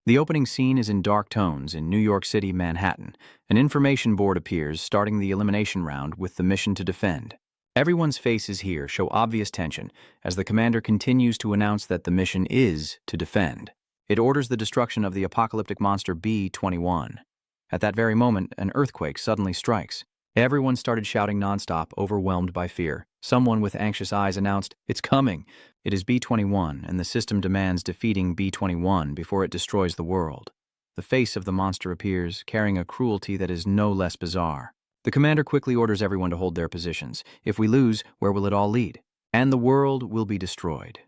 The opening scene is in dark tones in New York City, Manhattan. An information board appears, starting the elimination round with the mission to defend. Everyone's faces here show obvious tension as the commander continues to announce that the mission is to defend. It orders the destruction of the apocalyptic monster B-21. At that very moment, an earthquake suddenly strikes. Everyone started shouting nonstop, overwhelmed by fear. Someone with anxious eyes announced, "It's coming!" It is B-21, and the system demands defeating B-21 before it destroys the world. The face of the monster appears, carrying a cruelty that is no less bizarre. The commander quickly orders everyone to hold their positions. If we lose, where will it all lead? And the world will be destroyed.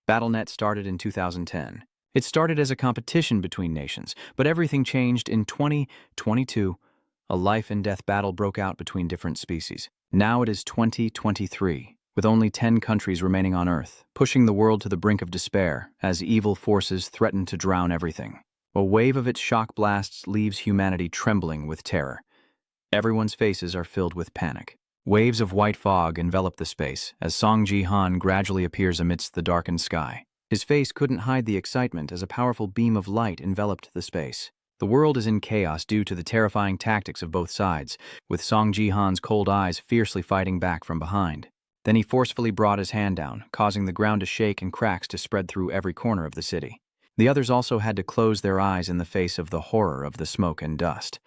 BattleNet started in 2010. It started as a competition between nations, but everything changed in 2022. A life-and-death battle broke out between different species. Now it is 2023, with only 10 countries remaining on Earth, pushing the world to the brink of despair as evil forces threaten to drown everything. A wave of its shock blasts leaves humanity trembling with terror. Everyone's faces are filled with panic. Waves of white fog envelop the space as Song Ji-han gradually appears amidst the darkened sky. His face couldn't hide the excitement as a powerful beam of light enveloped the space. The world is in chaos due to the terrifying tactics of both sides, with Song Ji-han's cold eyes fiercely fighting back from behind. Then he forcefully brought his hand down, causing the ground to shake and cracks to spread through every corner of the city. The others also had to close their eyes in the face of the horror of the smoke and dust.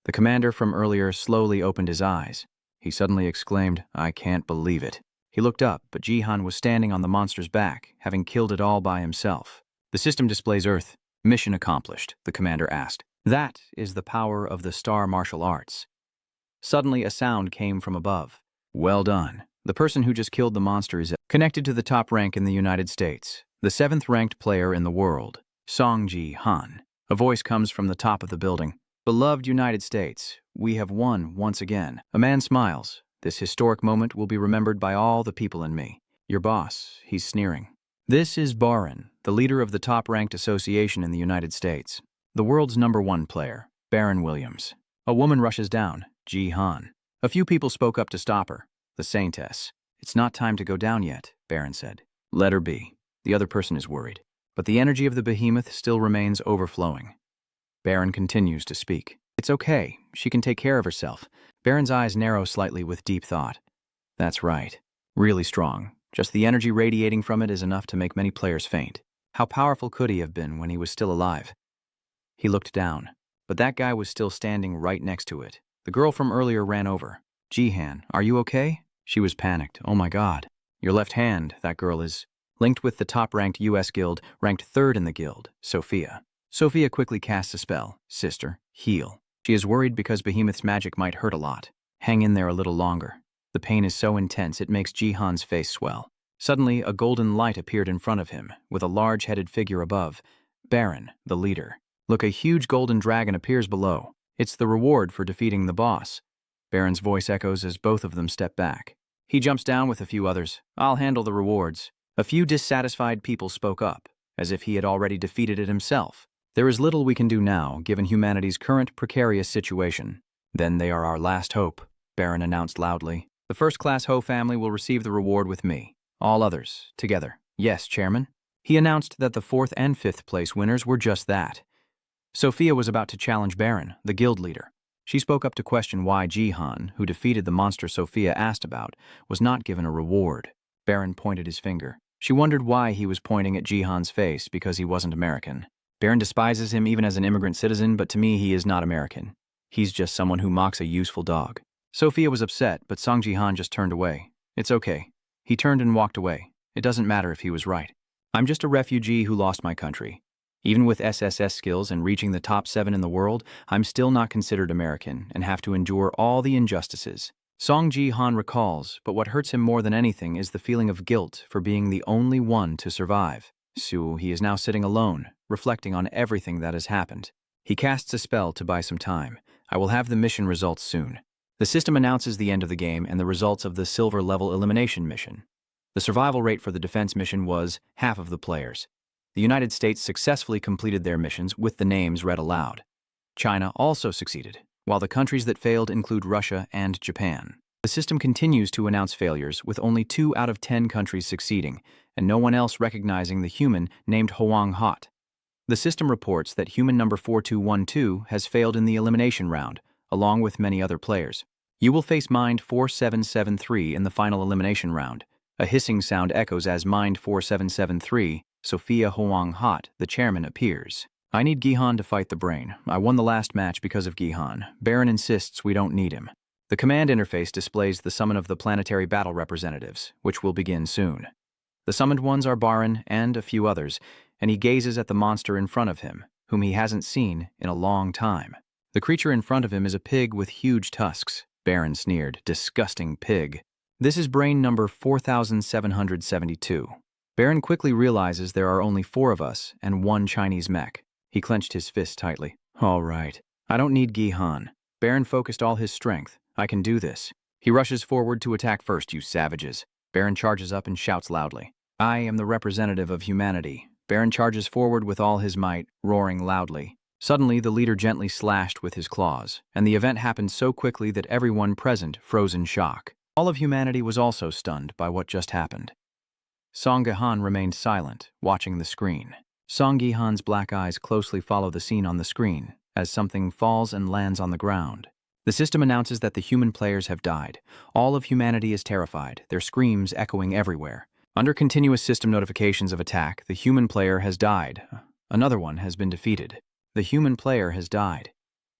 The commander from earlier slowly opened his eyes. He suddenly exclaimed, "I can't believe it." He looked up, but Ji-han was standing on the monster's back, having killed it all by himself. "The system displays Earth. Mission accomplished," the commander asked. "That is the power of the star martial arts." Suddenly a sound came from above. "Well done. The person who just killed the monster is connected to the top rank in the United States, the 7th-ranked player in the world, Song Ji-han." A voice comes from the top of the building. "Beloved United States, we have won once again." A man smiles. "This historic moment will be remembered by all the people in me." "Your boss," he's sneering. This is Baron, the leader of the top-ranked association in the United States, the world's #1 player, Baron Williams. A woman rushes down, Ji-han. A few people spoke up to stop her, the Saintess. "It's not time to go down yet," Baron said. "Let her be." The other person is worried. But the energy of the behemoth still remains overflowing. Baron continues to speak. "It's okay. She can take care of herself." Baron's eyes narrow slightly with deep thought. "That's right. Really strong. Just the energy radiating from it is enough to make many players faint. How powerful could he have been when he was still alive?" He looked down, but that guy was still standing right next to it. The girl from earlier ran over. "Ji-han, are you okay?" She was panicked. "Oh my God. Your left hand, that girl is linked with the top-ranked U.S. guild, ranked 3rd in the guild, Sophia." Sophia quickly casts a spell. "Sister, heal." She is worried because Behemoth's magic might hurt a lot. "Hang in there a little longer." The pain is so intense it makes Ji-han's face swell. Suddenly, a golden light appeared in front of him, with a large-headed figure above. Baron, the leader. Look, a huge golden dragon appears below. It's the reward for defeating the boss. Baron's voice echoes as both of them step back. He jumps down with a few others. "I'll handle the rewards." A few dissatisfied people spoke up, as if he had already defeated it himself. "There is little we can do now, given humanity's current precarious situation." "Then they are our last hope," Baron announced loudly. "The first-class Ho family will receive the reward with me. All others, together." "Yes, Chairman." He announced that the 4th and 5th place winners were just that. Sophia was about to challenge Baron, the guild leader. She spoke up to question why Ji-han, who defeated the monster Sophia asked about, was not given a reward. Baron pointed his finger. She wondered why he was pointing at Ji-han's face because he wasn't American. "Baron despises him even as an immigrant citizen, but to me he is not American. He's just someone who mocks a useful dog." Sophia was upset, but Song Ji-han just turned away. "It's okay." He turned and walked away. "It doesn't matter if he was right. I'm just a refugee who lost my country. Even with SSS skills and reaching the top 7 in the world, I'm still not considered American and have to endure all the injustices." Song Ji-han recalls, but what hurts him more than anything is the feeling of guilt for being the only one to survive. So he is now sitting alone, reflecting on everything that has happened. He casts a spell to buy some time. "I will have the mission results soon." The system announces the end of the game and the results of the silver-level elimination mission. The survival rate for the defense mission was half of the players. The United States successfully completed their missions with the names read aloud. China also succeeded, while the countries that failed include Russia and Japan. The system continues to announce failures, with only 2 out of 10 countries succeeding, and no one else recognizing the human named Hoang Hot. The system reports that human number 4212 has failed in the elimination round, along with many other players. You will face Mind 4773 in the final elimination round. A hissing sound echoes as Mind 4773, Sophia Hoang Hot, the chairman, appears. I need Gihan to fight the brain. I won the last match because of Gihan. Baron insists we don't need him. The command interface displays the summon of the planetary battle representatives, which will begin soon. The summoned ones are Baron and a few others, and he gazes at the monster in front of him, whom he hasn't seen in a long time. The creature in front of him is a pig with huge tusks. Baron sneered, "Disgusting pig." This is brain number 4772. Baron quickly realizes there are only 4 of us and 1 Chinese mech. He clenched his fist tightly. All right. I don't need Gihan. Baron focused all his strength. I can do this. He rushes forward to attack first, you savages. Baron charges up and shouts loudly. I am the representative of humanity. Baron charges forward with all his might, roaring loudly. Suddenly, the leader gently slashed with his claws, and the event happened so quickly that everyone present froze in shock. All of humanity was also stunned by what just happened. Song Gihan remained silent, watching the screen. Song Gihan's black eyes closely follow the scene on the screen, as something falls and lands on the ground. The system announces that the human players have died. All of humanity is terrified, their screams echoing everywhere. Under continuous system notifications of attack, the human player has died. Another one has been defeated. The human player has died.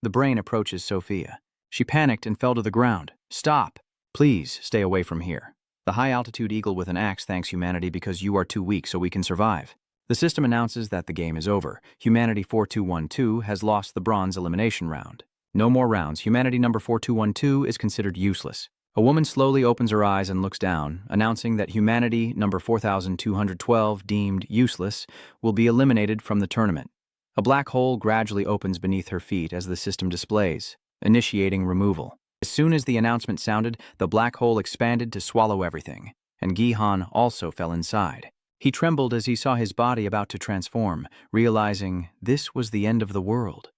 The brain approaches Sophia. She panicked and fell to the ground. Stop! Please, stay away from here. The high-altitude eagle with an axe thanks humanity because you are too weak so we can survive. The system announces that the game is over. Humanity 4212 has lost the bronze elimination round. No more rounds. Humanity number 4212 is considered useless. A woman slowly opens her eyes and looks down, announcing that humanity number 4212, deemed useless, will be eliminated from the tournament. A black hole gradually opens beneath her feet as the system displays, initiating removal. As soon as the announcement sounded, the black hole expanded to swallow everything, and Gihan also fell inside. He trembled as he saw his body about to transform, realizing this was the end of the world.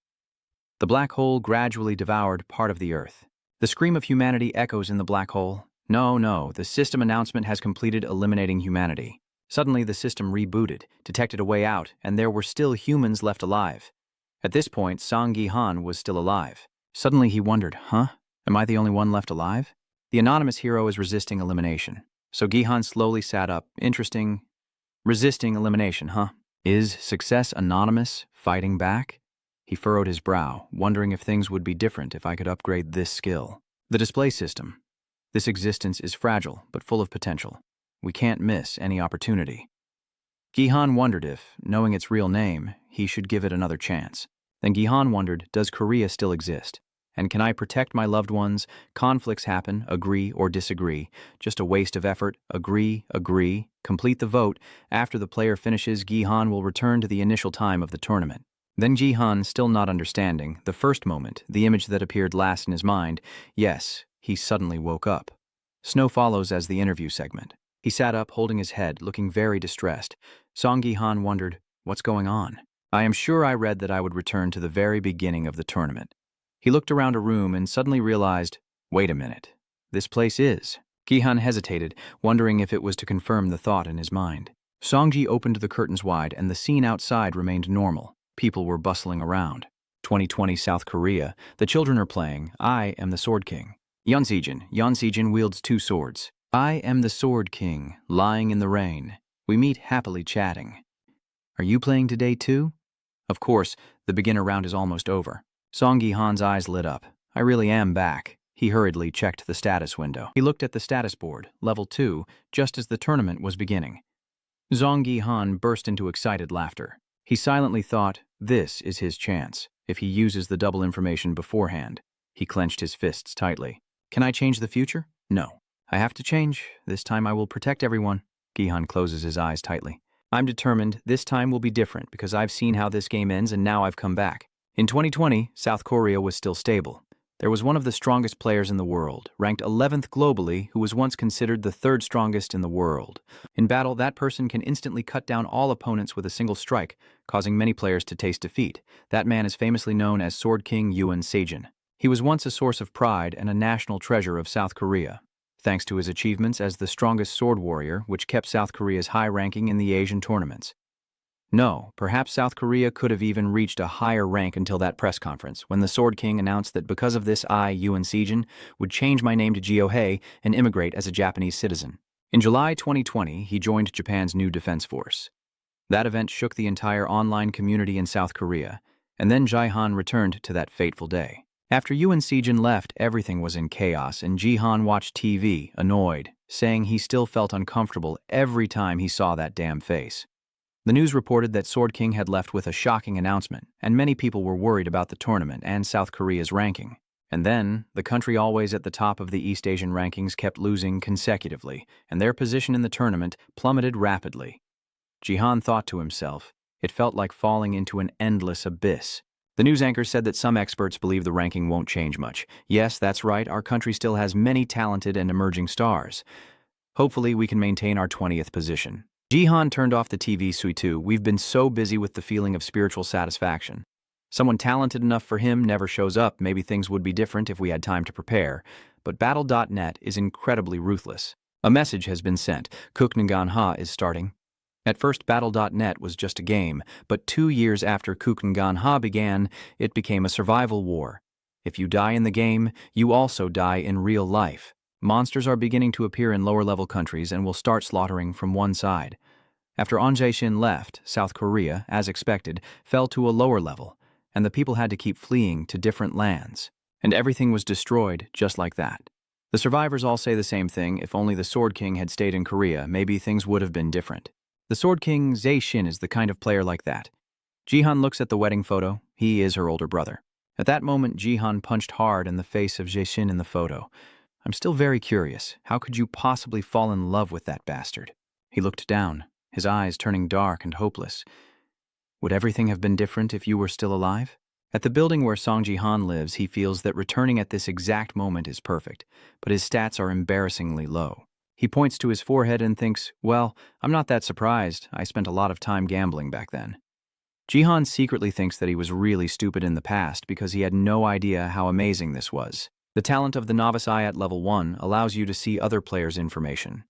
The black hole gradually devoured part of the Earth. The scream of humanity echoes in the black hole. No, the system announcement has completed eliminating humanity. Suddenly, the system rebooted, detected a way out, and there were still humans left alive. At this point, Song Gihan was still alive. Suddenly, he wondered, am I the only one left alive? The anonymous hero is resisting elimination. So Gihan slowly sat up. Interesting. Resisting elimination, Is success anonymous, fighting back? He furrowed his brow, wondering if things would be different if I could upgrade this skill. The display system. This existence is fragile, but full of potential. We can't miss any opportunity. Gihan wondered if, knowing its real name, he should give it another chance. Then Gihan wondered, does Korea still exist? And can I protect my loved ones? Conflicts happen, agree or disagree. Just a waste of effort, agree, complete the vote. After the player finishes, Gihan will return to the initial time of the tournament. Then Gihan, still not understanding, the first moment, the image that appeared last in his mind, yes, he suddenly woke up. Snow follows as the interview segment. He sat up, holding his head, looking very distressed. Song Gihan wondered, what's going on? I am sure I read that I would return to the very beginning of the tournament. He looked around a room and suddenly realized, wait a minute, this place is. Gihan hesitated, wondering if it was to confirm the thought in his mind. Songji opened the curtains wide and the scene outside remained normal. People were bustling around. 2020 South Korea. The children are playing. I am the Sword King. Yeonsejin wields 2 swords. I am the Sword King, lying in the rain. We meet happily chatting. Are you playing today too? Of course, the beginner round is almost over. Song Gihan's eyes lit up. I really am back. He hurriedly checked the status window. He looked at the status board, level 2, just as the tournament was beginning. Song Gihan burst into excited laughter. He silently thought, this is his chance, if he uses the double information beforehand. He clenched his fists tightly. Can I change the future? No. I have to change. This time I will protect everyone. Gihan closes his eyes tightly. I'm determined this time will be different because I've seen how this game ends and now I've come back. In 2020, South Korea was still stable. There was one of the strongest players in the world, ranked 11th globally, who was once considered the 3rd strongest in the world. In battle, that person can instantly cut down all opponents with a single strike, causing many players to taste defeat. That man is famously known as Sword King Yeonsejin. He was once a source of pride and a national treasure of South Korea, thanks to his achievements as the strongest sword warrior, which kept South Korea's high ranking in the Asian tournaments. No, perhaps South Korea could have even reached a higher rank until that press conference, when the Sword King announced that because of this I, Yoon Sejin, would change my name to Jiohei and immigrate as a Japanese citizen. In July 2020, he joined Japan's new defense force. That event shook the entire online community in South Korea, and then Jihan returned to that fateful day. After Yoon Sejin left, everything was in chaos, and Jihan watched TV, annoyed, saying he still felt uncomfortable every time he saw that damn face. The news reported that Sword King had left with a shocking announcement, and many people were worried about the tournament and South Korea's ranking. And then, the country always at the top of the East Asian rankings kept losing consecutively, and their position in the tournament plummeted rapidly. Jihan thought to himself, it felt like falling into an endless abyss. The news anchor said that some experts believe the ranking won't change much. Yes, that's right, our country still has many talented and emerging stars. Hopefully we can maintain our 20th position. Jihan turned off the TV suitu. We've been so busy with the feeling of spiritual satisfaction. Someone talented enough for him never shows up. Maybe things would be different if we had time to prepare. But Battle.net is incredibly ruthless. A message has been sent. Kuknganha is starting. At first, Battle.net was just a game, but 2 years after Kuknganha began, it became a survival war. If you die in the game, you also die in real life. Monsters are beginning to appear in lower-level countries and will start slaughtering from one side. After Ahn Jae-shin left, South Korea, as expected, fell to a lower level, and the people had to keep fleeing to different lands. And everything was destroyed just like that. The survivors all say the same thing. If only the Sword King had stayed in Korea, maybe things would have been different. The Sword King, Jae-shin, is the kind of player like that. Jihan looks at the wedding photo. He is her older brother. At that moment, Jihan punched hard in the face of Jae-shin in the photo. I'm still very curious. How could you possibly fall in love with that bastard? He looked down, his eyes turning dark and hopeless. Would everything have been different if you were still alive? At the building where Song Ji-han lives, he feels that returning at this exact moment is perfect, but his stats are embarrassingly low. He points to his forehead and thinks, well, I'm not that surprised. I spent a lot of time gambling back then. Jihan secretly thinks that he was really stupid in the past because he had no idea how amazing this was. The talent of the novice eye at level 1 allows you to see other players' information.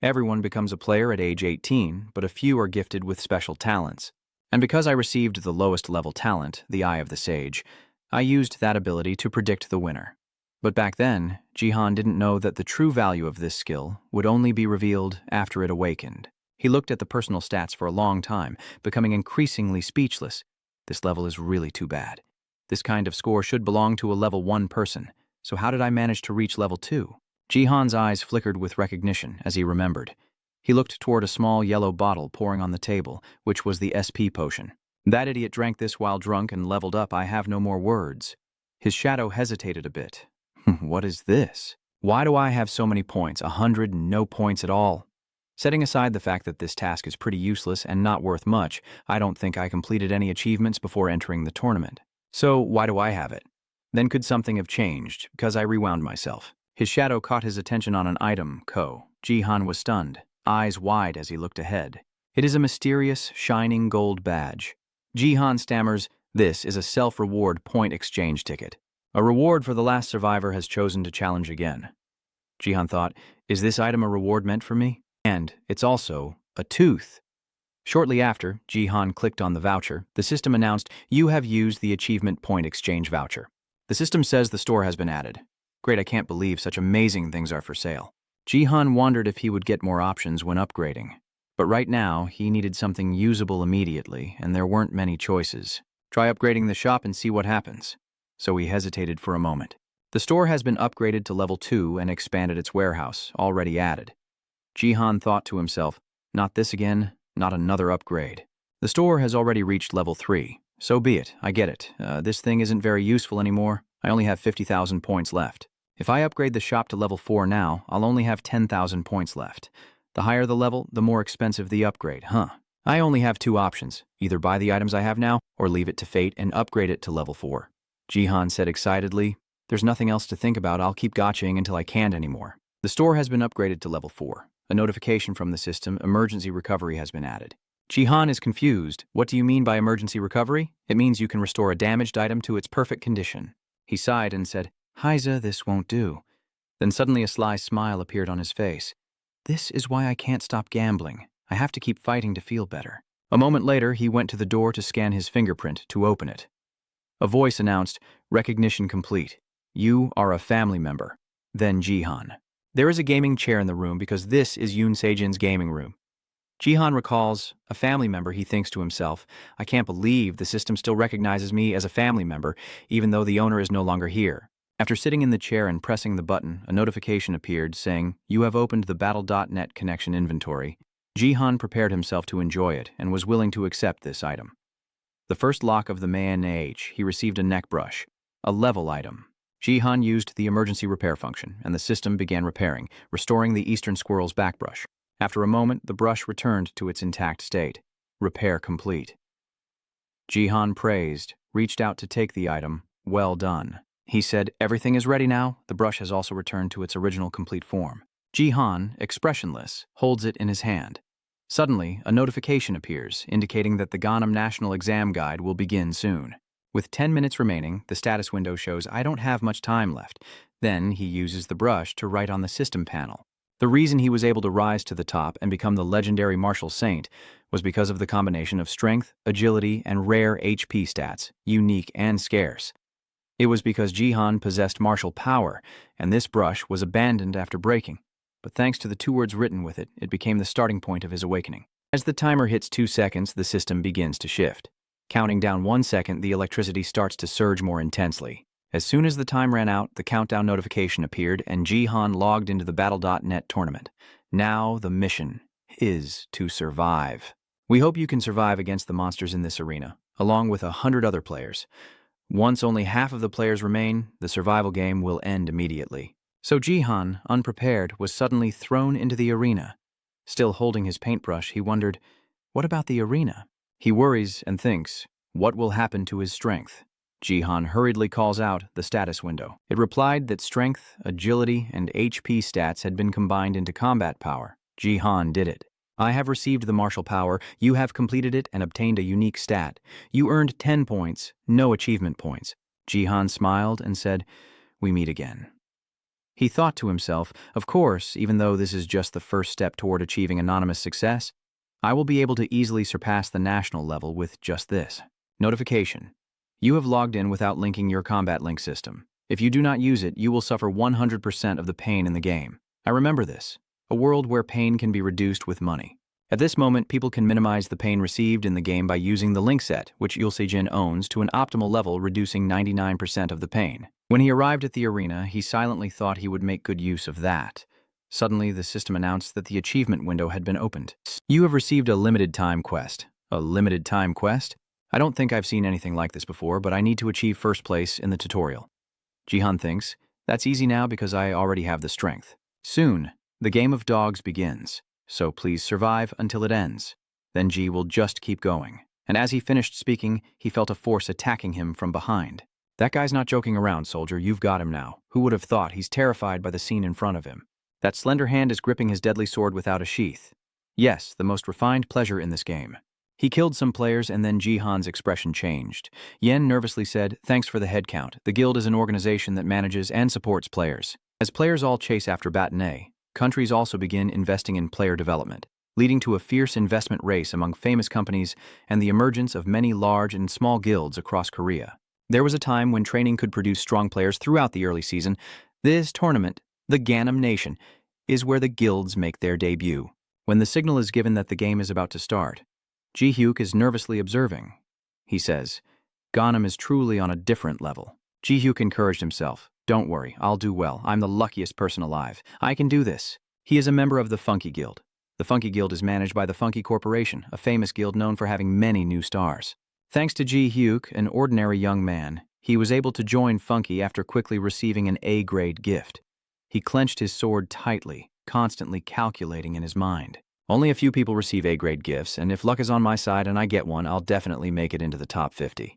Everyone becomes a player at age 18, but a few are gifted with special talents. And because I received the lowest level talent, the Eye of the Sage, I used that ability to predict the winner. But back then, Jihan didn't know that the true value of this skill would only be revealed after it awakened. He looked at the personal stats for a long time, becoming increasingly speechless. This level is really too bad. This kind of score should belong to a level 1 person. So how did I manage to reach level 2? Jihan's eyes flickered with recognition as he remembered. He looked toward a small yellow bottle pouring on the table, which was the SP potion. That idiot drank this while drunk and leveled up. I have no more words. His shadow hesitated a bit. What is this? Why do I have so many points? 100 and no points at all. Setting aside the fact that this task is pretty useless and not worth much, I don't think I completed any achievements before entering the tournament. So why do I have it? Then could something have changed, because I rewound myself. His shadow caught his attention on an item, Ko. Jihan was stunned, eyes wide as he looked ahead. It is a mysterious, shining gold badge. Jihan stammers, this is a self-reward point exchange ticket. A reward for the last survivor has chosen to challenge again. Jihan thought, is this item a reward meant for me? And it's also a tooth. Shortly after, Jihan clicked on the voucher. The system announced, you have used the achievement point exchange voucher. The system says the store has been added. Great, I can't believe such amazing things are for sale. Jihan wondered if he would get more options when upgrading. But right now, he needed something usable immediately, and there weren't many choices. Try upgrading the shop and see what happens. So he hesitated for a moment. The store has been upgraded to level 2 and expanded its warehouse, already added. Jihan thought to himself, not this again, not another upgrade. The store has already reached level 3. So be it, I get it. This thing isn't very useful anymore. I only have 50,000 points left. If I upgrade the shop to level 4 now, I'll only have 10,000 points left. The higher the level, the more expensive the upgrade, huh? I only have 2 options. Either buy the items I have now, or leave it to fate and upgrade it to level 4. Jihan said excitedly, there's nothing else to think about. I'll keep gotchaing until I can't anymore. The store has been upgraded to level 4. A notification from the system, emergency recovery has been added. Jihan is confused. What do you mean by emergency recovery? It means you can restore a damaged item to its perfect condition. He sighed and said, Heiza, this won't do. Then suddenly a sly smile appeared on his face. This is why I can't stop gambling. I have to keep fighting to feel better. A moment later, he went to the door to scan his fingerprint to open it. A voice announced, "Recognition complete. You are a family member." Then Jihan. There is a gaming chair in the room because this is Yoon Sejin's gaming room. Jihan recalls, a family member, he thinks to himself, "I can't believe the system still recognizes me as a family member, even though the owner is no longer here." After sitting in the chair and pressing the button, a notification appeared saying, "You have opened the Battle.net connection inventory." Jihan prepared himself to enjoy it and was willing to accept this item. The first lock of the Manhwa, he received a neck brush, a level item. Jihan used the emergency repair function, and the system began repairing, restoring the Eastern Squirrel's backbrush. After a moment, the brush returned to its intact state. Repair complete. Jihan praised, reached out to take the item. "Well done." He said, "Everything is ready now." The brush has also returned to its original complete form. Jihan, expressionless, holds it in his hand. Suddenly, a notification appears, indicating that the Gangnam National Exam Guide will begin soon. With 10 minutes remaining, the status window shows, "I don't have much time left." Then he uses the brush to write on the system panel. The reason he was able to rise to the top and become the legendary martial saint was because of the combination of strength, agility, and rare HP stats, unique and scarce. It was because Jihan possessed martial power, and this brush was abandoned after breaking. But thanks to the 2 words written with it, it became the starting point of his awakening. As the timer hits 2 seconds, the system begins to shift. Counting down 1 second, the electricity starts to surge more intensely. As soon as the time ran out, the countdown notification appeared, and Jihan logged into the Battle.net tournament. Now the mission is to survive. We hope you can survive against the monsters in this arena, along with 100 other players. Once only half of the players remain, the survival game will end immediately. So Jihan, unprepared, was suddenly thrown into the arena. Still holding his paintbrush, he wondered, what about the arena? He worries and thinks, what will happen to his strength? Jihan hurriedly calls out the status window. It replied that strength, agility, and HP stats had been combined into combat power. Jihan did it. "I have received the martial power. You have completed it and obtained a unique stat. You earned 10 points, no achievement points." Jihan smiled and said, "We meet again." He thought to himself, of course, even though this is just the first step toward achieving anonymous success, I will be able to easily surpass the national level with just this. Notification. You have logged in without linking your combat link system. If you do not use it, you will suffer 100% of the pain in the game. I remember this. A world where pain can be reduced with money. At this moment, people can minimize the pain received in the game by using the link set, which Yoon Sejin owns, to an optimal level, reducing 99% of the pain. When he arrived at the arena, he silently thought he would make good use of that. Suddenly, the system announced that the achievement window had been opened. You have received a limited time quest. A limited time quest? I don't think I've seen anything like this before, but I need to achieve first place in the tutorial. Jihan thinks, that's easy now because I already have the strength. Soon, the game of dogs begins, so please survive until it ends. Then Ji will just keep going. And as he finished speaking, he felt a force attacking him from behind. That guy's not joking around, soldier. You've got him now. Who would have thought? He's terrified by the scene in front of him. That slender hand is gripping his deadly sword without a sheath. Yes, the most refined pleasure in this game. He killed some players, and then Jihan's expression changed. Yen nervously said, "Thanks for the head count. The guild is an organization that manages and supports players. As players all chase after Baton, countries also begin investing in player development, leading to a fierce investment race among famous companies and the emergence of many large and small guilds across Korea. There was a time when training could produce strong players throughout the early season. This tournament, the Gangnam Nation, is where the guilds make their debut. When the signal is given that the game is about to start, Ji-hyuk is nervously observing. He says, Gangnam is truly on a different level. Ji-hyuk encouraged himself. Don't worry, I'll do well. I'm the luckiest person alive. I can do this. He is a member of the Funky Guild. The Funky Guild is managed by the Funky Corporation, a famous guild known for having many new stars. Thanks to Ji-hyuk, an ordinary young man, he was able to join Funky after quickly receiving an A-grade gift. He clenched his sword tightly, constantly calculating in his mind. Only a few people receive A-grade gifts, and if luck is on my side and I get one, I'll definitely make it into the top 50.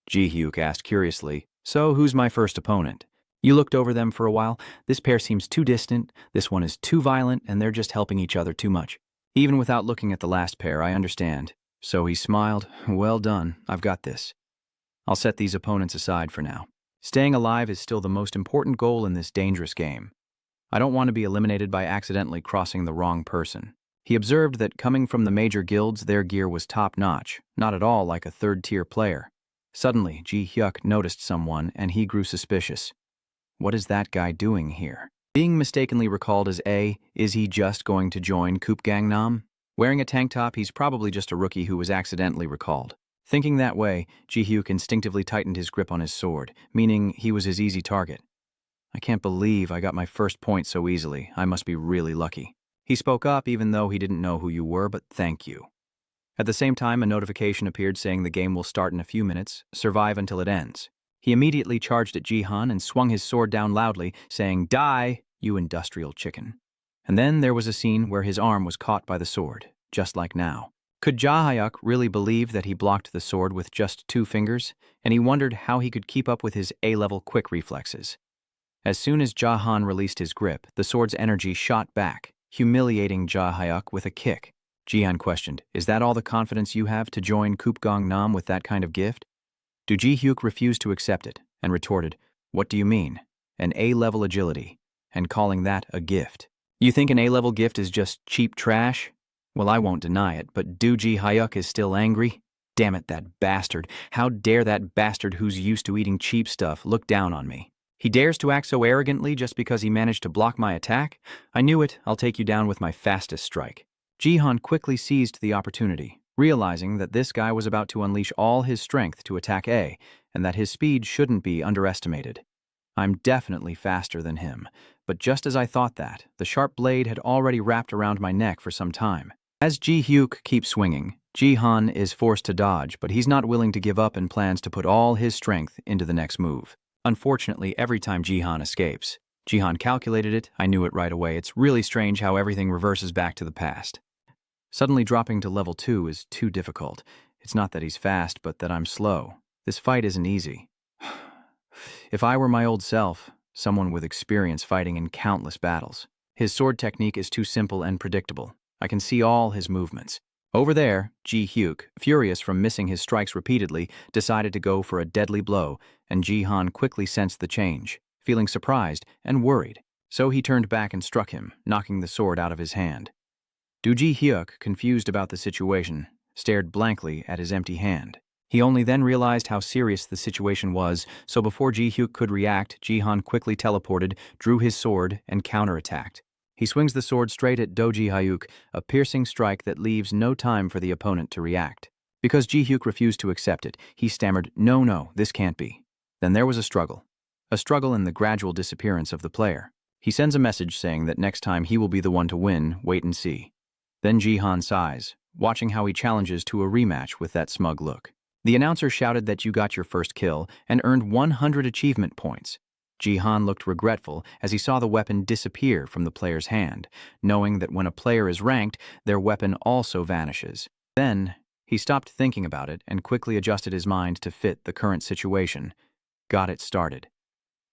Ji-hyuk asked curiously, so who's my first opponent? You looked over them for a while. This pair seems too distant, this one is too violent, and they're just helping each other too much. Even without looking at the last pair, I understand. So he smiled. Well done, I've got this. I'll set these opponents aside for now. Staying alive is still the most important goal in this dangerous game. I don't want to be eliminated by accidentally crossing the wrong person. He observed that coming from the major guilds, their gear was top-notch, not at all like a third-tier player. Suddenly, Ji-hyuk noticed someone, and he grew suspicious. What is that guy doing here? Being mistakenly recalled as A, is he just going to join Koop Gangnam? Wearing a tank top, he's probably just a rookie who was accidentally recalled. Thinking that way, Ji-hyuk instinctively tightened his grip on his sword, meaning he was his easy target. I can't believe I got my first point so easily. I must be really lucky. He spoke up even though he didn't know who you were, but thank you. At the same time, a notification appeared saying the game will start in a few minutes, survive until it ends. He immediately charged at Jihan and swung his sword down loudly, saying, "Die, you industrial chicken." And then there was a scene where his arm was caught by the sword, just like now. Could Jae-hyuk really believe that he blocked the sword with just 2 fingers? And he wondered how he could keep up with his A-level quick reflexes. As soon as Jahan released his grip, the sword's energy shot back, humiliating Jae-hyuk with a kick. Jihan questioned, "Is that all the confidence you have to join Koop Gangnam with that kind of gift?" Ji-hyuk refused to accept it and retorted, "What do you mean? An A-level agility, and calling that a gift? You think an A-level gift is just cheap trash? Well, I won't deny it, but Ji-hyuk is still angry? Damn it, that bastard. How dare that bastard who's used to eating cheap stuff look down on me? He dares to act so arrogantly just because he managed to block my attack? I knew it. I'll take you down with my fastest strike." Jihan quickly seized the opportunity, realizing that this guy was about to unleash all his strength to attack A, and that his speed shouldn't be underestimated. I'm definitely faster than him, but just as I thought that, the sharp blade had already wrapped around my neck for some time. As Ji-hyuk keeps swinging, Jihan is forced to dodge, but he's not willing to give up and plans to put all his strength into the next move. Unfortunately, every time Jihan escapes. Jihan calculated it, I knew it right away. It's really strange how everything reverses back to the past. Suddenly dropping to level 2 is too difficult. It's not that he's fast, but that I'm slow. This fight isn't easy. If I were my old self, someone with experience fighting in countless battles. His sword technique is too simple and predictable. I can see all his movements. Over there, Ji-hyuk, furious from missing his strikes repeatedly, decided to go for a deadly blow, and Jihan quickly sensed the change, feeling surprised and worried. So he turned back and struck him, knocking the sword out of his hand. Ji-hyuk, confused about the situation, stared blankly at his empty hand. He only then realized how serious the situation was, so before Ji-hyuk could react, Jihan quickly teleported, drew his sword, and counterattacked. He swings the sword straight at Ji-hyuk, a piercing strike that leaves no time for the opponent to react. Because Ji-hyuk refused to accept it, he stammered, "No, this can't be." Then there was a struggle in the gradual disappearance of the player. He sends a message saying that next time he will be the one to win, wait and see. Then Jihan sighs, watching how he challenges to a rematch with that smug look. The announcer shouted that you got your first kill and earned 100 achievement points. Jihan looked regretful as he saw the weapon disappear from the player's hand, knowing that when a player is ranked, their weapon also vanishes. Then, he stopped thinking about it and quickly adjusted his mind to fit the current situation. Got it started.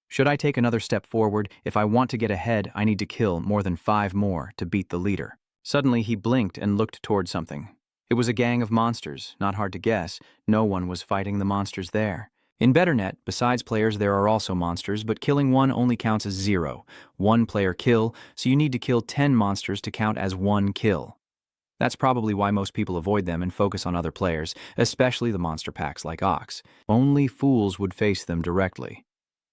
Should I take another step forward? If I want to get ahead, I need to kill more than 5 more to beat the leader. Suddenly, he blinked and looked toward something. It was a gang of monsters. Not hard to guess, no one was fighting the monsters there. In BetterNet, besides players, there are also monsters, but killing one only counts as 0. 1 player kill, so you need to kill 10 monsters to count as 1 kill. That's probably why most people avoid them and focus on other players, especially the monster packs like Ox. Only fools would face them directly.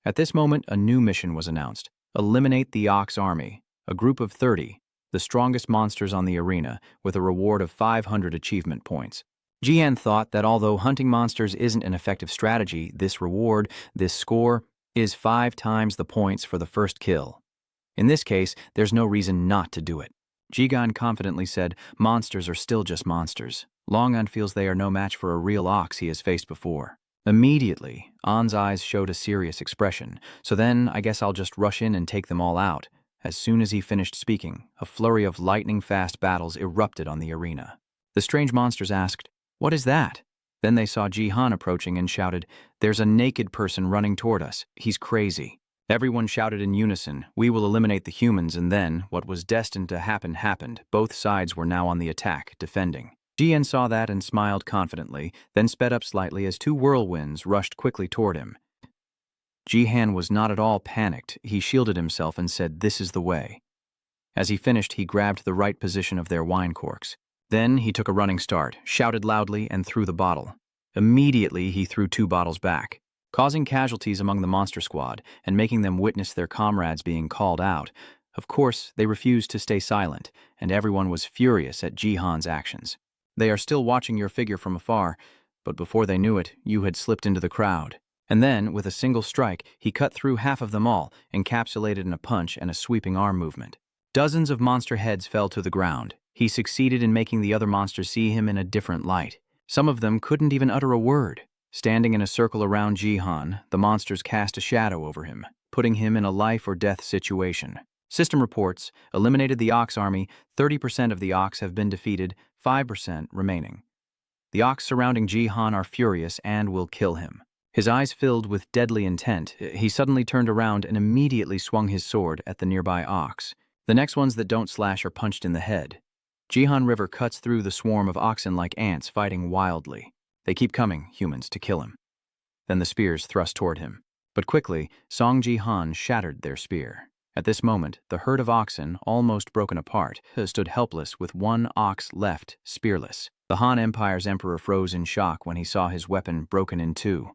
At this moment, a new mission was announced. Eliminate the Ox Army, a group of 30, the strongest monsters on the arena, with a reward of 500 achievement points. Jian thought that although hunting monsters isn't an effective strategy, this reward, this score, is 5 times the points for the first kill. In this case, there's no reason not to do it. Jigan confidently said, monsters are still just monsters. Longan feels they are no match for a real ox he has faced before. Immediately, An's eyes showed a serious expression, so then I guess I'll just rush in and take them all out. As soon as he finished speaking, a flurry of lightning-fast battles erupted on the arena. The strange monsters asked, "What is that?" Then they saw Jihan approaching and shouted, "There's a naked person running toward us. He's crazy." Everyone shouted in unison, "We will eliminate the humans," and then, what was destined to happen happened. Both sides were now on the attack, defending. Jian saw that and smiled confidently, then sped up slightly as 2 whirlwinds rushed quickly toward him. Jihan was not at all panicked. He shielded himself and said, "This is the way." As he finished, he grabbed the right position of their wine corks. Then he took a running start, shouted loudly, and threw the bottle. Immediately, he threw 2 bottles back, causing casualties among the monster squad and making them witness their comrades being called out. Of course, they refused to stay silent, and everyone was furious at Jihan's actions. They are still watching your figure from afar, but before they knew it, you had slipped into the crowd. And then, with a single strike, he cut through half of them all, encapsulated in a punch and a sweeping arm movement. Dozens of monster heads fell to the ground. He succeeded in making the other monsters see him in a different light. Some of them couldn't even utter a word. Standing in a circle around Jihan, the monsters cast a shadow over him, putting him in a life-or-death situation. System reports, eliminated the Ox army, 30% of the Ox have been defeated, 5% remaining. The Ox surrounding Jihan are furious and will kill him. His eyes filled with deadly intent, he suddenly turned around and immediately swung his sword at the nearby Ox. The next ones that don't slash are punched in the head. Jihan River cuts through the swarm of oxen like ants fighting wildly. They keep coming, humans, to kill him. Then the spears thrust toward him. But quickly, Song Jihan shattered their spear. At this moment, the herd of oxen, almost broken apart, stood helpless with one ox left, spearless. The Han Empire's emperor froze in shock when he saw his weapon broken in 2.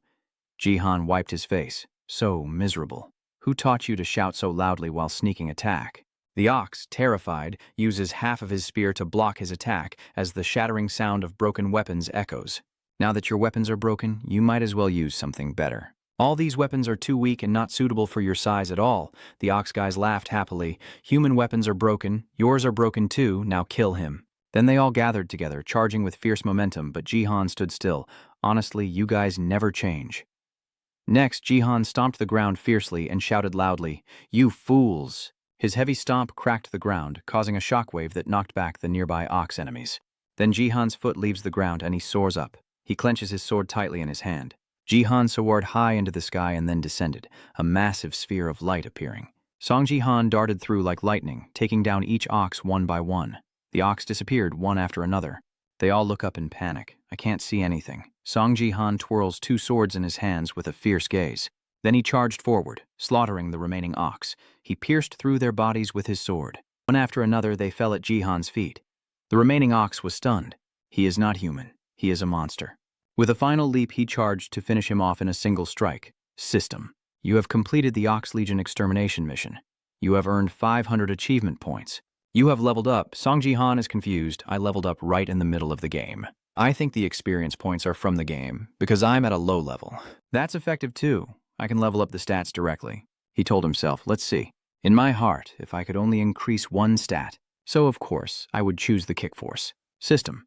Jihan wiped his face. So miserable. Who taught you to shout so loudly while sneaking attack? The ox, terrified, uses half of his spear to block his attack as the shattering sound of broken weapons echoes. Now that your weapons are broken, you might as well use something better. All these weapons are too weak and not suitable for your size at all. The ox guys laughed happily. Human weapons are broken. Yours are broken too. Now kill him. Then they all gathered together, charging with fierce momentum, but Jihan stood still. Honestly, you guys never change. Next, Jihan stomped the ground fiercely and shouted loudly, "You fools!" His heavy stomp cracked the ground, causing a shockwave that knocked back the nearby ox enemies. Then Jihan's foot leaves the ground and he soars up. He clenches his sword tightly in his hand. Jihan soared high into the sky and then descended, a massive sphere of light appearing. Song Jihan darted through like lightning, taking down each ox one by one. The ox disappeared one after another. They all look up in panic. I can't see anything. Song Jihan twirls 2 swords in his hands with a fierce gaze. Then he charged forward, slaughtering the remaining ox. He pierced through their bodies with his sword. One after another, they fell at Jihan's feet. The remaining ox was stunned. He is not human. He is a monster. With a final leap, he charged to finish him off in a single strike. System. You have completed the Ox Legion extermination mission. You have earned 500 achievement points. You have leveled up. Song Jihan is confused. I leveled up right in the middle of the game. I think the experience points are from the game, because I'm at a low level. That's effective too. I can level up the stats directly. He told himself, let's see. In my heart, if I could only increase 1 stat. So of course, I would choose the kick force. System.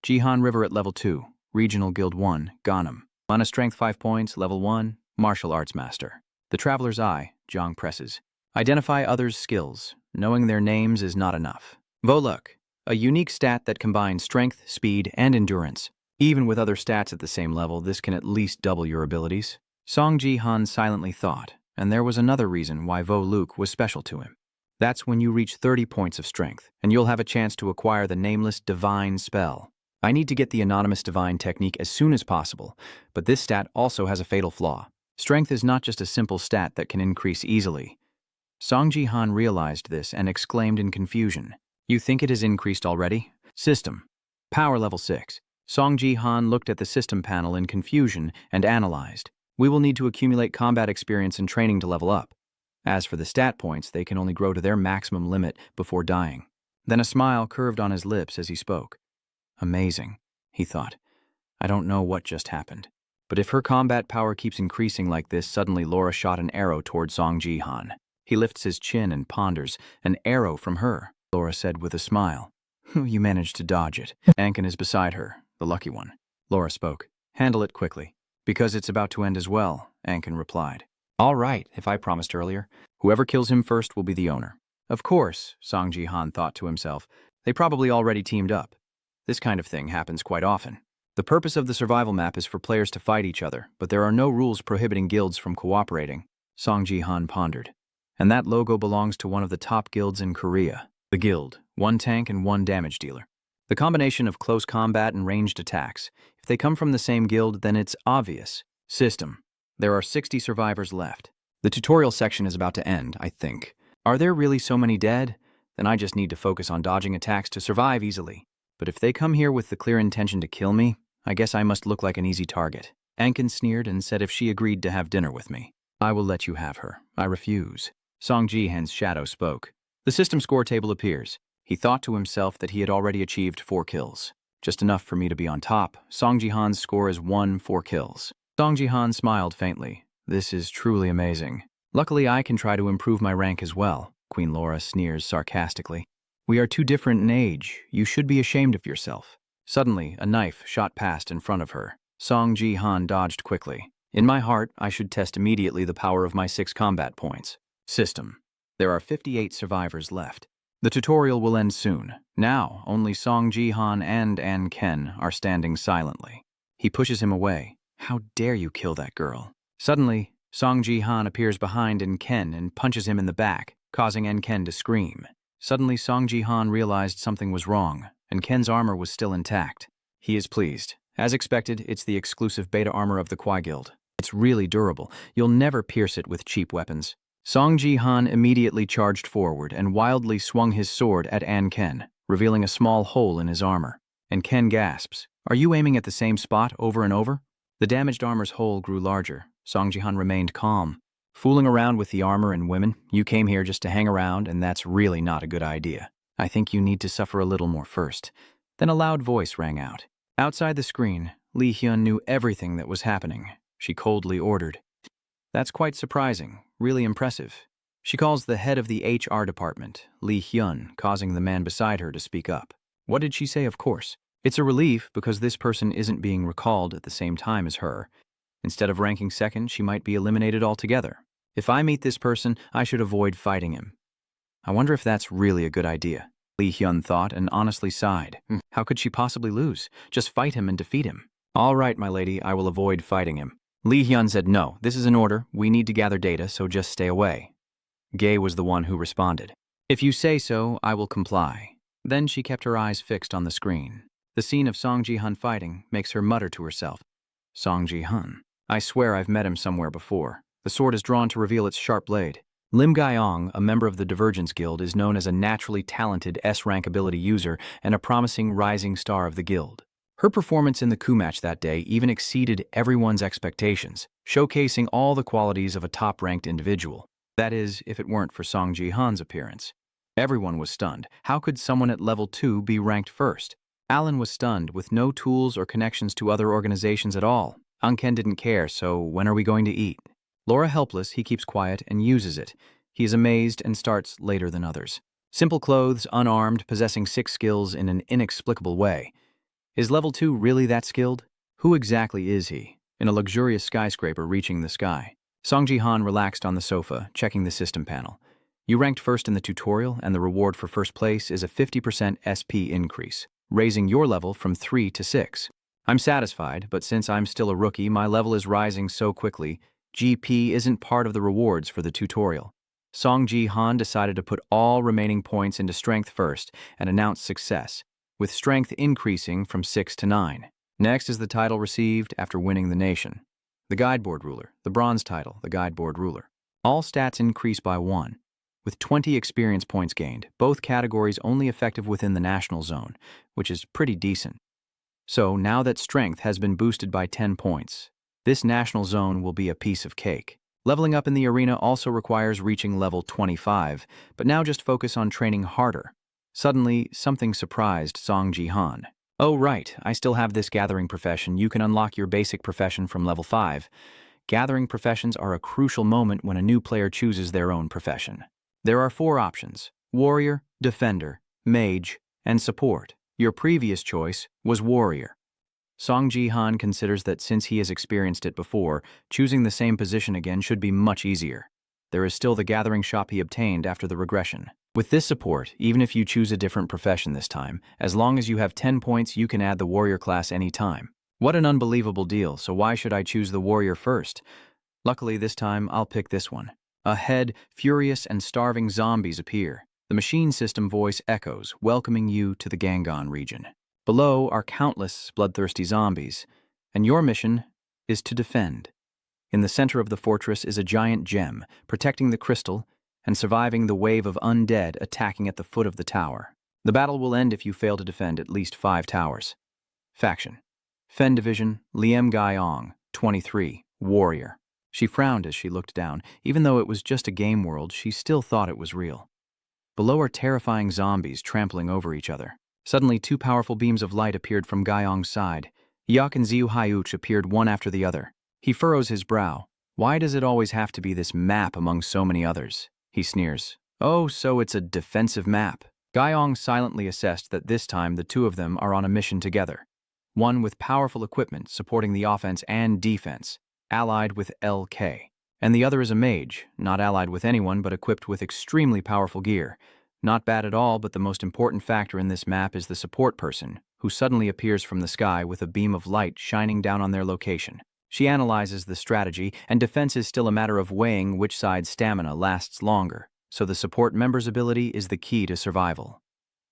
Jihan River at level 2. Regional Guild 1, Ghanem. Mana Strength 5 points, level 1, Martial Arts Master. The Traveler's Eye, Zhang presses. Identify others' skills. Knowing their names is not enough. Voluk, a unique stat that combines strength, speed, and endurance. Even with other stats at the same level, this can at least double your abilities. Song Jihan silently thought, and there was another reason why Voluk was special to him. That's when you reach 30 points of strength, and you'll have a chance to acquire the nameless Divine spell. I need to get the anonymous Divine technique as soon as possible, but this stat also has a fatal flaw. Strength is not just a simple stat that can increase easily. Song Jihan realized this and exclaimed in confusion. You think it has increased already? System. Power level 6. Song Jihan looked at the system panel in confusion and analyzed. We will need to accumulate combat experience and training to level up. As for the stat points, they can only grow to their maximum limit before dying. Then a smile curved on his lips as he spoke. Amazing, he thought. I don't know what just happened. But if her combat power keeps increasing like this, suddenly Laura shot an arrow toward Song Jihan. He lifts his chin and ponders. An arrow from her, Laura said with a smile. You managed to dodge it. Ankin is beside her, the lucky one. Laura spoke. Handle it quickly. Because it's about to end as well, Ankin replied. All right, if I promised earlier. Whoever kills him first will be the owner. Of course, Song Jihan thought to himself. They probably already teamed up. This kind of thing happens quite often. The purpose of the survival map is for players to fight each other, but there are no rules prohibiting guilds from cooperating, Song Jihan pondered. And that logo belongs to one of the top guilds in Korea. The guild, 1 tank and 1 damage dealer. The combination of close combat and ranged attacks. If they come from the same guild, then it's obvious. System. There are 60 survivors left. The tutorial section is about to end, I think. Are there really so many dead? then I just need to focus on dodging attacks to survive easily. But if they come here with the clear intention to kill me, I guess I must look like an easy target. Ankin sneered and said if she agreed to have dinner with me, I will let you have her. I refuse. Song Ji-han's shadow spoke. The system score table appears. He thought to himself that he had already achieved 4 kills. Just enough for me to be on top. Song Ji-han's score is 4 kills. Song Ji-han smiled faintly. This is truly amazing. Luckily, I can try to improve my rank as well. Queen Laura sneers sarcastically. We are too different in age. You should be ashamed of yourself. Suddenly, a knife shot past in front of her. Song Ji-han dodged quickly. In my heart, I should test immediately the power of my 6 combat points. System. There are 58 survivors left. The tutorial will end soon. Now, only Song Ji-han and An Ken are standing silently. He pushes him away. How dare you kill that girl? Suddenly, Song Ji-han appears behind An Ken and punches him in the back, causing An Ken to scream. Suddenly, Song Ji-han realized something was wrong, and Ken's armor was still intact. He is pleased. As expected, it's the exclusive beta armor of the Kwai Guild. It's really durable. You'll never pierce it with cheap weapons. Song Ji-han immediately charged forward and wildly swung his sword at An Ken, revealing a small hole in his armor. And Ken gasps, "Are you aiming at the same spot over and over?" The damaged armor's hole grew larger. Song Ji-han remained calm. Fooling around with the armor and women, you came here just to hang around, and that's really not a good idea. I think you need to suffer a little more first. Then a loud voice rang out. Outside the screen, Lee Hyun knew everything that was happening. She coldly ordered, "That's quite surprising, really impressive." She calls the head of the HR department, Lee Hyun, causing the man beside her to speak up. What did she say, of course? It's a relief because this person isn't being recalled at the same time as her. Instead of ranking second, she might be eliminated altogether. If I meet this person, I should avoid fighting him. I wonder if that's really a good idea. Lee Hyun thought and honestly sighed. How could she possibly lose? Just fight him and defeat him. All right, my lady, I will avoid fighting him. Lee Hyun said, "No, this is an order. We need to gather data, so just stay away." Gae was the one who responded. "If you say so, I will comply." Then she kept her eyes fixed on the screen. The scene of Song Ji-han fighting makes her mutter to herself. Song Ji-han. I swear I've met him somewhere before. The sword is drawn to reveal its sharp blade. Lim Gai-ong, a member of the Divergence Guild, is known as a naturally talented S-rank ability user and a promising rising star of the guild. Her performance in the coup match that day even exceeded everyone's expectations, showcasing all the qualities of a top-ranked individual. That is, if it weren't for Song Ji-han's appearance. Everyone was stunned. How could someone at level 2 be ranked first? Alan was stunned, with no tools or connections to other organizations at all. Anken didn't care, so when are we going to eat? Laura helpless, he keeps quiet and uses it. He is amazed and starts later than others. Simple clothes, unarmed, possessing 6 skills in an inexplicable way. Is level 2 really that skilled? Who exactly is he? In a luxurious skyscraper reaching the sky. Song Ji-han relaxed on the sofa, checking the system panel. You ranked first in the tutorial, and the reward for first place is a 50% SP increase, raising your level from 3 to 6. I'm satisfied, but since I'm still a rookie, my level is rising so quickly, GP isn't part of the rewards for the tutorial. Song Ji-han decided to put all remaining points into strength first and announced success, with strength increasing from 6 to 9. Next is the title received after winning the nation. The Guideboard Ruler, the bronze title, the Guideboard Ruler. All stats increase by 1, with 20 experience points gained, both categories only effective within the national zone, which is pretty decent. So now that strength has been boosted by 10 points, this national zone will be a piece of cake. Leveling up in the arena also requires reaching level 25, but now just focus on training harder. Suddenly, something surprised Song Ji-han. Oh right, I still have this gathering profession. You can unlock your basic profession from level 5. Gathering professions are a crucial moment when a new player chooses their own profession. There are 4 options: warrior, defender, mage, and support. Your previous choice was warrior. Song Ji-han considers that since he has experienced it before, choosing the same position again should be much easier. There is still the gathering shop he obtained after the regression. With this support, even if you choose a different profession this time, as long as you have 10 points, you can add the warrior class anytime. What an unbelievable deal, so why should I choose the warrior first? Luckily this time, I'll pick this one. Ahead, furious and starving zombies appear. The machine system voice echoes, welcoming you to the Gangon region. Below are countless bloodthirsty zombies, and your mission is to defend. In the center of the fortress is a giant gem, protecting the crystal, and surviving the wave of undead attacking at the foot of the tower. The battle will end if you fail to defend at least 5 towers. Faction: Fen Division, Liem Gaiong, 23, Warrior. She frowned as she looked down. Even though it was just a game world, she still thought it was real. Below are terrifying zombies trampling over each other. Suddenly, 2 powerful beams of light appeared from Gaiong's side. Yak and Ziu Haiuch appeared one after the other. He furrows his brow. Why does it always have to be this map among so many others? He sneers. Oh, so it's a defensive map. Gaiong silently assessed that this time the 2 of them are on a mission together. One with powerful equipment supporting the offense and defense, allied with LK. And the other is a mage, not allied with anyone but equipped with extremely powerful gear. Not bad at all, but the most important factor in this map is the support person, who suddenly appears from the sky with a beam of light shining down on their location. She analyzes the strategy, and defense is still a matter of weighing which side's stamina lasts longer, so the support member's ability is the key to survival.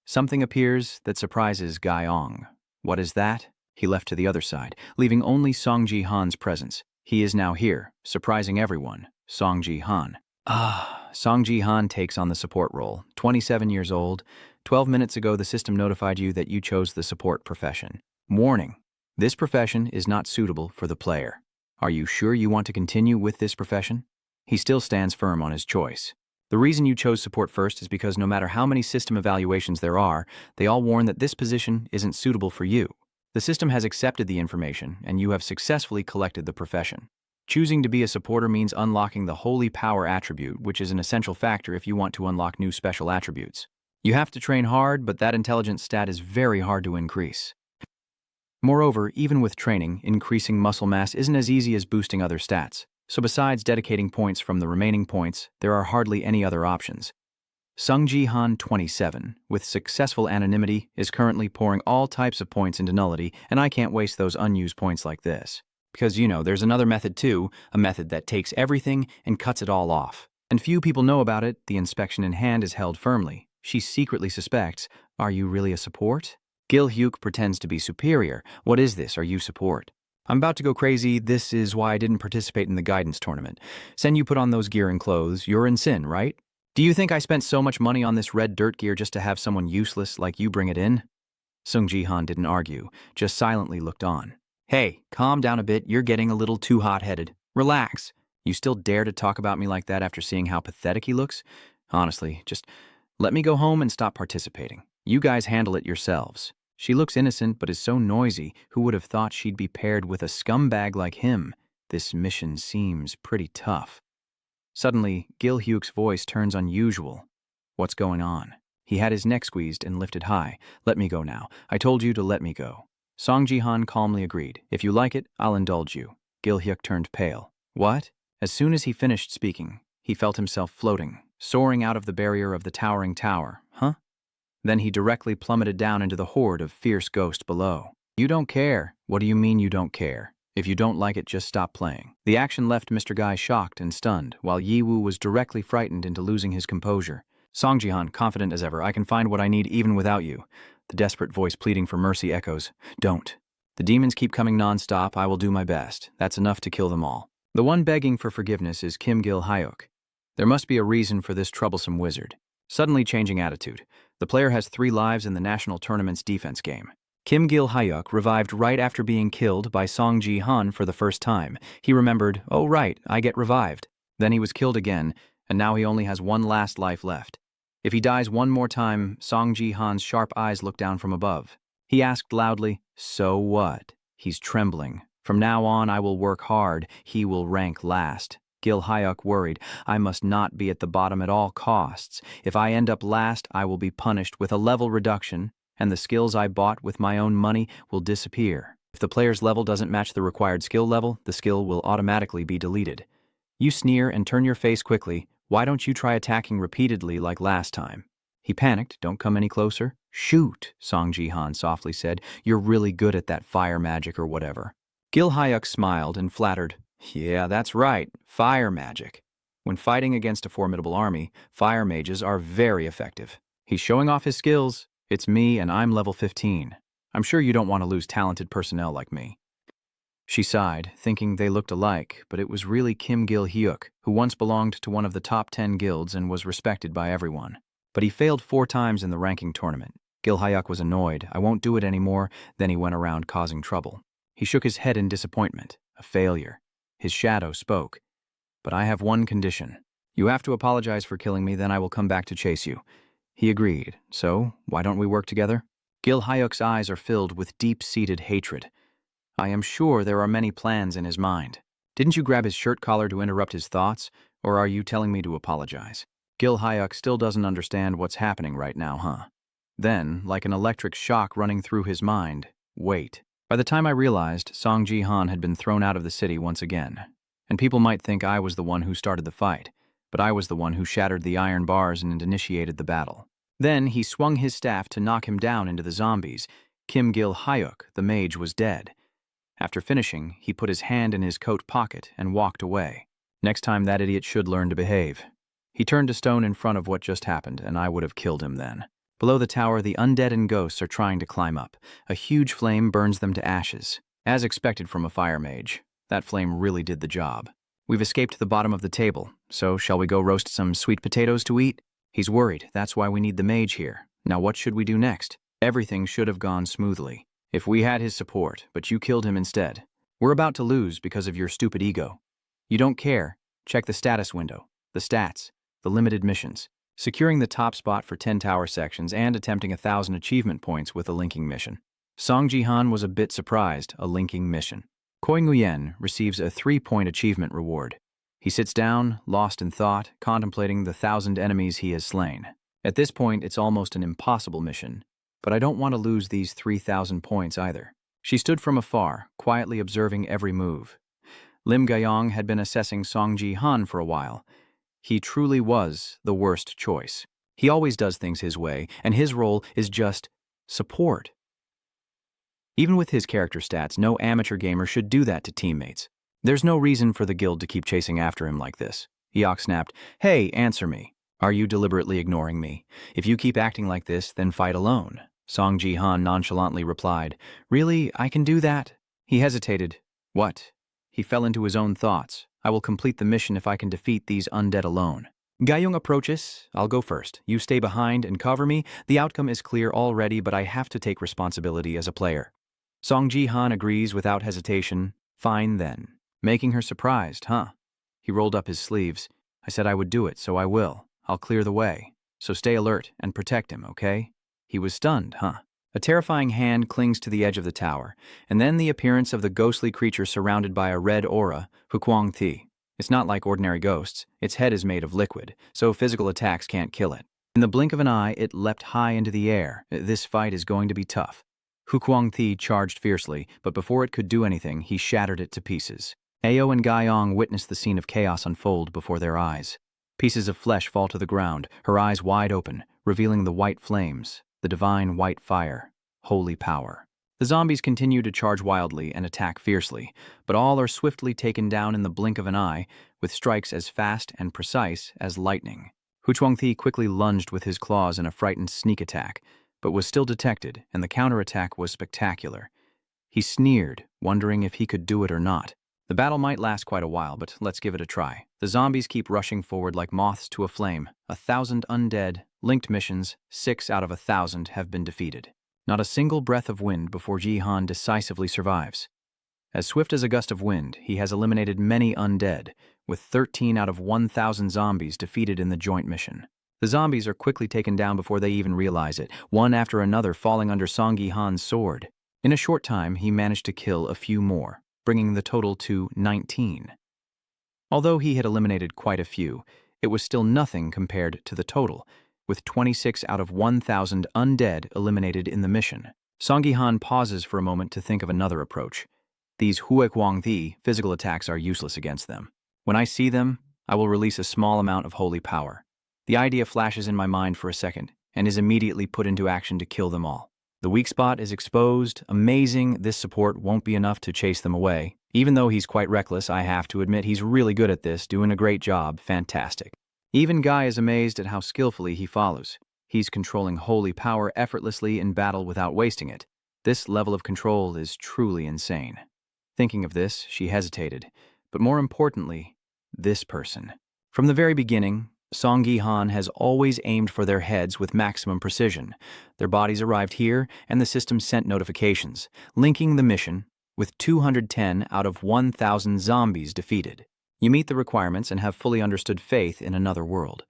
Something appears that surprises Gaiong. What is that? He left to the other side, leaving only Songji Han's presence. He is now here, surprising everyone. Songji Han. Songji Han takes on the support role. 27 years old. 12 minutes ago, the system notified you that you chose the support profession. Warning: this profession is not suitable for the player. Are you sure you want to continue with this profession? He still stands firm on his choice. The reason you chose support first is because no matter how many system evaluations there are, they all warn that this position isn't suitable for you. The system has accepted the information, and you have successfully collected the profession. Choosing to be a supporter means unlocking the Holy Power attribute, which is an essential factor if you want to unlock new special attributes. You have to train hard, but that intelligence stat is very hard to increase. Moreover, even with training, increasing muscle mass isn't as easy as boosting other stats. So besides dedicating points from the remaining points, there are hardly any other options. Sungji Han, 27, with successful anonymity, is currently pouring all types of points into nullity, and I can't waste those unused points like this. Because, there's another method too, a method that takes everything and cuts it all off. And few people know about it. The inspection in hand is held firmly. She secretly suspects, are you really a support? Gil Hyuk pretends to be superior. What is this? Are you support? I'm about to go crazy. This is why I didn't participate in the guidance tournament. Sen, you put on those gear and clothes. You're in sin, right? Do you think I spent so much money on this red dirt gear just to have someone useless like you bring it in? Sungji Han didn't argue, just silently looked on. Hey, calm down a bit. You're getting a little too hot-headed. Relax. You still dare to talk about me like that after seeing how pathetic he looks? Honestly, just let me go home and stop participating. You guys handle it yourselves. She looks innocent but is so noisy. Who would have thought she'd be paired with a scumbag like him? This mission seems pretty tough. Suddenly, Gil Hyuk's voice turns unusual. What's going on? He had his neck squeezed and lifted high. Let me go now. I told you to let me go. Song Ji-han calmly agreed. If you like it, I'll indulge you. Gil Hyuk turned pale. What? As soon as he finished speaking, he felt himself floating, soaring out of the barrier of the towering tower. Huh? Then he directly plummeted down into the horde of fierce ghosts below. You don't care. What do you mean you don't care? If you don't like it, just stop playing. The action left Mr. Guy shocked and stunned, while Yiwu was directly frightened into losing his composure. Song Ji-han, confident as ever, I can find what I need even without you. The desperate voice pleading for mercy echoes. Don't. The demons keep coming non-stop. I will do my best. That's enough to kill them all. The one begging for forgiveness is Kim Gil Hyuk. There must be a reason for this troublesome wizard. Suddenly changing attitude. The player has 3 lives in the national tournament's defense game. Kim Gil Hyuk revived right after being killed by Song Ji-han for the first time. He remembered, oh right, I get revived. Then he was killed again, and now he only has 1 last life left. If he dies one more time, Song Ji-han's sharp eyes look down from above. He asked loudly, so what? He's trembling. From now on, I will work hard. He will rank last. Gil Hyuk worried, I must not be at the bottom at all costs. If I end up last, I will be punished with a level reduction, and the skills I bought with my own money will disappear. If the player's level doesn't match the required skill level, the skill will automatically be deleted. You sneer and turn your face quickly. Why don't you try attacking repeatedly like last time? He panicked. Don't come any closer. Shoot, Song Ji-han softly said. You're really good at that fire magic or whatever. Gil Hyuk smiled and flattered. Yeah, that's right, fire magic. When fighting against a formidable army, fire mages are very effective. He's showing off his skills. It's me and I'm level 15. I'm sure you don't want to lose talented personnel like me. She sighed, thinking they looked alike, but it was really Kim Gil-hyuk, who once belonged to one of the top 10 guilds and was respected by everyone. But he failed 4 times in the ranking tournament. Gil-hyuk was annoyed. "I won't do it anymore." Then he went around causing trouble. He shook his head in disappointment. A failure. His shadow spoke. "But I have one condition. You have to apologize for killing me, then I will come back to chase you." He agreed. "So, why don't we work together?" Gil-hyuk's eyes are filled with deep-seated hatred. I am sure there are many plans in his mind. "Didn't you grab his shirt collar to interrupt his thoughts, or are you telling me to apologize?" Gil-hyuk still doesn't understand what's happening right now, huh? Then, like an electric shock running through his mind, wait. By the time I realized, Song Ji-han had been thrown out of the city once again. And people might think I was the one who started the fight, but I was the one who shattered the iron bars and initiated the battle. Then he swung his staff to knock him down into the zombies. Kim Gil-hyuk, the mage, was dead. After finishing, he put his hand in his coat pocket and walked away. Next time that idiot should learn to behave. He turned to stone in front of what just happened, and I would have killed him then. Below the tower, the undead and ghosts are trying to climb up. A huge flame burns them to ashes. As expected from a fire mage, that flame really did the job. We've escaped the bottom of the table, so shall we go roast some sweet potatoes to eat? He's worried. That's why we need the mage here. Now what should we do next? Everything should have gone smoothly. If we had his support, but you killed him instead. We're about to lose because of your stupid ego. You don't care. Check the status window, the stats, the limited missions. Securing the top spot for 10 tower sections and attempting 1,000 achievement points with a linking mission. Song Ji-han was a bit surprised, a linking mission. Koi Nguyen receives a 3-point achievement reward. He sits down, lost in thought, contemplating the 1,000 enemies he has slain. At this point, it's almost an impossible mission, but I don't want to lose these 3,000 points either. She stood from afar, quietly observing every move. Lim Gayong had been assessing Song Ji-han for a while. He truly was the worst choice. He always does things his way, and his role is just support. Even with his character stats, no amateur gamer should do that to teammates. There's no reason for the guild to keep chasing after him like this. Eok snapped, "Hey, answer me. Are you deliberately ignoring me? If you keep acting like this, then fight alone." Song Ji-han nonchalantly replied, "Really? I can do that?" He hesitated. What? He fell into his own thoughts. "I will complete the mission if I can defeat these undead alone." Gayong approaches. "I'll go first. You stay behind and cover me. The outcome is clear already, but I have to take responsibility as a player." Song Ji-han agrees without hesitation. "Fine then." Making her surprised, huh? He rolled up his sleeves. "I said I would do it, so I will. I'll clear the way. So stay alert and protect him, okay?" He was stunned, huh? A terrifying hand clings to the edge of the tower, and then the appearance of the ghostly creature surrounded by a red aura, Hukwang Thi. It's not like ordinary ghosts. Its head is made of liquid, so physical attacks can't kill it. In the blink of an eye, it leapt high into the air. This fight is going to be tough. Hukwang Thi charged fiercely, but before it could do anything, he shattered it to pieces. Ao and Gayong witnessed the scene of chaos unfold before their eyes. Pieces of flesh fall to the ground, her eyes wide open, revealing the white flames. The divine white fire, holy power. The zombies continue to charge wildly and attack fiercely, but all are swiftly taken down in the blink of an eye, with strikes as fast and precise as lightning. Hukwang Thi quickly lunged with his claws in a frightened sneak attack, but was still detected, and the counterattack was spectacular. He sneered, wondering if he could do it or not. The battle might last quite a while, but let's give it a try. The zombies keep rushing forward like moths to a flame. 1,000 undead, linked missions, 6 out of 1,000 have been defeated. Not a single breath of wind before Ji-han decisively survives. As swift as a gust of wind, he has eliminated many undead, with 13 out of 1,000 zombies defeated in the joint mission. The zombies are quickly taken down before they even realize it, one after another falling under Song Ji-han's sword. In a short time, he managed to kill a few more, bringing the total to 19. Although he had eliminated quite a few, it was still nothing compared to the total, with 26 out of 1,000 undead eliminated in the mission. Song Ji-han pauses for a moment to think of another approach. These Hukwang Thi physical attacks are useless against them. When I see them, I will release a small amount of holy power. The idea flashes in my mind for a second, and is immediately put into action to kill them all. The weak spot is exposed. Amazing, this support won't be enough to chase them away. Even though he's quite reckless, I have to admit he's really good at this, doing a great job, fantastic. Even Guy is amazed at how skillfully he follows. He's controlling holy power effortlessly in battle without wasting it. This level of control is truly insane. Thinking of this, she hesitated. But more importantly, this person. From the very beginning, Song Gi-han has always aimed for their heads with maximum precision. Their bodies arrived here, and the system sent notifications, linking the mission with 210 out of 1,000 zombies defeated. You meet the requirements and have fully understood faith in another world.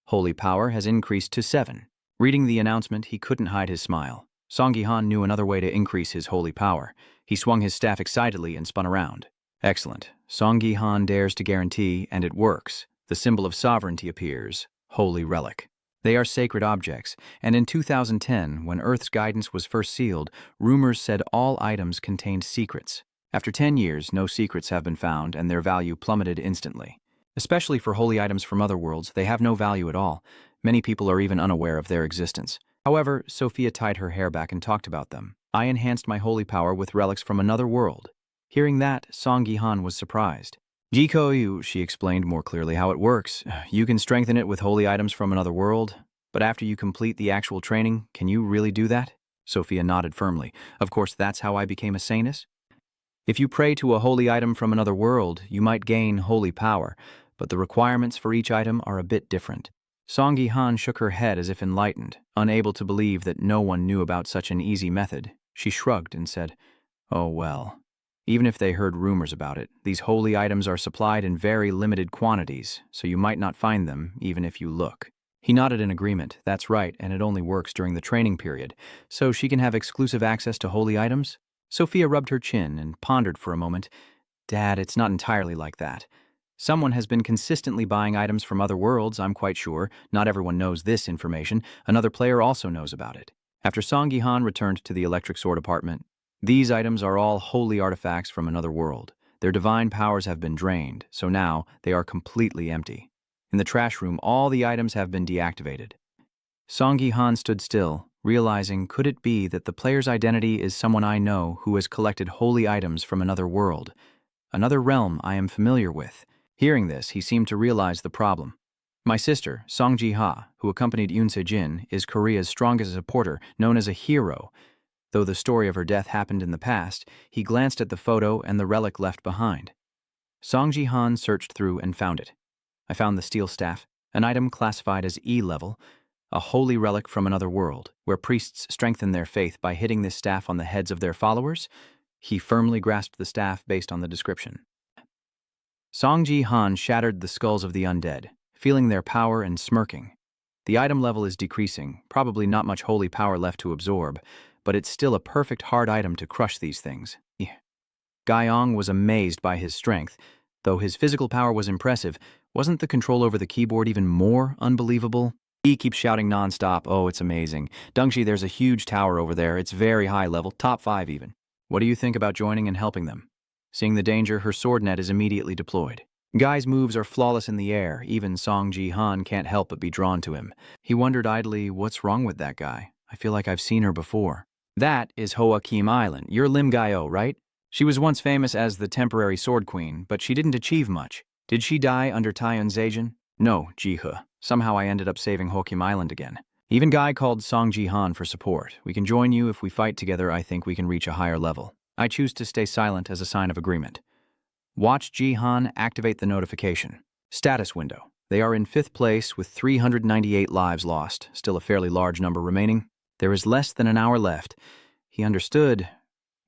Holy power has increased to 7. Reading the announcement, he couldn't hide his smile. Song Gi-han knew another way to increase his holy power. He swung his staff excitedly and spun around. Excellent. Song Gi-han dares to guarantee, and it works. The symbol of sovereignty appears, Holy Relic. They are sacred objects, and in 2010, when Earth's guidance was first sealed, rumors said all items contained secrets. After 10 years, no secrets have been found, and their value plummeted instantly. Especially for holy items from other worlds, they have no value at all. Many people are even unaware of their existence. However, Sophia tied her hair back and talked about them. I enhanced my holy power with relics from another world. Hearing that, Song Gi-han was surprised. Jiko-yu, she explained more clearly how it works. You can strengthen it with holy items from another world, but after you complete the actual training, can you really do that? Sophia nodded firmly. Of course, that's how I became a saintess. If you pray to a holy item from another world, you might gain holy power, but the requirements for each item are a bit different. Song Gi-han shook her head as if enlightened, unable to believe that no one knew about such an easy method. She shrugged and said, "Oh well." Even if they heard rumors about it, these holy items are supplied in very limited quantities, so you might not find them even if you look. He nodded in agreement. That's right, and it only works during the training period. So she can have exclusive access to holy items? Sophia rubbed her chin and pondered for a moment. Dad, it's not entirely like that. Someone has been consistently buying items from other worlds, I'm quite sure. Not everyone knows this information. Another player also knows about it. After Song Gi-han returned to the electric sword apartment, these items are all holy artifacts from another world. Their divine powers have been drained, so now they are completely empty. In the trash room, all the items have been deactivated. Song Gi-han stood still, realizing, could it be that the player's identity is someone I know who has collected holy items from another world, another realm I am familiar with? Hearing this, he seemed to realize the problem. My sister, Song Ji-ha, who accompanied Yoon Se-jin, is Korea's strongest supporter, known as a hero. Though the story of her death happened in the past, he glanced at the photo and the relic left behind. Song Ji-han searched through and found it. I found the steel staff, an item classified as E-level, a holy relic from another world, where priests strengthen their faith by hitting this staff on the heads of their followers. He firmly grasped the staff based on the description. Song Ji-han shattered the skulls of the undead, feeling their power and smirking. The item level is decreasing, probably not much holy power left to absorb, but it's still a perfect hard item to crush these things. Gaiyong was amazed by his strength. Though his physical power was impressive, wasn't the control over the keyboard even more unbelievable? He keeps shouting nonstop, "Oh, it's amazing. Dungshi, there's a huge tower over there. It's very high level, top 5 even. What do you think about joining and helping them?" Seeing the danger, her sword net is immediately deployed. Guy's moves are flawless in the air. Even Song Ji-han can't help but be drawn to him. He wondered idly, what's wrong with that guy? I feel like I've seen her before. That is Hoa Kim Island. You're Lim Gaio, right? She was once famous as the temporary sword queen, but she didn't achieve much. Did she die under Taiyun Zhejian? No, Ji-he. Somehow I ended up saving Hoa Kim Island again. Even Guy called Song Ji-han for support. We can join you if we fight together. I think we can reach a higher level. I choose to stay silent as a sign of agreement. Watch Ji-han activate the notification. Status window. They are in 5th place with 398 lives lost, still a fairly large number remaining. There is less than an hour left. He understood.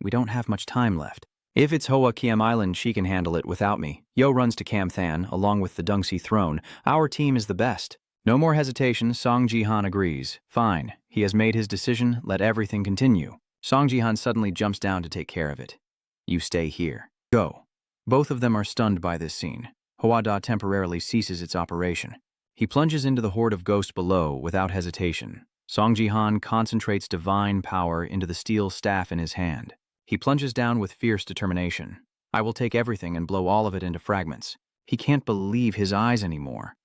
We don't have much time left. If it's Hoa Kim Island, she can handle it without me. Yo runs to Cam Than, along with the Dungsi throne. Our team is the best. No more hesitation, Song Ji-han agrees. Fine. He has made his decision. Let everything continue. Song Ji-han suddenly jumps down to take care of it. You stay here. Go. Both of them are stunned by this scene. Hwada temporarily ceases its operation. He plunges into the horde of ghosts below without hesitation. Song Ji-han concentrates divine power into the steel staff in his hand. He plunges down with fierce determination. I will take everything and blow all of it into fragments. He can't believe his eyes anymore.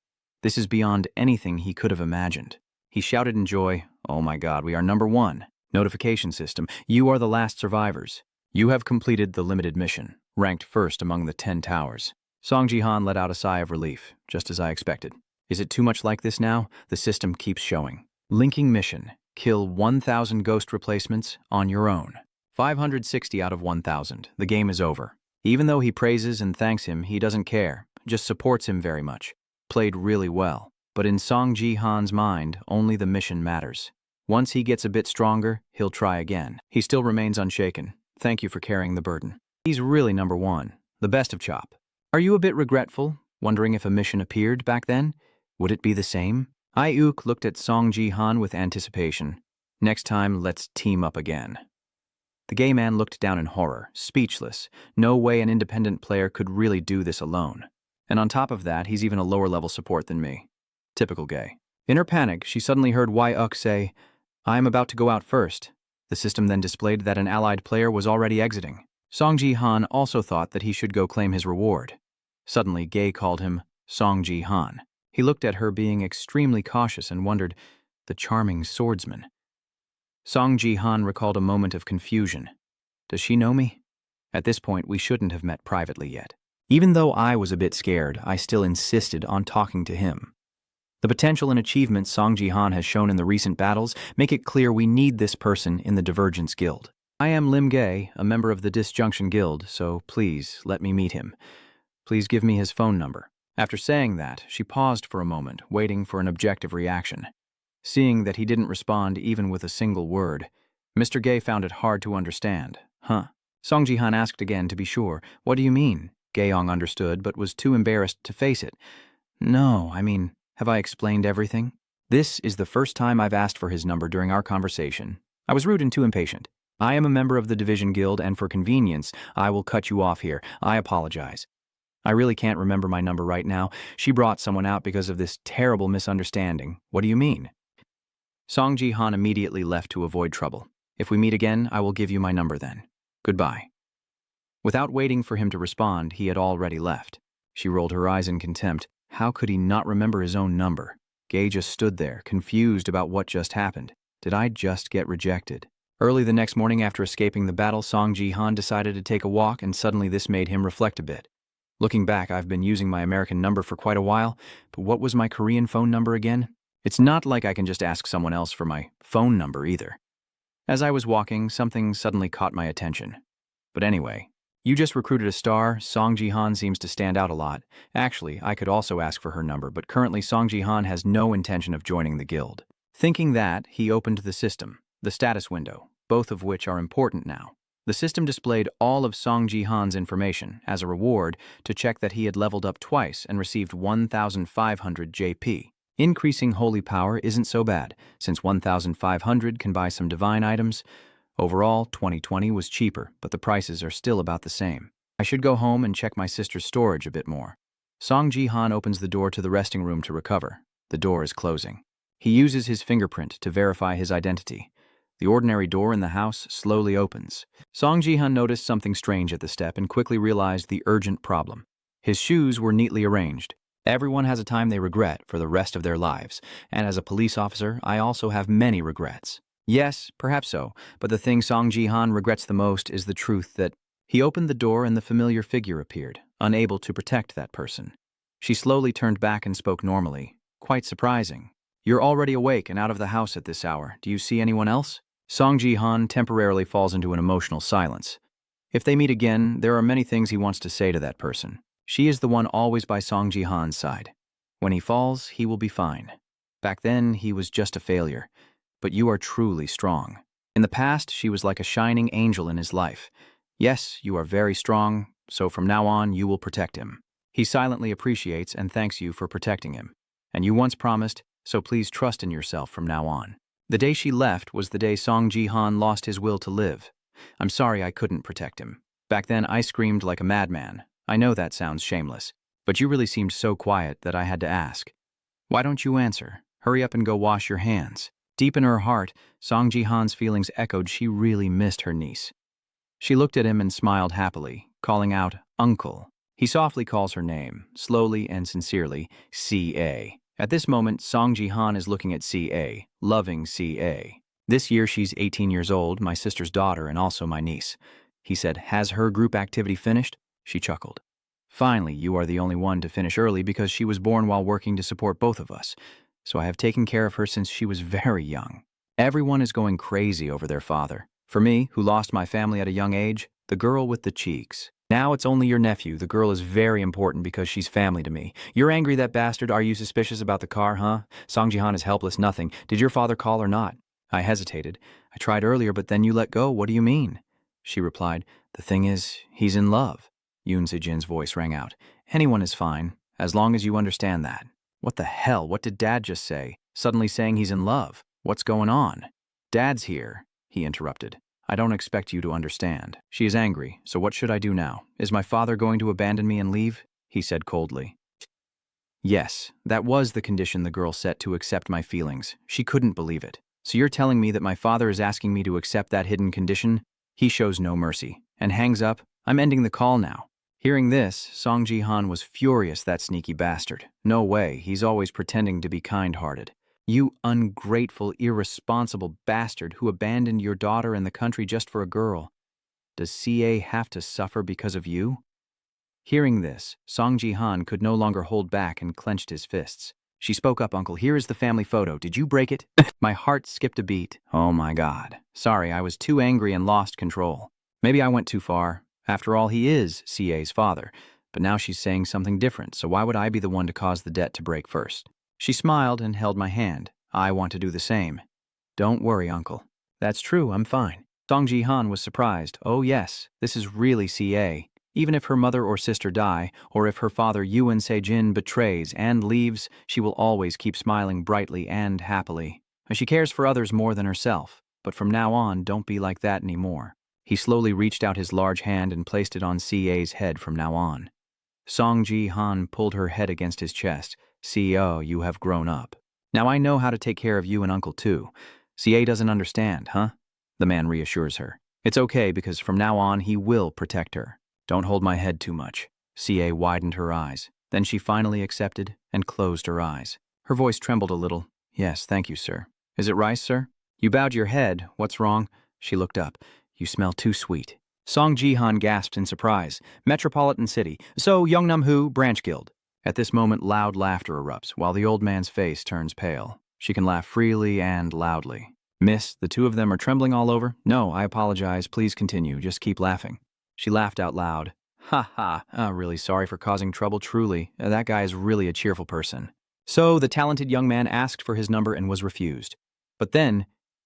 This is beyond anything he could have imagined. He shouted in joy, "Oh my God, we are number 1. Notification system, you are the last survivors. You have completed the limited mission, ranked first among the 10 towers." Song Ji-han let out a sigh of relief, just as I expected. Is it too much like this now? The system keeps showing. Linking mission, kill 1,000 ghost replacements on your own. 560 out of 1,000. The game is over. Even though he praises and thanks him, he doesn't care, just supports him very much. Played really well. But in Song Ji-han's mind, only the mission matters. Once he gets a bit stronger, he'll try again. He still remains unshaken. Thank you for carrying the burden. He's really number one, the best of Chop. Are you a bit regretful, wondering if a mission appeared back then? Would it be the same? Ayuk looked at Song Ji-han with anticipation. Next time, let's team up again. The gay man looked down in horror, speechless. No way an independent player could really do this alone. And on top of that, he's even a lower-level support than me. Typical gay. In her panic, she suddenly heard Yuk say, "I am about to go out first." The system then displayed that an allied player was already exiting. Song Ji-han also thought that he should go claim his reward. Suddenly, Gay called him Song Ji-han. He looked at her being extremely cautious and wondered, the charming swordsman. Song Ji-han recalled a moment of confusion. Does she know me? At this point, we shouldn't have met privately yet. Even though I was a bit scared, I still insisted on talking to him. The potential and achievements Song Ji-han has shown in the recent battles make it clear we need this person in the Divergence Guild. I am Lim Gay, a member of the Disjunction Guild, so please let me meet him. Please give me his phone number. After saying that, she paused for a moment, waiting for an objective reaction. Seeing that he didn't respond even with a single word, Mr. Gay found it hard to understand. Huh. Song Ji-han asked again to be sure. What do you mean? Gayong understood, but was too embarrassed to face it. No, I mean, have I explained everything? This is the first time I've asked for his number during our conversation. I was rude and too impatient. I am a member of the Division Guild, and for convenience, I will cut you off here. I apologize. I really can't remember my number right now. She brought someone out because of this terrible misunderstanding. What do you mean? Song Ji-han immediately left to avoid trouble. If we meet again, I will give you my number then. Goodbye. Without waiting for him to respond, he had already left. She rolled her eyes in contempt. How could he not remember his own number? Gay just stood there, confused about what just happened. Did I just get rejected? Early the next morning after escaping the battle, Song Ji-han decided to take a walk, and suddenly this made him reflect a bit. Looking back, I've been using my American number for quite a while, but what was my Korean phone number again? It's not like I can just ask someone else for my phone number either. As I was walking, something suddenly caught my attention. But anyway, you just recruited a star. Song Ji-han seems to stand out a lot. Actually, I could also ask for her number, but currently Song Ji-han has no intention of joining the guild. Thinking that, he opened the system, the status window, both of which are important now. The system displayed all of Song Ji-han's information as a reward to check that he had leveled up twice and received 1,500 JP. Increasing holy power isn't so bad, since 1,500 can buy some divine items. Overall, 2020 was cheaper, but the prices are still about the same. I should go home and check my sister's storage a bit more. Song Ji-han opens the door to the resting room to recover. The door is closing. He uses his fingerprint to verify his identity. The ordinary door in the house slowly opens. Song Ji-han noticed something strange at the step and quickly realized the urgent problem. His shoes were neatly arranged. Everyone has a time they regret for the rest of their lives, and as a police officer, I also have many regrets. Yes, perhaps so, but the thing Song Ji-han regrets the most is the truth that he opened the door and the familiar figure appeared, unable to protect that person. She slowly turned back and spoke normally. Quite surprising. You're already awake and out of the house at this hour. Do you see anyone else? Song Ji-han temporarily falls into an emotional silence. If they meet again, there are many things he wants to say to that person. She is the one always by Song Ji-han's side. When he falls, he will be fine. Back then, he was just a failure. But you are truly strong. In the past, she was like a shining angel in his life. Yes, you are very strong, so from now on, you will protect him. He silently appreciates and thanks you for protecting him. And you once promised, so please trust in yourself from now on. The day she left was the day Song Ji-han lost his will to live. I'm sorry I couldn't protect him. Back then, I screamed like a madman. I know that sounds shameless, but you really seemed so quiet that I had to ask. Why don't you answer? Hurry up and go wash your hands. Deep in her heart, Song Ji-han's feelings echoed she really missed her niece. She looked at him and smiled happily, calling out, "Uncle." He softly calls her name, slowly and sincerely, C.A. At this moment, Song Ji-han is looking at C.A., loving C.A. This year she's 18 years old, my sister's daughter and also my niece. He said, "Has her group activity finished?" She chuckled. "Finally, you are the only one to finish early because she was born while working to support both of us. So I have taken care of her since she was very young. Everyone is going crazy over their father. For me, who lost my family at a young age, the girl with the cheeks. Now it's only your nephew. The girl is very important because she's family to me. You're angry, that bastard. Are you suspicious about the car, huh? Song Ji-han is helpless, nothing. Did your father call or not? I hesitated. I tried earlier, but then you let go. What do you mean? She replied, the thing is, he's in love. Yoon Se-jin's voice rang out. Anyone is fine, as long as you understand that. What the hell? What did Dad just say? Suddenly saying he's in love. What's going on? Dad's here, he interrupted. I don't expect you to understand. She is angry, so what should I do now? Is my father going to abandon me and leave? He said coldly. Yes, that was the condition the girl set to accept my feelings. She couldn't believe it. So you're telling me that my father is asking me to accept that hidden condition? He shows no mercy, and hangs up. I'm ending the call now. Hearing this, Song Ji-han was furious, that sneaky bastard. No way, he's always pretending to be kind-hearted. You ungrateful, irresponsible bastard who abandoned your daughter and the country just for a girl. Does CA have to suffer because of you? Hearing this, Song Ji-han could no longer hold back and clenched his fists. She spoke up, Uncle, here is the family photo. Did you break it? My heart skipped a beat. Oh my God. Sorry, I was too angry and lost control. Maybe I went too far. After all, he is CA's father. But now she's saying something different, so why would I be the one to cause the debt to break first? She smiled and held my hand. I want to do the same. Don't worry, Uncle. That's true, I'm fine. Song Ji-han was surprised. Oh yes, this is really CA. Even if her mother or sister die, or if her father Yoon Se-jin betrays and leaves, she will always keep smiling brightly and happily. She cares for others more than herself. But from now on, don't be like that anymore. He slowly reached out his large hand and placed it on CA's head from now on. Song Ji-han pulled her head against his chest. CEO, you have grown up. Now I know how to take care of you and Uncle too. CA doesn't understand, huh? The man reassures her. It's okay because from now on he will protect her. Don't hold my head too much. CA widened her eyes. Then she finally accepted and closed her eyes. Her voice trembled a little. Yes, thank you, sir. Is it rice, sir? You bowed your head. What's wrong? She looked up. You smell too sweet. Song Ji-han gasped in surprise. Metropolitan City. So, Yeongnam-hu, Branch Guild. At this moment, loud laughter erupts, while the old man's face turns pale. She can laugh freely and loudly. Miss, the two of them are trembling all over? No, I apologize. Please continue. Just keep laughing. She laughed out loud. Ha ha. Really sorry for causing trouble, truly. That guy is really a cheerful person. So, the talented young man asked for his number and was refused. But then,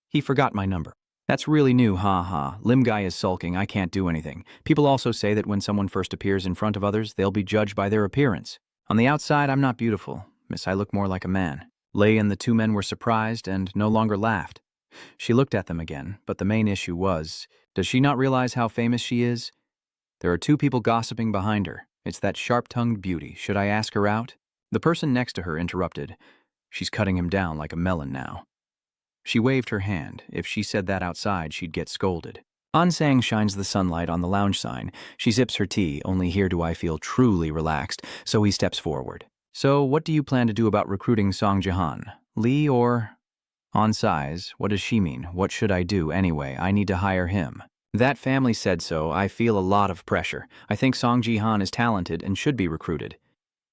he forgot my number. That's really new, ha ha. Lim guy is sulking, I can't do anything. People also say that when someone first appears in front of others, they'll be judged by their appearance. On the outside, I'm not beautiful. Miss, I look more like a man. Lei and the two men were surprised and no longer laughed. She looked at them again, but the main issue was, does she not realize how famous she is? There are two people gossiping behind her. It's that sharp-tongued beauty. Should I ask her out? The person next to her interrupted. She's cutting him down like a melon now. She waved her hand. If she said that outside, she'd get scolded. Ansang shines the sunlight on the lounge sign. She sips her tea. Only here do I feel truly relaxed, so he steps forward. So, what do you plan to do about recruiting Song Ji-han? Lee or... On size, what does she mean? What should I do anyway? I need to hire him. That family said so. I feel a lot of pressure. I think Song Ji-han is talented and should be recruited.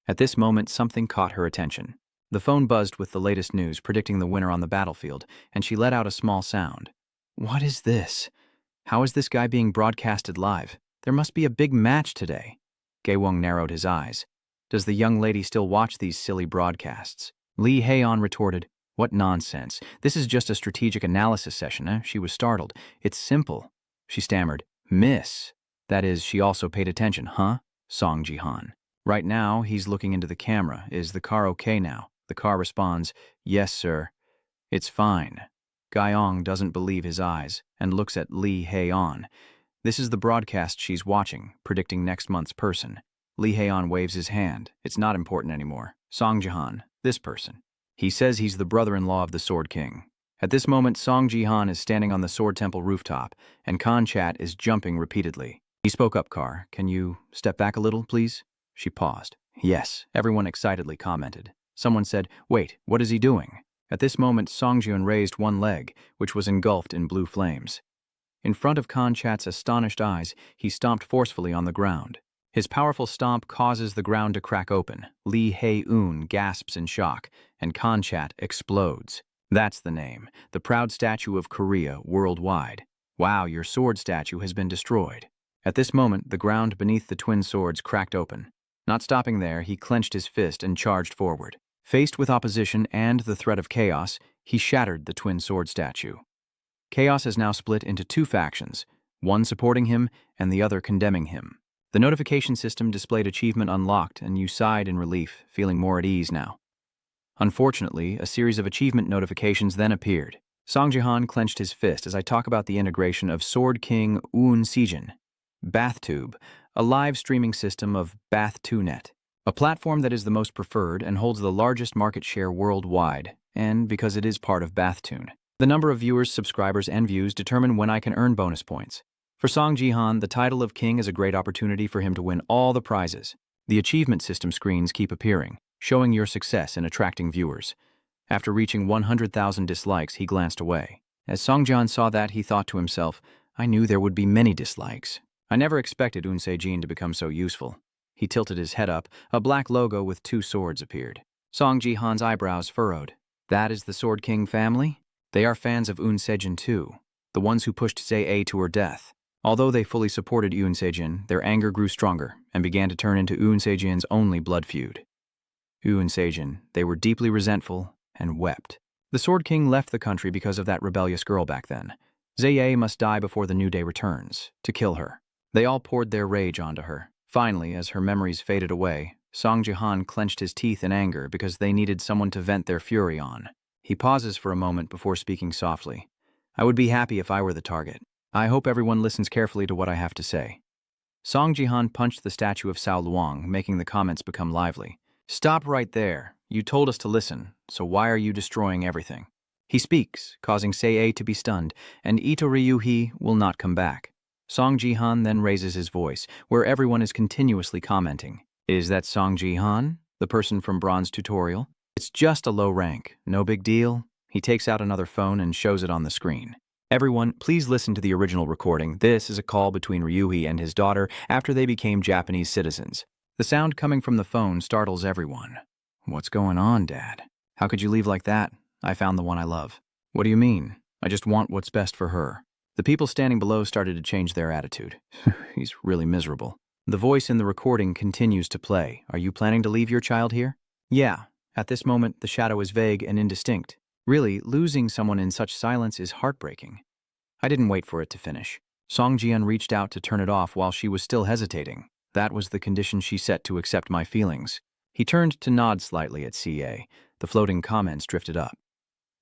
At this moment, something caught her attention. The phone buzzed with the latest news predicting the winner on the battlefield, and she let out a small sound. What is this? How is this guy being broadcasted live? There must be a big match today. Gaewong narrowed his eyes. Does the young lady still watch these silly broadcasts? Lee Hae-on retorted, what nonsense. This is just a strategic analysis session, eh? She was startled. It's simple. She stammered, Miss. That is, she also paid attention, huh? Song Ji-han. Right now, he's looking into the camera. Is the car okay now? The car responds, yes, sir. It's fine. Gaeong doesn't believe his eyes and looks at Lee Hae-on. This is the broadcast she's watching, predicting next month's person. Lee Hae-on waves his hand. It's not important anymore. Song Ji-han, this person. He says he's the brother-in-law of the Sword King. At this moment, Song Ji-han is standing on the Sword Temple rooftop, and Khan-chat is jumping repeatedly. He spoke up, Car. Can you step back a little, please? She paused. Yes, everyone excitedly commented. Someone said, wait, what is he doing? At this moment, Songjun raised one leg, which was engulfed in blue flames. In front of Khan-chat's astonished eyes, he stomped forcefully on the ground. His powerful stomp causes the ground to crack open. Lee Hae-un gasps in shock, and Khan-chat explodes. That's the name, the proud statue of Korea worldwide. Wow, your sword statue has been destroyed. At this moment, the ground beneath the twin swords cracked open. Not stopping there, he clenched his fist and charged forward. Faced with opposition and the threat of chaos, he shattered the twin sword statue. Chaos is now split into two factions, one supporting him and the other condemning him. The notification system displayed achievement unlocked, and you sighed in relief, feeling more at ease now. Unfortunately, a series of achievement notifications then appeared. Song Jihan clenched his fist as I talk about the integration of Sword King Woon Sejin, BathTube, a live streaming system of Bath2Net, a platform that is the most preferred and holds the largest market share worldwide, and because it is part of BathToon. The number of viewers, subscribers, and views determine when I can earn bonus points. For Song Jihan, the title of king is a great opportunity for him to win all the prizes. The achievement system screens keep appearing, showing your success in attracting viewers. After reaching 100,000 dislikes, he glanced away. As Song Jihan saw that, he thought to himself, I knew there would be many dislikes. I never expected Woon Sejin to become so useful. He tilted his head up. A black logo with two swords appeared. Song Jihan's eyebrows furrowed. That is the Sword King family? They are fans of Woon Sejin too, the ones who pushed Zae to her death. Although they fully supported Woon Sejin, their anger grew stronger and began to turn into Woon Sejin's only blood feud. Woon Sejin, they were deeply resentful and wept. The Sword King left the country because of that rebellious girl back then. Zae must die before the new day returns, to kill her. They all poured their rage onto her. Finally, as her memories faded away, Song Jihan clenched his teeth in anger because they needed someone to vent their fury on. He pauses for a moment before speaking softly. I would be happy if I were the target. I hope everyone listens carefully to what I have to say. Song Jihan punched the statue of Cao Luong, making the comments become lively. Stop right there. You told us to listen, so why are you destroying everything? He speaks, causing Sei to be stunned, and Ito Ryuhi will not come back. Song Jihan then raises his voice, where everyone is continuously commenting. Is that Song Jihan, the person from Bronze Tutorial? It's just a low rank, no big deal. He takes out another phone and shows it on the screen. Everyone, please listen to the original recording. This is a call between Ryuhi and his daughter after they became Japanese citizens. The sound coming from the phone startles everyone. What's going on, Dad? How could you leave like that? I found the one I love. What do you mean? I just want what's best for her. The people standing below started to change their attitude. He's really miserable. The voice in the recording continues to play. Are you planning to leave your child here? Yeah. At this moment, the shadow is vague and indistinct. Really, losing someone in such silence is heartbreaking. I didn't wait for it to finish. Song Jian reached out to turn it off while she was still hesitating. That was the condition she set to accept my feelings. He turned to nod slightly at CA. The floating comments drifted up.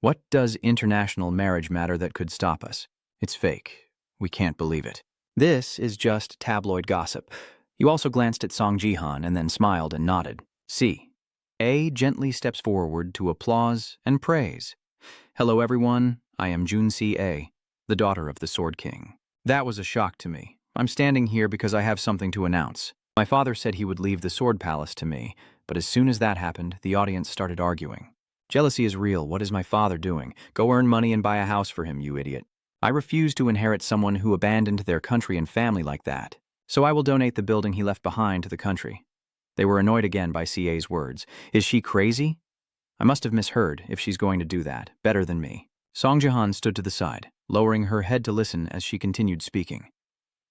What does international marriage matter that could stop us? It's fake. We can't believe it. This is just tabloid gossip. You also glanced at Song Jihan and then smiled and nodded. C. A gently steps forward to applause and praise. Hello everyone, I am Junsi A, the daughter of the Sword King. That was a shock to me. I'm standing here because I have something to announce. My father said he would leave the Sword Palace to me, but as soon as that happened, the audience started arguing. Jealousy is real. What is my father doing? Go earn money and buy a house for him, you idiot. I refuse to inherit someone who abandoned their country and family like that. So I will donate the building he left behind to the country. They were annoyed again by CA's words. Is she crazy? I must have misheard if she's going to do that, better than me. Song Jihan stood to the side, lowering her head to listen as she continued speaking.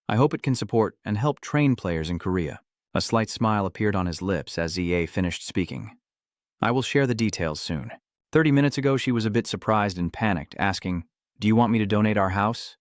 I hope it can support and help train players in Korea. A slight smile appeared on his lips as ZA finished speaking. I will share the details soon. 30 minutes ago, she was a bit surprised and panicked, asking, Do you want me to donate our house?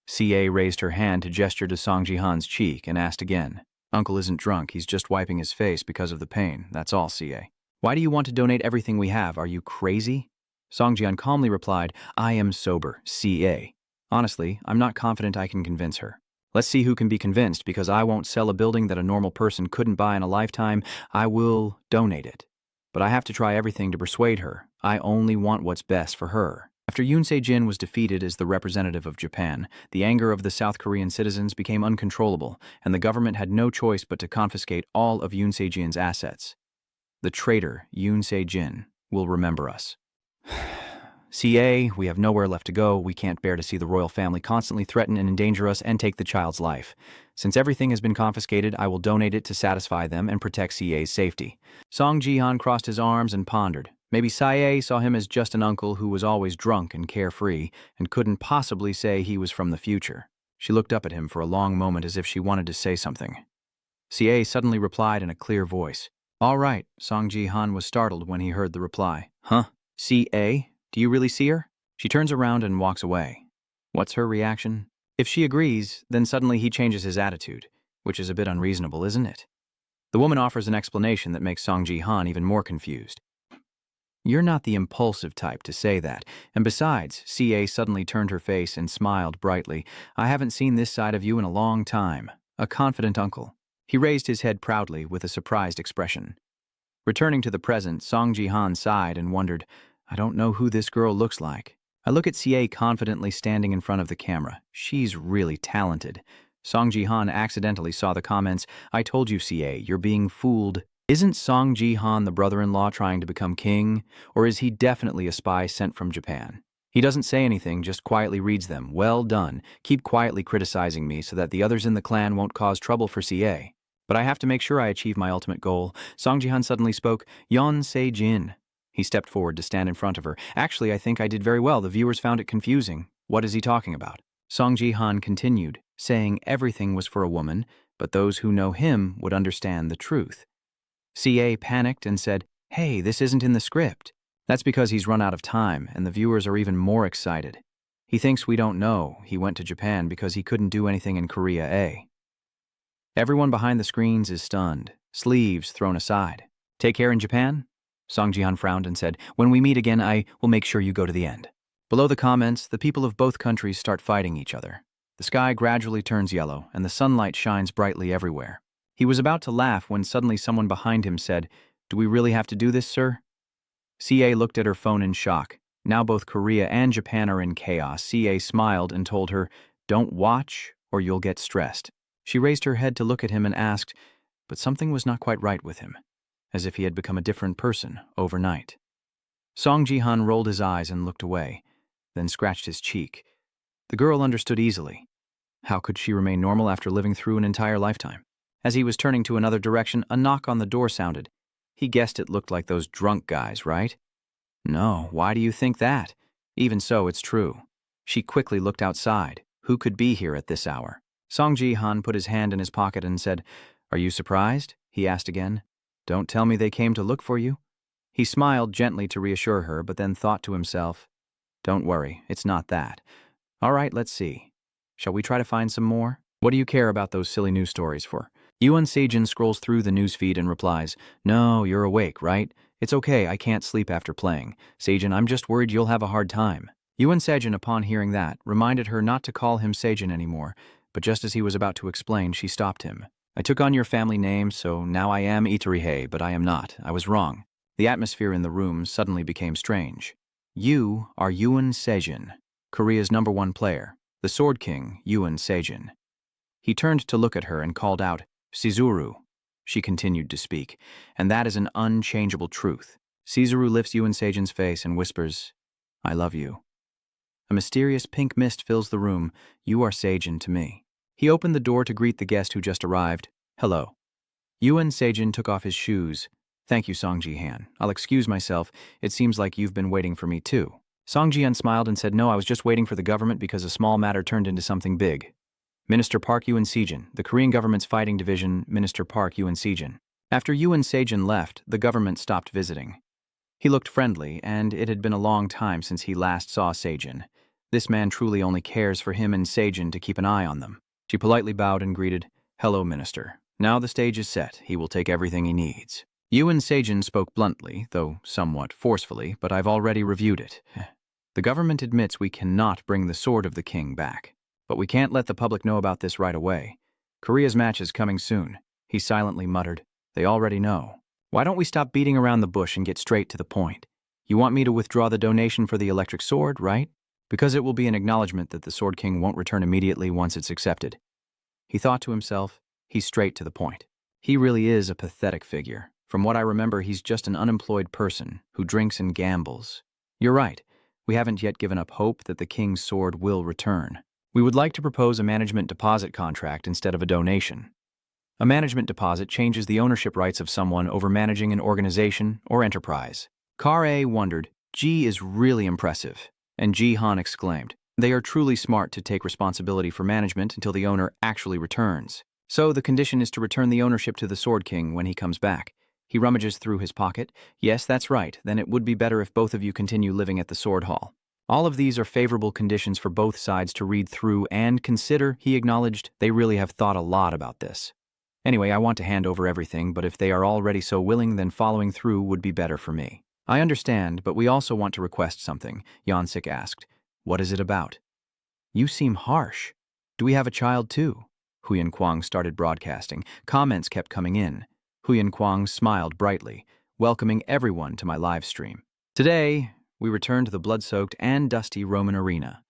CA raised her hand to gesture to Song Jihan's cheek and asked again. Uncle isn't drunk, he's just wiping his face because of the pain, that's all, CA. Why do you want to donate everything we have? Are you crazy? Song Jian calmly replied, I am sober, CA. Honestly, I'm not confident I can convince her. Let's see who can be convinced, because I won't sell a building that a normal person couldn't buy in a lifetime. I will donate it. But I have to try everything to persuade her. I only want what's best for her. After Yoon Se-jin was defeated as the representative of Japan, the anger of the South Korean citizens became uncontrollable, and the government had no choice but to confiscate all of Yoon Se-jin's assets. The traitor, Yoon Se-jin, will remember us. CA, we have nowhere left to go. We can't bear to see the royal family constantly threaten and endanger us and take the child's life. Since everything has been confiscated, I will donate it to satisfy them and protect CA's safety. Song Jihan crossed his arms and pondered. Maybe CA saw him as just an uncle who was always drunk and carefree and couldn't possibly say he was from the future. She looked up at him for a long moment as if she wanted to say something. CA suddenly replied in a clear voice. All right, Song Ji-han was startled when he heard the reply. Huh? CA? Do you really see her? She turns around and walks away. What's her reaction? If she agrees, then suddenly he changes his attitude, which is a bit unreasonable, isn't it? The woman offers an explanation that makes Song Ji-han even more confused. You're not the impulsive type to say that, and besides, CA suddenly turned her face and smiled brightly. I haven't seen this side of you in a long time. A confident uncle. He raised his head proudly with a surprised expression. Returning to the present, Song Ji-han sighed and wondered, I don't know who this girl looks like. I look at CA confidently standing in front of the camera. She's really talented. Song Ji-han accidentally saw the comments, I told you, CA, you're being fooled. Isn't Song Ji-han the brother-in-law trying to become king, or is he definitely a spy sent from Japan? He doesn't say anything, just quietly reads them. Well done. Keep quietly criticizing me so that the others in the clan won't cause trouble for CA. But I have to make sure I achieve my ultimate goal. Song Ji-han suddenly spoke, Yeon Se-jin. He stepped forward to stand in front of her. Actually, I think I did very well. The viewers found it confusing. What is he talking about? Song Ji-han continued, saying everything was for a woman, but those who know him would understand the truth. CA panicked and said, Hey, this isn't in the script. That's because he's run out of time, and the viewers are even more excited. He thinks we don't know he went to Japan because he couldn't do anything in Korea A. Everyone behind the screens is stunned, sleeves thrown aside. Take care in Japan? Song Ji-han frowned and said, When we meet again, I will make sure you go to the end. Below the comments, the people of both countries start fighting each other. The sky gradually turns yellow, and the sunlight shines brightly everywhere. He was about to laugh when suddenly someone behind him said, Do we really have to do this, sir? CA looked at her phone in shock. Now both Korea and Japan are in chaos. CA smiled and told her, Don't watch or you'll get stressed. She raised her head to look at him and asked, but something was not quite right with him, as if he had become a different person overnight. Song Ji-han rolled his eyes and looked away, then scratched his cheek. The girl understood easily. How could she remain normal after living through an entire lifetime? As he was turning to another direction, a knock on the door sounded. He guessed it looked like those drunk guys, right? No, why do you think that? Even so, it's true. She quickly looked outside. Who could be here at this hour? Song Ji-han put his hand in his pocket and said, Are you surprised? He asked again. Don't tell me they came to look for you. He smiled gently to reassure her, but then thought to himself, Don't worry, it's not that. All right, let's see. Shall we try to find some more? What do you care about those silly news stories for? Yoon Se-jin scrolls through the newsfeed and replies, No, you're awake, right? It's okay, I can't sleep after playing. Se-jin, I'm just worried you'll have a hard time. Yoon Se-jin, upon hearing that, reminded her not to call him Se-jin anymore, but just as he was about to explain, she stopped him. I took on your family name, so now I am Itarihei, but I am not. I was wrong. The atmosphere in the room suddenly became strange. You are Yoon Se-jin, Korea's #1 player, the Sword King, Yoon Se-jin. He turned to look at her and called out, Shizuru. She continued to speak, and that is an unchangeable truth. Shizuru lifts Yoon Se-jin's face and whispers, I love you. A mysterious pink mist fills the room. You are Se-jin to me. He opened the door to greet the guest who just arrived. Hello. Yoon Se-jin took off his shoes. Thank you, Song Ji-han. I'll excuse myself. It seems like you've been waiting for me too. Song Ji-han smiled and said, No, I was just waiting for the government because a small matter turned into something big. Minister Park Yoon Se-jin, the Korean government's fighting division, Minister Park Yoon Se-jin. After Yoon Se-jin left, the government stopped visiting. He looked friendly, and it had been a long time since he last saw Se-jin. This man truly only cares for him and Se-jin to keep an eye on them. She politely bowed and greeted, Hello, Minister. Now the stage is set. He will take everything he needs. Yoon Se-jin spoke bluntly, though somewhat forcefully, but I've already reviewed it. The government admits we cannot bring the sword of the king back. But we can't let the public know about this right away. Korea's match is coming soon. He silently muttered, They already know. Why don't we stop beating around the bush and get straight to the point? You want me to withdraw the donation for the electric sword, right? Because it will be an acknowledgement that the Sword King won't return immediately once it's accepted. He thought to himself, he's straight to the point. He really is a pathetic figure. From what I remember, he's just an unemployed person who drinks and gambles. You're right. We haven't yet given up hope that the king's sword will return. We would like to propose a management deposit contract instead of a donation. A management deposit changes the ownership rights of someone over managing an organization or enterprise. Kar-A wondered, G is really impressive, and Ji-han exclaimed, They are truly smart to take responsibility for management until the owner actually returns. So the condition is to return the ownership to the Sword King when he comes back. He rummages through his pocket. Yes, that's right. Then it would be better if both of you continue living at the Sword Hall. All of these are favorable conditions for both sides to read through and consider, he acknowledged. They really have thought a lot about this. Anyway, I want to hand over everything, but if they are already so willing, then following through would be better for me. I understand, but we also want to request something, Yansik asked. What is it about? You seem harsh. Do we have a child too? Huyan Kwang started broadcasting. Comments kept coming in. Huyan Kwang smiled brightly, welcoming everyone to my live stream. Today, we return to the blood-soaked and dusty Roman arena.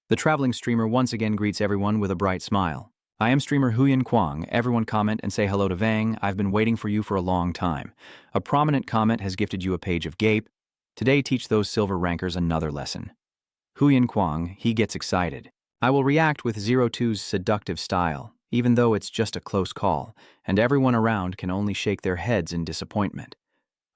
The traveling streamer once again greets everyone with a bright smile. I am streamer Huyan Kwang. Everyone comment and say hello to Vang. I've been waiting for you for a long time. A prominent comment has gifted you a page of Gape. Today teach those silver rankers another lesson. Huyan Kwang, he gets excited. I will react with 02's seductive style, even though it's just a close call, and everyone around can only shake their heads in disappointment.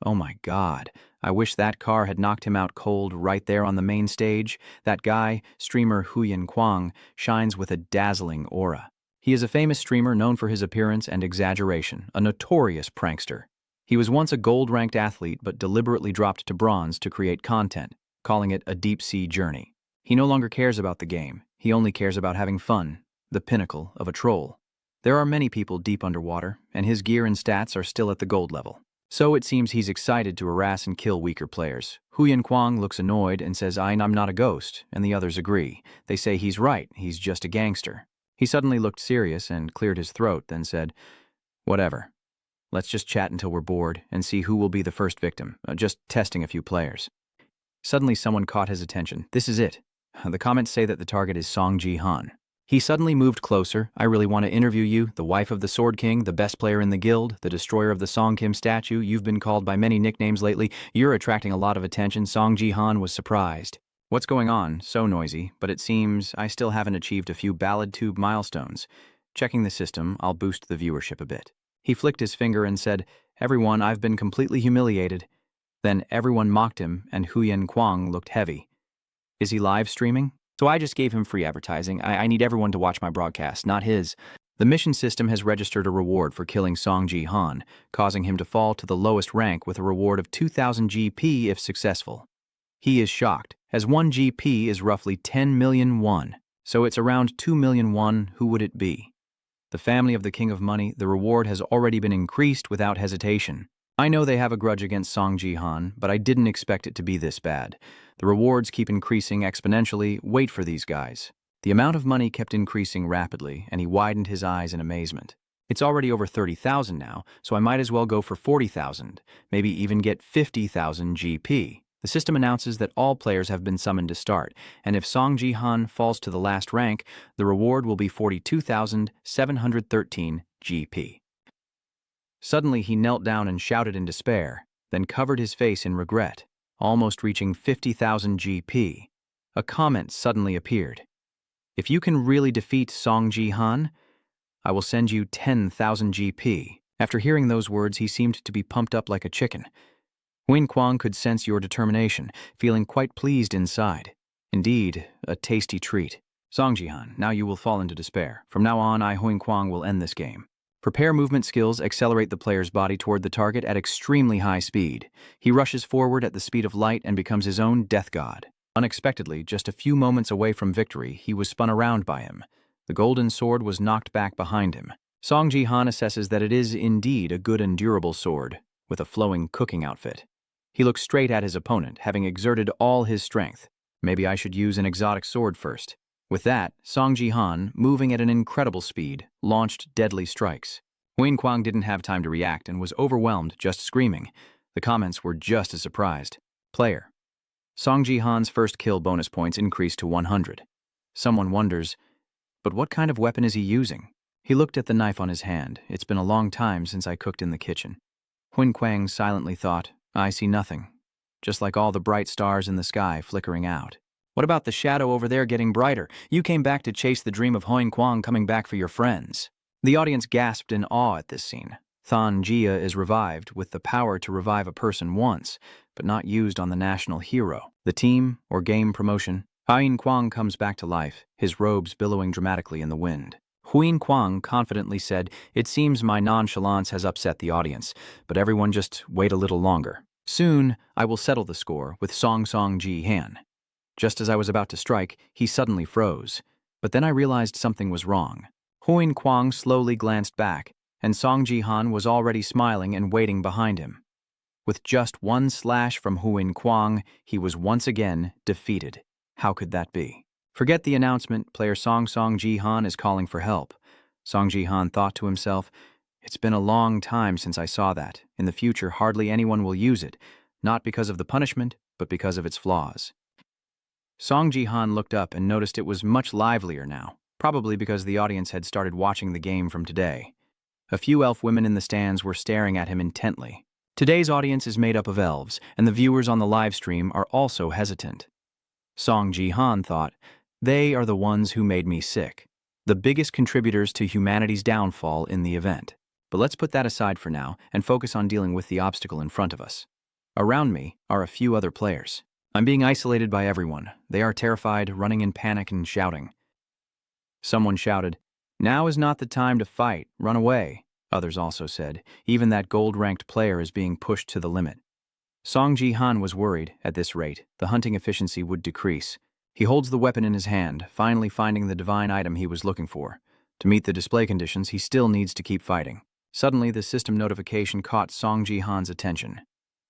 Oh my God, I wish that car had knocked him out cold right there on the main stage. That guy, streamer Huyan Kwang, shines with a dazzling aura. He is a famous streamer known for his appearance and exaggeration, a notorious prankster. He was once a gold-ranked athlete but deliberately dropped to bronze to create content, calling it a deep-sea journey. He no longer cares about the game. He only cares about having fun, the pinnacle of a troll. There are many people deep underwater, and his gear and stats are still at the gold level. So it seems he's excited to harass and kill weaker players. Huyan Kwang looks annoyed and says, I'm not a ghost, and the others agree. They say he's right, he's just a gangster. He suddenly looked serious and cleared his throat, then said, whatever. Let's just chat until we're bored and see who will be the first victim, just testing a few players. Suddenly someone caught his attention. This is it. The comments say that the target is Song Ji-han. He suddenly moved closer. I really want to interview you, the wife of the Sword King, the best player in the guild, the destroyer of the Song Kim statue. You've been called by many nicknames lately. You're attracting a lot of attention. Song Ji-han was surprised. What's going on? So noisy, but it seems I still haven't achieved a few BalladTube milestones. Checking the system, I'll boost the viewership a bit. He flicked his finger and said, everyone, I've been completely humiliated. Then everyone mocked him, and Huyan Kwang looked heavy. Is he live streaming? So I just gave him free advertising. I need everyone to watch my broadcast, not his. The mission system has registered a reward for killing Song Ji-han, causing him to fall to the lowest rank with a reward of 2,000 GP if successful. He is shocked, as 1 GP is roughly 10 million won, so it's around 2 million won. Who would it be? The family of the King of Money. The reward has already been increased without hesitation. I know they have a grudge against Song Ji-han, but I didn't expect it to be this bad. The rewards keep increasing exponentially. Wait for these guys. The amount of money kept increasing rapidly, and he widened his eyes in amazement. It's already over 30,000 now, so I might as well go for 40,000, maybe even get 50,000 GP. The system announces that all players have been summoned to start, and if Song Ji-han falls to the last rank, the reward will be 42,713 GP. Suddenly he knelt down and shouted in despair, then covered his face in regret, almost reaching 50,000 GP. A comment suddenly appeared. If you can really defeat Song Ji-han, I will send you 10,000 GP. After hearing those words, he seemed to be pumped up like a chicken. Huyan Kwang could sense your determination, feeling quite pleased inside. Indeed, a tasty treat. Song Ji-han, now you will fall into despair. From now on, Huyan Kwang will end this game. Prepare movement skills, accelerate the player's body toward the target at extremely high speed. He rushes forward at the speed of light and becomes his own death god. Unexpectedly, just a few moments away from victory, he was spun around by him. The golden sword was knocked back behind him. Song Ji-han assesses that it is indeed a good and durable sword, with a flowing cooking outfit. He looks straight at his opponent, having exerted all his strength. Maybe I should use an exotic sword first. With that, Song Ji-han, moving at an incredible speed, launched deadly strikes. Huyan Kwang didn't have time to react and was overwhelmed, just screaming. The comments were just as surprised. Player. Song Ji-han's first kill bonus points increased to 100. Someone wonders, but what kind of weapon is he using? He looked at the knife on his hand. It's been a long time since I cooked in the kitchen. Huyan Kwang silently thought, I see nothing. Just like all the bright stars in the sky flickering out. What about the shadow over there getting brighter? You came back to chase the dream of Huyan Kwang coming back for your friends. The audience gasped in awe at this scene. Than Jia is revived with the power to revive a person once, but not used on the national hero. The team, or game promotion, Huyen Kwang comes back to life, his robes billowing dramatically in the wind. Huyen Kwang confidently said, "It seems my nonchalance has upset the audience, but everyone just wait a little longer. Soon, I will settle the score with Song Song Ji Han." Just as I was about to strike, he suddenly froze. But then I realized something was wrong. Huyen Kwang slowly glanced back, and Song Ji Han was already smiling and waiting behind him. With just one slash from Huyen Kwang, he was once again defeated. How could that be? Forget the announcement, player Song Song Ji Han is calling for help. Song Ji Han thought to himself, "It's been a long time since I saw that. In the future, hardly anyone will use it, not because of the punishment, but because of its flaws." Song Ji Han looked up and noticed it was much livelier now, probably because the audience had started watching the game from today. A few elf women in the stands were staring at him intently. Today's audience is made up of elves, and the viewers on the live stream are also hesitant. Song Ji Han thought, "They are the ones who made me sick, the biggest contributors to humanity's downfall in the event." But let's put that aside for now and focus on dealing with the obstacle in front of us. Around me are a few other players. I'm being isolated by everyone. They are terrified, running in panic and shouting. Someone shouted, "Now is not the time to fight, run away." Others also said, "Even that gold-ranked player is being pushed to the limit." Song Ji Han was worried. At this rate, the hunting efficiency would decrease. He holds the weapon in his hand, finally finding the divine item he was looking for. To meet the display conditions, he still needs to keep fighting. Suddenly, the system notification caught Song Ji Han's attention.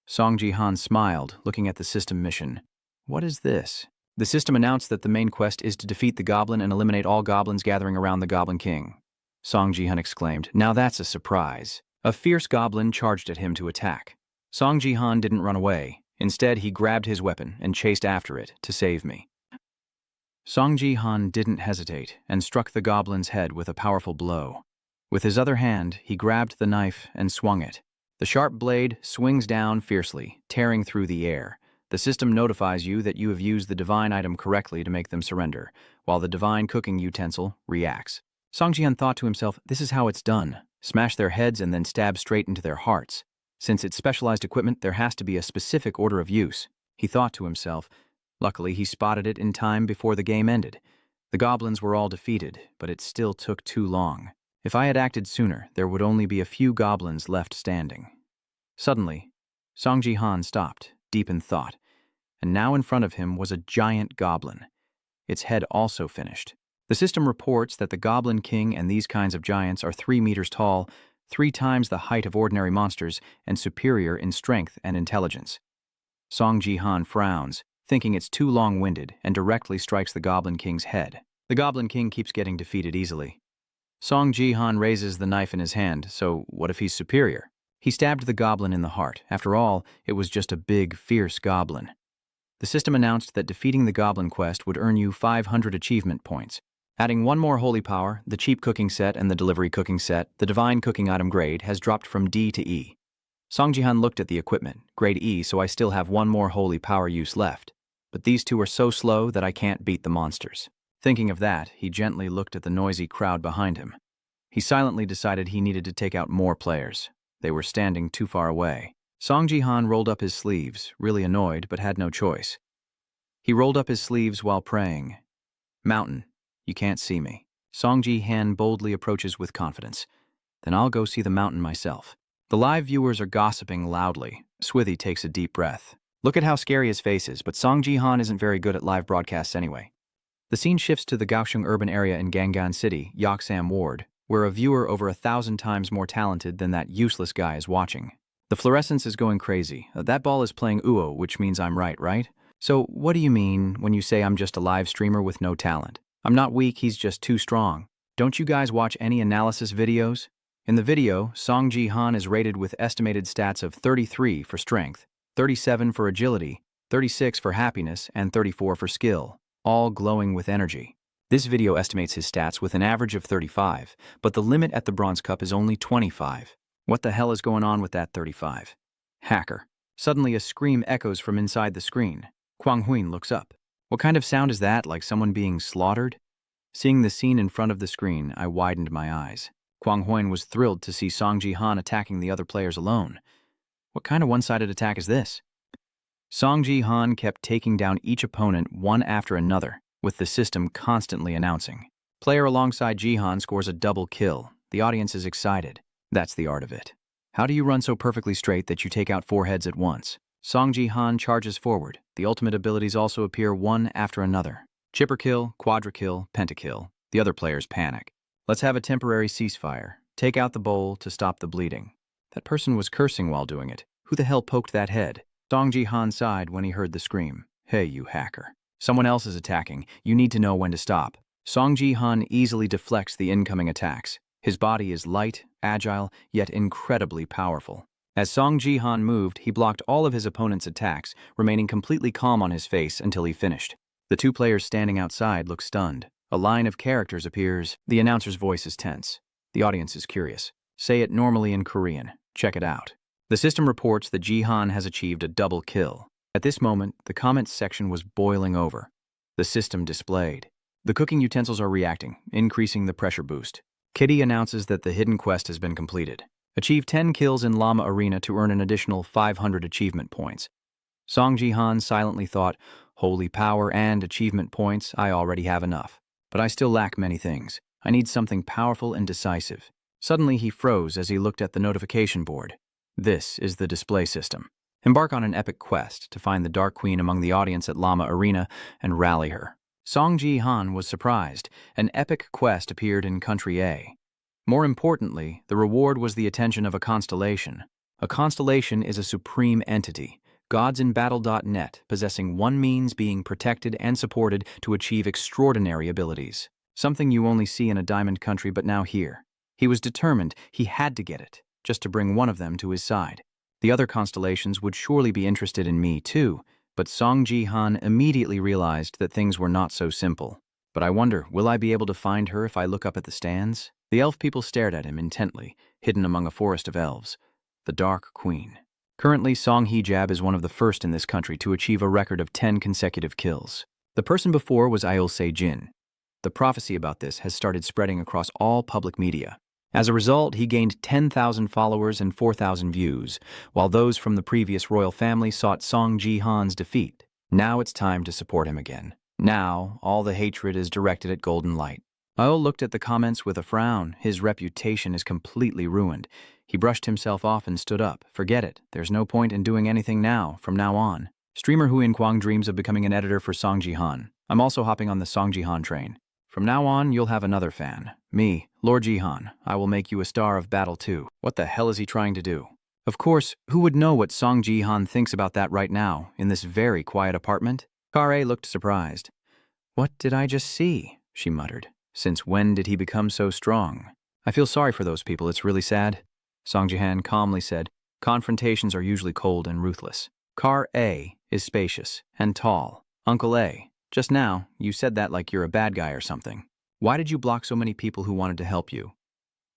Song Ji Han smiled, looking at the system mission. "What is this?" The system announced that the main quest is to defeat the goblin and eliminate all goblins gathering around the Goblin King. Song Ji Han exclaimed, "Now that's a surprise." A fierce goblin charged at him to attack. Song Ji Han didn't run away. Instead, he grabbed his weapon and chased after it to save me. Song Ji Han didn't hesitate and struck the goblin's head with a powerful blow. With his other hand, he grabbed the knife and swung it. The sharp blade swings down fiercely, tearing through the air. The system notifies you that you have used the divine item correctly to make them surrender, while the divine cooking utensil reacts. Song Ji Han thought to himself, "This is how it's done. Smash their heads and then stab straight into their hearts. Since it's specialized equipment, there has to be a specific order of use." He thought to himself. Luckily, he spotted it in time before the game ended. The goblins were all defeated, but it still took too long. If I had acted sooner, there would only be a few goblins left standing. Suddenly, Song Ji Han stopped, deep in thought, and now in front of him was a giant goblin. Its head also finished. The system reports that the Goblin King and these kinds of giants are 3 meters tall, 3 times the height of ordinary monsters, and superior in strength and intelligence. Song Ji Han frowns, thinking it's too long-winded, and directly strikes the Goblin King's head. The Goblin King keeps getting defeated easily. Song Ji Han raises the knife in his hand, so what if he's superior? He stabbed the goblin in the heart. After all, it was just a big, fierce goblin. The system announced that defeating the goblin quest would earn you 500 achievement points. Adding one more holy power, the cheap cooking set and the delivery cooking set, the divine cooking item grade has dropped from D to E. Song Ji Han looked at the equipment, grade E, so I still have one more holy power use left. But these two are so slow that I can't beat the monsters. Thinking of that, he gently looked at the noisy crowd behind him. He silently decided he needed to take out more players. They were standing too far away. Song Ji Han rolled up his sleeves, really annoyed, but had no choice. He rolled up his sleeves while praying. "Mountain, you can't see me." Song Ji Han boldly approaches with confidence. "Then I'll go see the mountain myself." The live viewers are gossiping loudly. Swithy takes a deep breath. Look at how scary his face is, but Song Ji Han isn't very good at live broadcasts anyway. The scene shifts to the Kaohsiung urban area in Gangan City, Yoksam Ward, where a viewer over 1,000 times more talented than that useless guy is watching. The fluorescence is going crazy. That ball is playing Uo, which means I'm right? So what do you mean when you say I'm just a live streamer with no talent? I'm not weak, he's just too strong. Don't you guys watch any analysis videos? In the video, Song Ji Han is rated with estimated stats of 33 for strength, 37 for agility, 36 for happiness, and 34 for skill, all glowing with energy. This video estimates his stats with an average of 35, but the limit at the Bronze Cup is only 25. What the hell is going on with that 35? Hacker. Suddenly a scream echoes from inside the screen. Kwang Huyen looks up. What kind of sound is that, like someone being slaughtered? Seeing the scene in front of the screen, I widened my eyes. Kwang Huyen was thrilled to see Song Ji Han attacking the other players alone. What kind of one-sided attack is this? Song Ji-han kept taking down each opponent one after another, with the system constantly announcing. Player alongside Ji-han scores a double kill. The audience is excited. That's the art of it. How do you run so perfectly straight that you take out 4 heads at once? Song Ji-han charges forward. The ultimate abilities also appear one after another. Chipper kill, quadra kill, pentakill. The other players panic. Let's have a temporary ceasefire. Take out the bowl to stop the bleeding. That person was cursing while doing it. Who the hell poked that head? Song Ji-han sighed when he heard the scream. Hey, you hacker. Someone else is attacking. You need to know when to stop. Song Ji-han easily deflects the incoming attacks. His body is light, agile, yet incredibly powerful. As Song Ji-han moved, he blocked all of his opponent's attacks, remaining completely calm on his face until he finished. The 2 players standing outside look stunned. A line of characters appears. The announcer's voice is tense. The audience is curious. Say it normally in Korean. Check it out. The system reports that Ji-han has achieved a double kill. At this moment, the comments section was boiling over. The system displayed. The cooking utensils are reacting, increasing the pressure boost. Kitty announces that the hidden quest has been completed. Achieve 10 kills in Llama Arena to earn an additional 500 achievement points. Song Ji-han silently thought, holy power and achievement points, I already have enough. But I still lack many things. I need something powerful and decisive. Suddenly he froze as he looked at the notification board. This is the display system. Embark on an epic quest to find the Dark Queen among the audience at Llama Arena and rally her. Song Ji-han was surprised. An epic quest appeared in Country A. More importantly, the reward was the attention of a constellation. A constellation is a supreme entity, godsinbattle.net, possessing one means being protected and supported to achieve extraordinary abilities. Something you only see in a diamond country but now here. He was determined he had to get it, just to bring one of them to his side. The other constellations would surely be interested in me too, but Song Ji-han immediately realized that things were not so simple. But I wonder, will I be able to find her if I look up at the stands? The elf people stared at him intently, hidden among a forest of elves. The Dark Queen. Currently, Song Hijab is one of the first in this country to achieve a record of 10 consecutive kills. The person before was Ail Se-jin. The prophecy about this has started spreading across all public media. As a result, he gained 10,000 followers and 4,000 views, while those from the previous royal family sought Song Ji-han's defeat. Now it's time to support him again. Now, all the hatred is directed at Golden Light. Ail looked at the comments with a frown. His reputation is completely ruined. He brushed himself off and stood up. Forget it. There's no point in doing anything now, from now on. Streamer Hu In-kwang dreams of becoming an editor for Song Ji-han. I'm also hopping on the Song Ji-han train. From now on, you'll have another fan. Me, Lord Ji-han. I will make you a star of battle too. What the hell is he trying to do? Of course, who would know what Song Ji-han thinks about that right now, in this very quiet apartment? Kare looked surprised. What did I just see? She muttered. Since when did he become so strong? I feel sorry for those people, it's really sad. Song Ji-han calmly said, confrontations are usually cold and ruthless. Car A is spacious and tall. Uncle A, just now, you said that like you're a bad guy or something. Why did you block so many people who wanted to help you?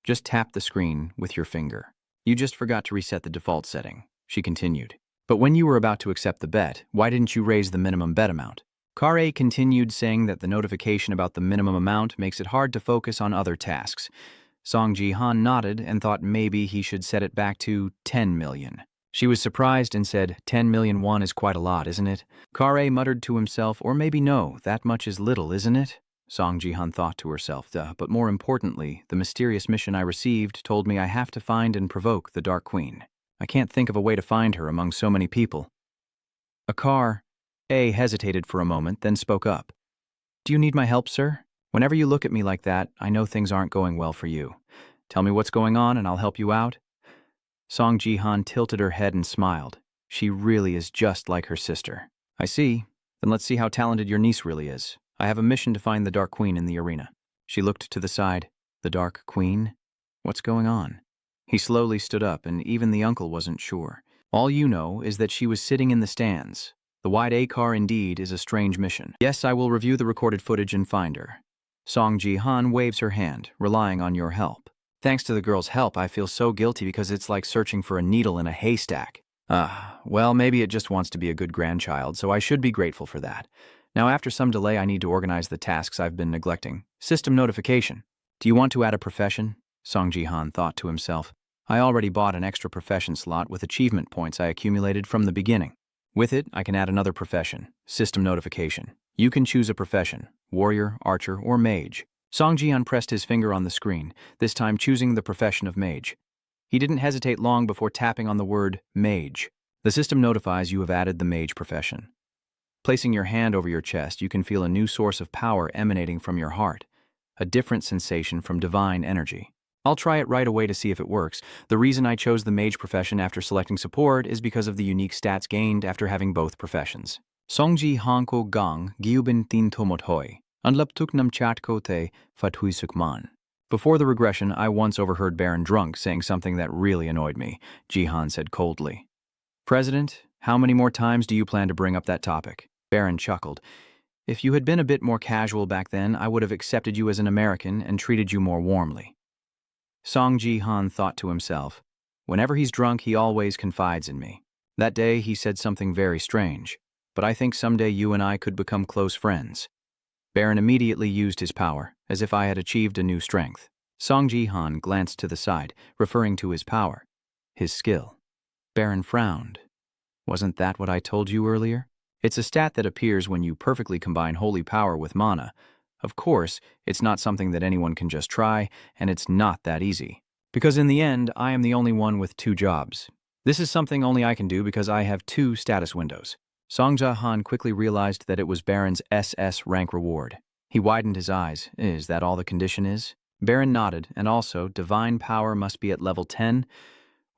Just tap the screen with your finger. You just forgot to reset the default setting, she continued. But when you were about to accept the bet, why didn't you raise the minimum bet amount? Kare continued, saying that the notification about the minimum amount makes it hard to focus on other tasks. Song Ji-han nodded and thought maybe he should set it back to 10 million. She was surprised and said, 10 million won is quite a lot, isn't it? Kare muttered to himself, or maybe no, that much is little, isn't it? Song Ji-han thought to herself, but more importantly, the mysterious mission I received told me I have to find and provoke the Dark Queen. I can't think of a way to find her among so many people. Car A hesitated for a moment, then spoke up. Do you need my help, sir? Whenever you look at me like that, I know things aren't going well for you. Tell me what's going on and I'll help you out. Song Ji-han tilted her head and smiled. She really is just like her sister. I see. Then let's see how talented your niece really is. I have a mission to find the Dark Queen in the arena. She looked to the side. The Dark Queen? What's going on? He slowly stood up, and even the uncle wasn't sure. All you know is that she was sitting in the stands. The wide A car indeed is a strange mission. Yes, I will review the recorded footage and find her. Song Ji-han waves her hand, relying on your help. Thanks to the girl's help, I feel so guilty because it's like searching for a needle in a haystack. Well, maybe it just wants to be a good grandchild, so I should be grateful for that. Now, after some delay, I need to organize the tasks I've been neglecting. System notification. Do you want to add a profession? Song Ji-han thought to himself. I already bought an extra profession slot with achievement points I accumulated from the beginning. With it, I can add another profession, system notification. You can choose a profession, warrior, archer, or mage. Song Jihan pressed his finger on the screen, this time choosing the profession of mage. He didn't hesitate long before tapping on the word mage. The system notifies you have added the mage profession. Placing your hand over your chest, you can feel a new source of power emanating from your heart, a different sensation from divine energy. I'll try it right away to see if it works. The reason I chose the mage profession after selecting support is because of the unique stats gained after having both professions. Songji hanko gang giubin tin tomothoi, unlaptuk nam chatko te fatui sukman. Before the regression, I once overheard Baron Drunk saying something that really annoyed me, Jihan said coldly. President, how many more times do you plan to bring up that topic? Baron chuckled. If you had been a bit more casual back then, I would have accepted you as an American and treated you more warmly. Song Jihan thought to himself, whenever he's drunk, he always confides in me. That day, he said something very strange, but I think someday you and I could become close friends. Baron immediately used his power, as if I had achieved a new strength. Song Jihan glanced to the side, referring to his power, his skill. Baron frowned. Wasn't that what I told you earlier? It's a stat that appears when you perfectly combine holy power with mana. Of course, it's not something that anyone can just try, and it's not that easy. Because in the end, I am the only one with 2 jobs. This is something only I can do because I have 2 status windows. Song Jihan quickly realized that it was Baron's SS rank reward. He widened his eyes. Is that all the condition is? Baron nodded, and also, divine power must be at level 10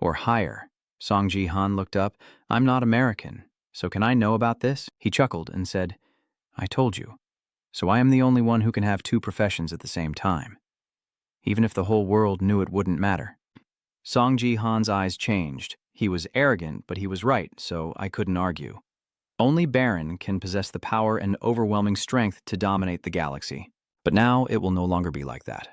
or higher. Song Jihan looked up. I'm not American, so can I know about this? He chuckled and said, I told you. So I am the only one who can have 2 professions at the same time. Even if the whole world knew, it wouldn't matter. Song Jihan's eyes changed. He was arrogant, but he was right, so I couldn't argue. Only Baron can possess the power and overwhelming strength to dominate the galaxy. But now it will no longer be like that.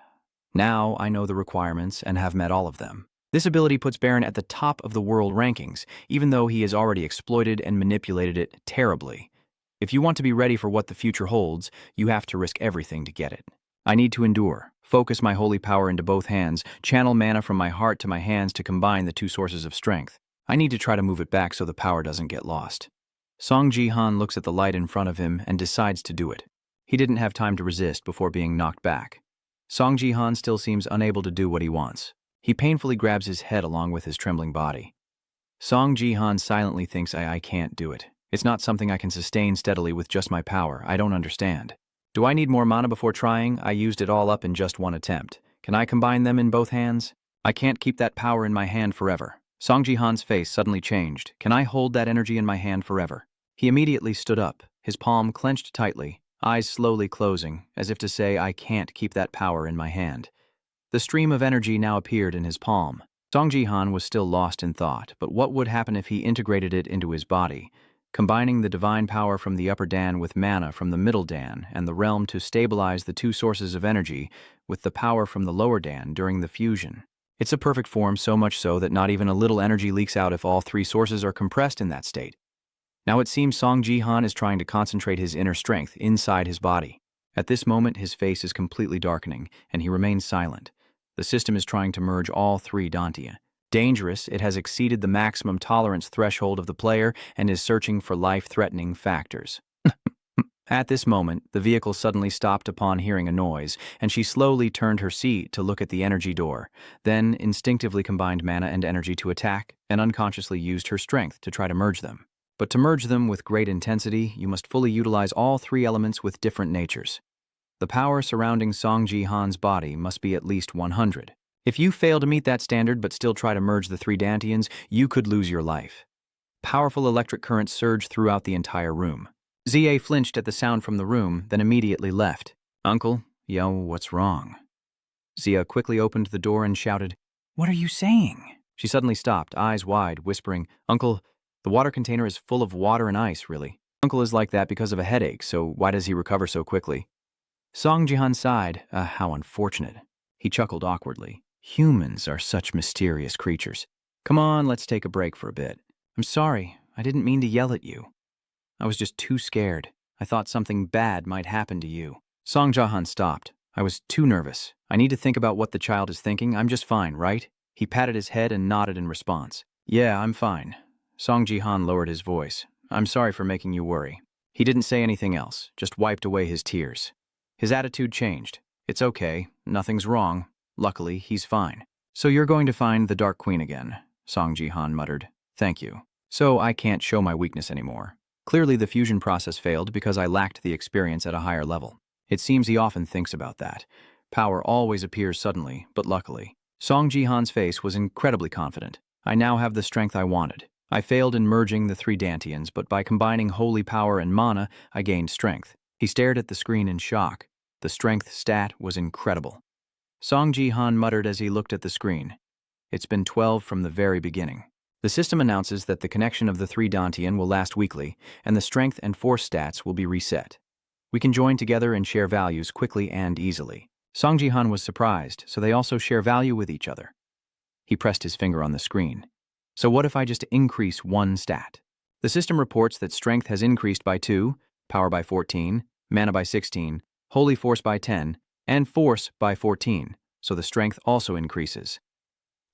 Now I know the requirements and have met all of them. This ability puts Baron at the top of the world rankings, even though he has already exploited and manipulated it terribly. If you want to be ready for what the future holds, you have to risk everything to get it. I need to endure, focus my holy power into both hands, channel mana from my heart to my hands to combine the 2 sources of strength. I need to try to move it back so the power doesn't get lost. Song Jihan looks at the light in front of him and decides to do it. He didn't have time to resist before being knocked back. Song Jihan still seems unable to do what he wants. He painfully grabs his head along with his trembling body. Song Jihan silently thinks I can't do it. It's not something I can sustain steadily with just my power. I don't understand. Do I need more mana before trying? I used it all up in just one attempt. Can I combine them in both hands? I can't keep that power in my hand forever. Song Jihan's face suddenly changed. Can I hold that energy in my hand forever? He immediately stood up, his palm clenched tightly, eyes slowly closing, as if to say, I can't keep that power in my hand. The stream of energy now appeared in his palm. Song Jihan was still lost in thought, but what would happen if he integrated it into his body, combining the divine power from the upper Dan with mana from the middle Dan and the realm to stabilize the 2 sources of energy with the power from the lower Dan during the fusion? It's a perfect form, so much so that not even a little energy leaks out if all 3 sources are compressed in that state. Now it seems Song Jihan is trying to concentrate his inner strength inside his body. At this moment, his face is completely darkening, and he remains silent. The system is trying to merge all 3 Dantian. Dangerous, it has exceeded the maximum tolerance threshold of the player and is searching for life-threatening factors. At this moment, the vehicle suddenly stopped upon hearing a noise, and she slowly turned her seat to look at the energy door, then instinctively combined mana and energy to attack, and unconsciously used her strength to try to merge them. But to merge them with great intensity, you must fully utilize all 3 elements with different natures. The power surrounding Song Jihan's body must be at least 100. If you fail to meet that standard but still try to merge the 3 Dantians, you could lose your life. Powerful electric currents surged throughout the entire room. Zia flinched at the sound from the room, then immediately left. Uncle, yo, what's wrong? Zia quickly opened the door and shouted, What are you saying? She suddenly stopped, eyes wide, whispering, Uncle, the water container is full of water and ice, really. Uncle is like that because of a headache, so why does he recover so quickly? Song Jihan sighed. How unfortunate. He chuckled awkwardly. Humans are such mysterious creatures. Come on, let's take a break for a bit. I'm sorry, I didn't mean to yell at you. I was just too scared. I thought something bad might happen to you. Song Jihan stopped. I was too nervous. I need to think about what the child is thinking. I'm just fine, right? He patted his head and nodded in response. Yeah, I'm fine. Song Jihan lowered his voice. I'm sorry for making you worry." He didn't say anything else, just wiped away his tears. His attitude changed. "It's okay, nothing's wrong. Luckily, he's fine." "So you're going to find the Dark Queen again," Song Ji-han muttered. "Thank you. So I can't show my weakness anymore. Clearly the fusion process failed because I lacked the experience at a higher level." It seems he often thinks about that. Power always appears suddenly, but luckily. Song Ji-han's face was incredibly confident. "I now have the strength I wanted. I failed in merging the three Dantians, but by combining holy power and mana, I gained strength." He stared at the screen in shock. The strength stat was incredible. Song Ji-han muttered as he looked at the screen. "It's been 12 from the very beginning." The system announces that the connection of the three Dantian will last weekly, and the strength and force stats will be reset. We can join together and share values quickly and easily. Song Ji-han was surprised, so they also share value with each other. He pressed his finger on the screen. "So what if I just increase one stat?" The system reports that strength has increased by 2, power by 14, mana by 16, holy force by 10, and force by 14, so the strength also increases.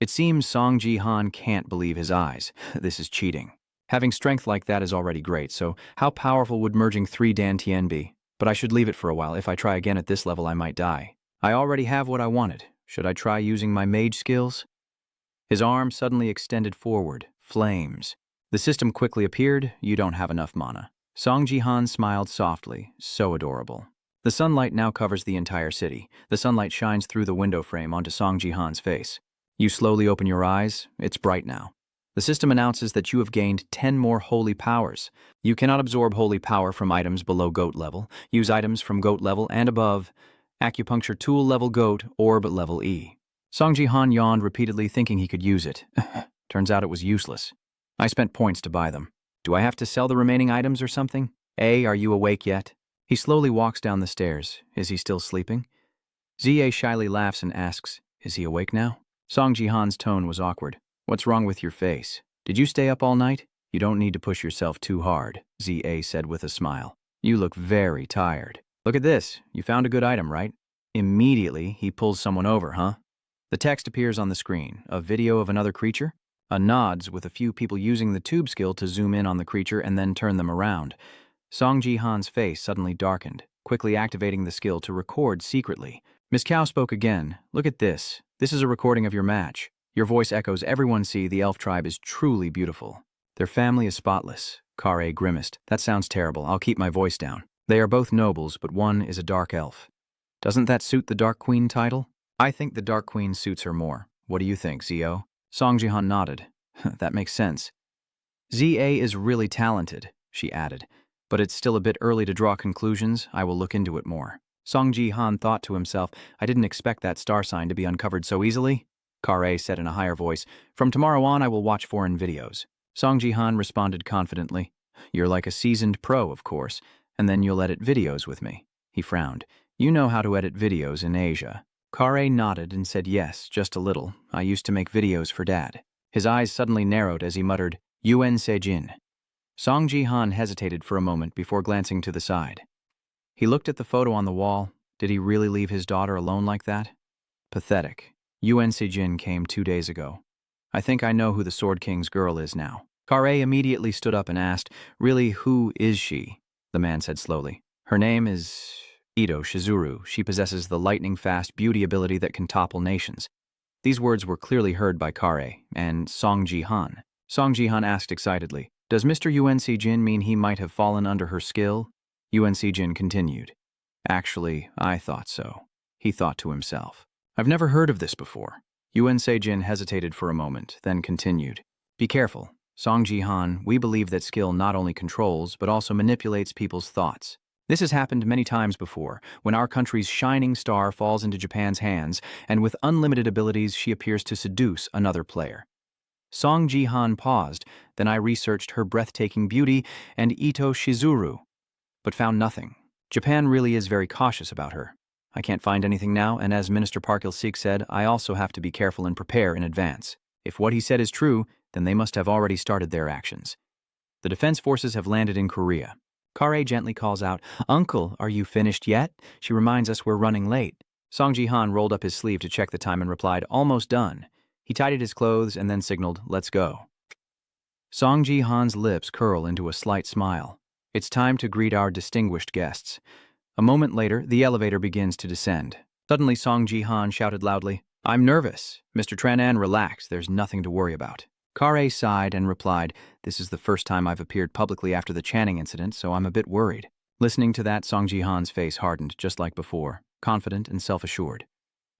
It seems Song Ji-han can't believe his eyes. This is cheating. Having strength like that is already great, so how powerful would merging 3 Dantian be? But I should leave it for a while. If I try again at this level, I might die. I already have what I wanted. Should I try using my mage skills? His arm suddenly extended forward. Flames. The system quickly appeared. "You don't have enough mana." Song Ji-han smiled softly. So adorable. The sunlight now covers the entire city. The sunlight shines through the window frame onto Song Ji-han's face. You slowly open your eyes. It's bright now. The system announces that you have gained 10 more holy powers. You cannot absorb holy power from items below GOAT level. Use items from GOAT level and above. Acupuncture tool level GOAT, orb level E. Song Ji-han yawned repeatedly, thinking he could use it. Turns out it was useless. I spent points to buy them. Do I have to sell the remaining items or something? Are you awake yet? He slowly walks down the stairs. Is he still sleeping? Za shyly laughs and asks, "Is he awake now?" Song Ji-han's tone was awkward. "What's wrong with your face? Did you stay up all night?" "You don't need to push yourself too hard," Za said with a smile. "You look very tired. Look at this. You found a good item, right?" Immediately, he pulls someone over, huh? The text appears on the screen. A video of another creature? A nods with a few people using the tube skill to zoom in on the creature and then turn them around. Song Ji-han's face suddenly darkened, quickly activating the skill to record secretly. Miss Cow spoke again. "Look at this. This is a recording of your match. Your voice echoes. Everyone see the elf tribe is truly beautiful. Their family is spotless." Kare grimaced. "That sounds terrible. I'll keep my voice down. They are both nobles, but one is a dark elf. Doesn't that suit the Dark Queen title?" "I think the Dark Queen suits her more. What do you think, Zio?" Song Ji-han nodded. "That makes sense." "ZA is really talented," she added. "But it's still a bit early to draw conclusions. I will look into it more." Song Ji-han thought to himself, "I didn't expect that star sign to be uncovered so easily." Kare said in a higher voice, "From tomorrow on, I will watch foreign videos." Song Ji-han responded confidently, "You're like a seasoned pro, of course, and then you'll edit videos with me." He frowned. "You know how to edit videos in Asia." Kare nodded and said, "Yes, just a little. I used to make videos for Dad." His eyes suddenly narrowed as he muttered, "Yuen Sejin." Song Ji-han hesitated for a moment before glancing to the side. He looked at the photo on the wall. Did he really leave his daughter alone like that? Pathetic. Yuen Sejin came 2 days ago. I think I know who the Sword King's girl is now. Kare immediately stood up and asked, "Really, who is she?" The man said slowly, "Her name is Ito Shizuru. She possesses the lightning-fast beauty ability that can topple nations." These words were clearly heard by Kare and Song Ji-han. Song Ji-han asked excitedly, "Does Mr. Yuen Sejin mean he might have fallen under her skill?" Yuen Sejin continued, "Actually, I thought so." He thought to himself, "I've never heard of this before." Yuen Sejin hesitated for a moment, then continued, "Be careful. Song Ji-han, we believe that skill not only controls, but also manipulates people's thoughts. This has happened many times before, when our country's shining star falls into Japan's hands, and with unlimited abilities she appears to seduce another player." Song Ji-han paused, then I researched her breathtaking beauty and Ito Shizuru, but found nothing. Japan really is very cautious about her. I can't find anything now, and as Minister Park Il-sik said, I also have to be careful and prepare in advance. If what he said is true, then they must have already started their actions. The defense forces have landed in Korea. Kare gently calls out, "Uncle, are you finished yet?" She reminds us we're running late. Song Ji-han rolled up his sleeve to check the time and replied, "Almost done." He tidied his clothes and then signaled, "Let's go." Song Ji-han's lips curl into a slight smile. It's time to greet our distinguished guests. A moment later, the elevator begins to descend. Suddenly, Song Ji-han shouted loudly, "I'm nervous. Mr. Trenan, relax. There's nothing to worry about." Kare sighed and replied, "This is the first time I've appeared publicly after the Channing incident, so I'm a bit worried." Listening to that, Song Ji-han's face hardened, just like before, confident and self-assured.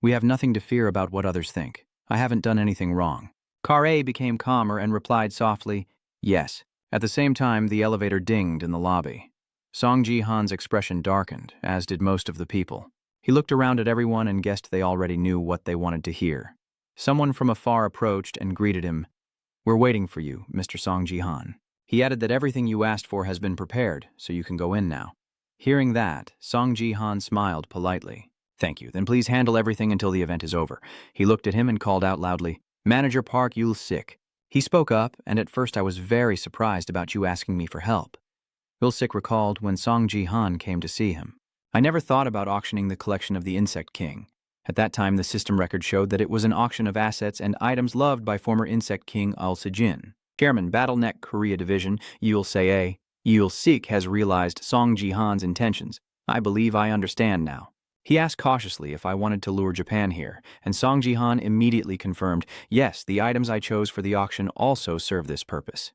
"We have nothing to fear about what others think. I haven't done anything wrong." Kare became calmer and replied softly, "Yes." At the same time, the elevator dinged in the lobby. Song Ji-han's expression darkened, as did most of the people. He looked around at everyone and guessed they already knew what they wanted to hear. Someone from afar approached and greeted him. "We're waiting for you, Mr. Song Ji-han." He added that everything you asked for has been prepared, so you can go in now. Hearing that, Song Ji-han smiled politely. "Thank you. Then please handle everything until the event is over." He looked at him and called out loudly, "Manager Park Yul-sik." He spoke up, and at first I was very surprised about you asking me for help. Yul-sik recalled when Song Ji-han came to see him. "I never thought about auctioning the collection of the Insect King. At that time, the system record showed that it was an auction of assets and items loved by former Insect King Al-Sejin. Chairman, Battlenet Korea Division, Yul-sik, Yul-sik has realized Song Ji-han's intentions. I believe I understand now." He asked cautiously if I wanted to lure Japan here, and Song Ji-han immediately confirmed, "Yes, the items I chose for the auction also serve this purpose."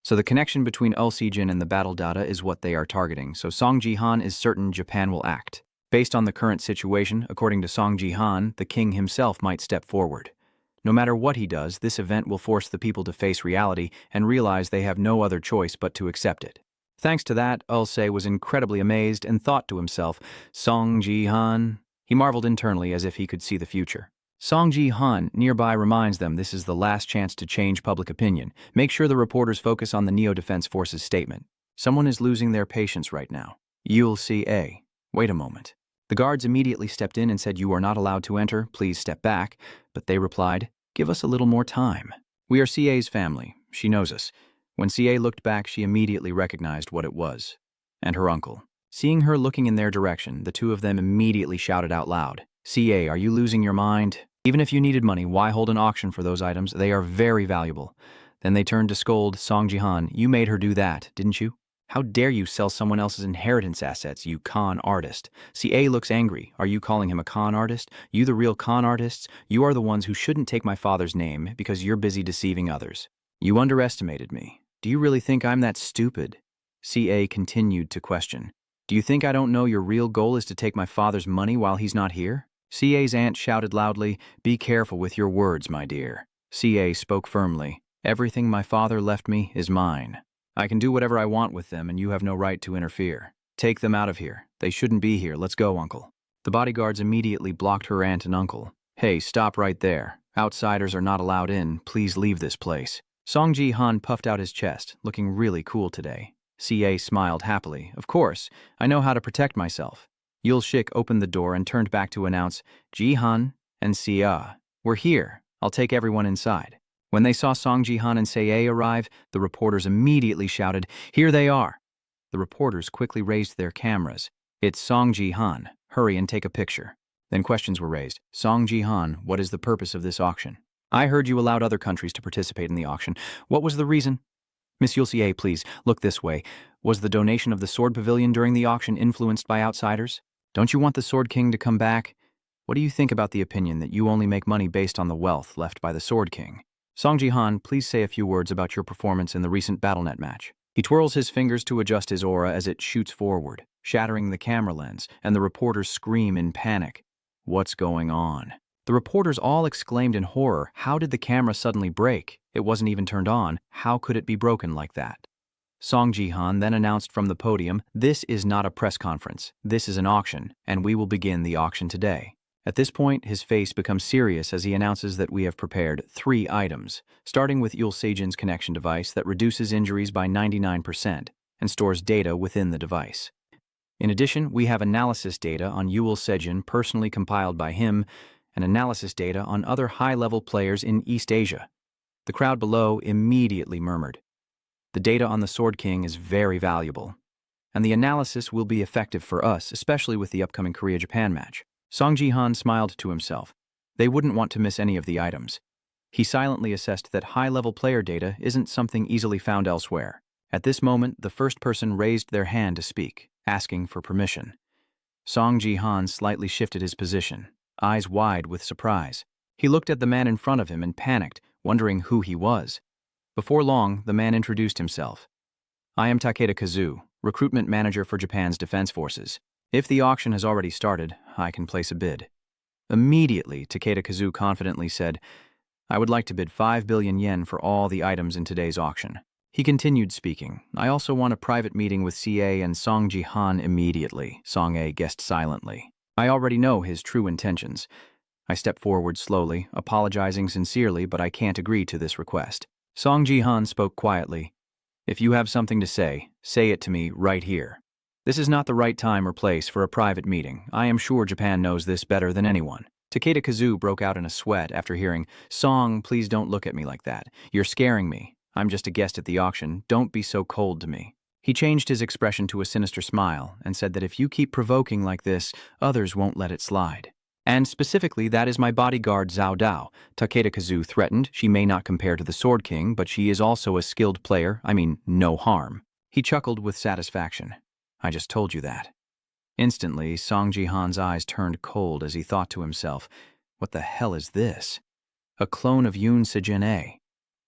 So the connection between Al-Sejin and the battle data is what they are targeting, so Song Ji-han is certain Japan will act. Based on the current situation, according to Song Ji-han, the king himself might step forward. No matter what he does, this event will force the people to face reality and realize they have no other choice but to accept it. Thanks to that, Ulse was incredibly amazed and thought to himself, "Song Ji-han?" He marveled internally as if he could see the future. Song Ji-han nearby reminds them this is the last chance to change public opinion. Make sure the reporters focus on the Neo Defense Force's statement. Someone is losing their patience right now. You'll see A. Wait a moment. The guards immediately stepped in and said, "You are not allowed to enter, please step back." But they replied, "Give us a little more time. We are CA's family. She knows us." When CA looked back, she immediately recognized what it was. And her uncle. Seeing her looking in their direction, the two of them immediately shouted out loud, "CA, are you losing your mind? Even if you needed money, why hold an auction for those items? They are very valuable." Then they turned to scold Song Ji-han. "You made her do that, didn't you? How dare you sell someone else's inheritance assets, you con artist?" CA looks angry. "Are you calling him a con artist? You the real con artists? You are the ones who shouldn't take my father's name because you're busy deceiving others. You underestimated me. Do you really think I'm that stupid?" CA continued to question. "Do you think I don't know your real goal is to take my father's money while he's not here?" CA's aunt shouted loudly, "Be careful with your words, my dear." CA spoke firmly. "Everything my father left me is mine. I can do whatever I want with them and you have no right to interfere. Take them out of here. They shouldn't be here. Let's go, uncle." The bodyguards immediately blocked her aunt and uncle. "Hey, stop right there. Outsiders are not allowed in. Please leave this place." Song Ji-han puffed out his chest, looking really cool today. CA smiled happily. "Of course, I know how to protect myself." Yul-sik opened the door and turned back to announce, "Ji-han and Sia, we're here. I'll take everyone inside." When they saw Song Ji-han and Sia arrive, the reporters immediately shouted, "Here they are." The reporters quickly raised their cameras. "It's Song Ji-han. Hurry and take a picture." Then questions were raised. "Song Ji-han, what is the purpose of this auction? I heard you allowed other countries to participate in the auction. What was the reason?" "Miss Yulsier, please, look this way. Was the donation of the Sword Pavilion during the auction influenced by outsiders? Don't you want the Sword King to come back? What do you think about the opinion that you only make money based on the wealth left by the Sword King? Song Ji-han, please say a few words about your performance in the recent BattleNet match." He twirls his fingers to adjust his aura as it shoots forward, shattering the camera lens, and the reporters scream in panic. "What's going on?" The reporters all exclaimed in horror. How did the camera suddenly break? It wasn't even turned on. How could it be broken like that? Song Ji-han then announced from the podium, "This is not a press conference. This is an auction, and we will begin the auction today." At this point, his face becomes serious as he announces that we have prepared 3 items, starting with Yul Sejin's connection device that reduces injuries by 99% and stores data within the device. In addition, we have analysis data on Yul Sejin personally compiled by him, and analysis data on other high-level players in East Asia. The crowd below immediately murmured. The data on the Sword King is very valuable, and the analysis will be effective for us, especially with the upcoming Korea-Japan match. Song Ji-han smiled to himself. They wouldn't want to miss any of the items. He silently assessed that high-level player data isn't something easily found elsewhere. At this moment, the first person raised their hand to speak, asking for permission. Song Ji-han slightly shifted his position, eyes wide with surprise. He looked at the man in front of him and panicked, wondering who he was. Before long, the man introduced himself. I am Takeda Kazu, recruitment manager for Japan's defense forces. If the auction has already started, I can place a bid. Immediately, Takeda Kazu confidently said, I would like to bid 5 billion yen for all the items in today's auction. He continued speaking. I also want a private meeting with CA and Song Ji-han immediately. Song A guessed silently. I already know his true intentions. I stepped forward slowly, apologizing sincerely, but I can't agree to this request. Song Ji-han spoke quietly. If you have something to say it to me right here. This is not the right time or place for a private meeting. I am sure Japan knows this better than anyone. Takeda Kazu broke out in a sweat after hearing, Song, please don't look at me like that. You're scaring me. I'm just a guest at the auction. Don't be so cold to me. He changed his expression to a sinister smile and said that if you keep provoking like this, others won't let it slide. And specifically, that is my bodyguard Zhao Dao. Takeda Kazu threatened. She may not compare to the Sword King, but she is also a skilled player. I mean, no harm. He chuckled with satisfaction. I just told you that. Instantly, Song Ji-han's eyes turned cold as he thought to himself, what the hell is this? A clone of Yoon Se-jin-a.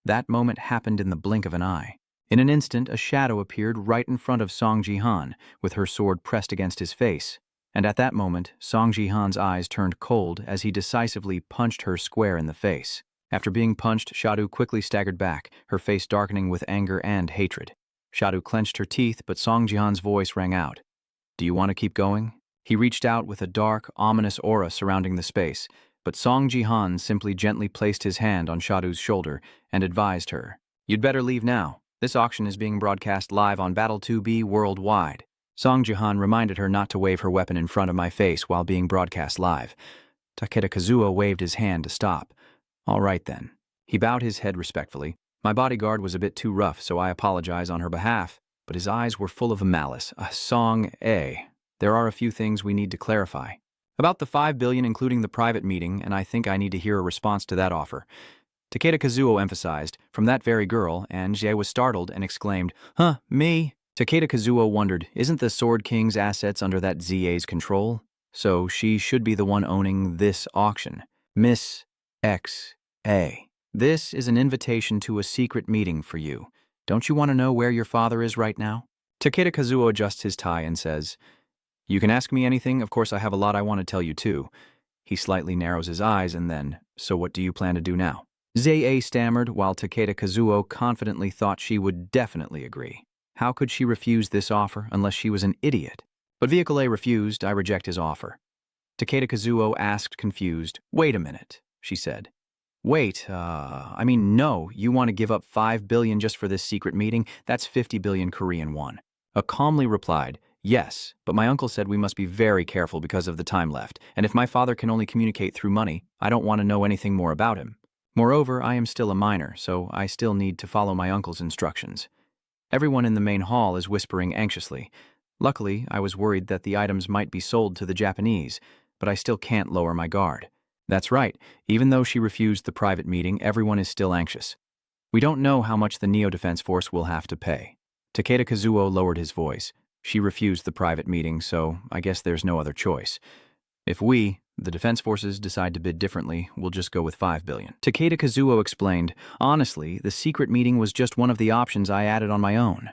That moment happened in the blink of an eye. In an instant, a shadow appeared right in front of Song Ji-han, with her sword pressed against his face. And at that moment, Song Ji-han's eyes turned cold as he decisively punched her square in the face. After being punched, Shadu quickly staggered back, her face darkening with anger and hatred. Shadu clenched her teeth, but Song Ji-han's voice rang out. Do you want to keep going? He reached out with a dark, ominous aura surrounding the space, but Song Ji-han simply gently placed his hand on Shadu's shoulder and advised her, You'd better leave now. This auction is being broadcast live on Battle 2B worldwide. Song Ji-han reminded her not to wave her weapon in front of my face while being broadcast live. Takeda Kazuo waved his hand to stop. All right then. He bowed his head respectfully. My bodyguard was a bit too rough, so I apologize on her behalf, but his eyes were full of malice. Song A. There are a few things we need to clarify. About the 5 billion including the private meeting, and I think I need to hear a response to that offer. Takeda Kazuo emphasized, from that very girl, and Jie was startled and exclaimed, Huh, me? Takeda Kazuo wondered, isn't the Sword King's assets under that ZA's control? So she should be the one owning this auction. Miss X.A. This is an invitation to a secret meeting for you. Don't you want to know where your father is right now? Takeda Kazuo adjusts his tie and says, You can ask me anything. Of course, I have a lot I want to tell you too. He slightly narrows his eyes and then, So what do you plan to do now? Zae stammered while Takeda Kazuo confidently thought she would definitely agree. How could she refuse this offer unless she was an idiot? But Vehicle A refused. I reject his offer. Takeda Kazuo asked confused, Wait a minute, she said. Wait, no, you want to give up 5 billion just for this secret meeting? That's 50 billion Korean won. A calmly replied, Yes, but my uncle said we must be very careful because of the time left, and if my father can only communicate through money, I don't want to know anything more about him. Moreover, I am still a minor, so I still need to follow my uncle's instructions. Everyone in the main hall is whispering anxiously. Luckily, I was worried that the items might be sold to the Japanese, but I still can't lower my guard. That's right, even though she refused the private meeting, everyone is still anxious. We don't know how much the Neo Defense Force will have to pay. Takeda Kazuo lowered his voice. She refused the private meeting, so I guess there's no other choice. If we, the defense forces, decide to bid differently, we'll just go with 5 billion. Takeda Kazuo explained, Honestly, the secret meeting was just one of the options I added on my own.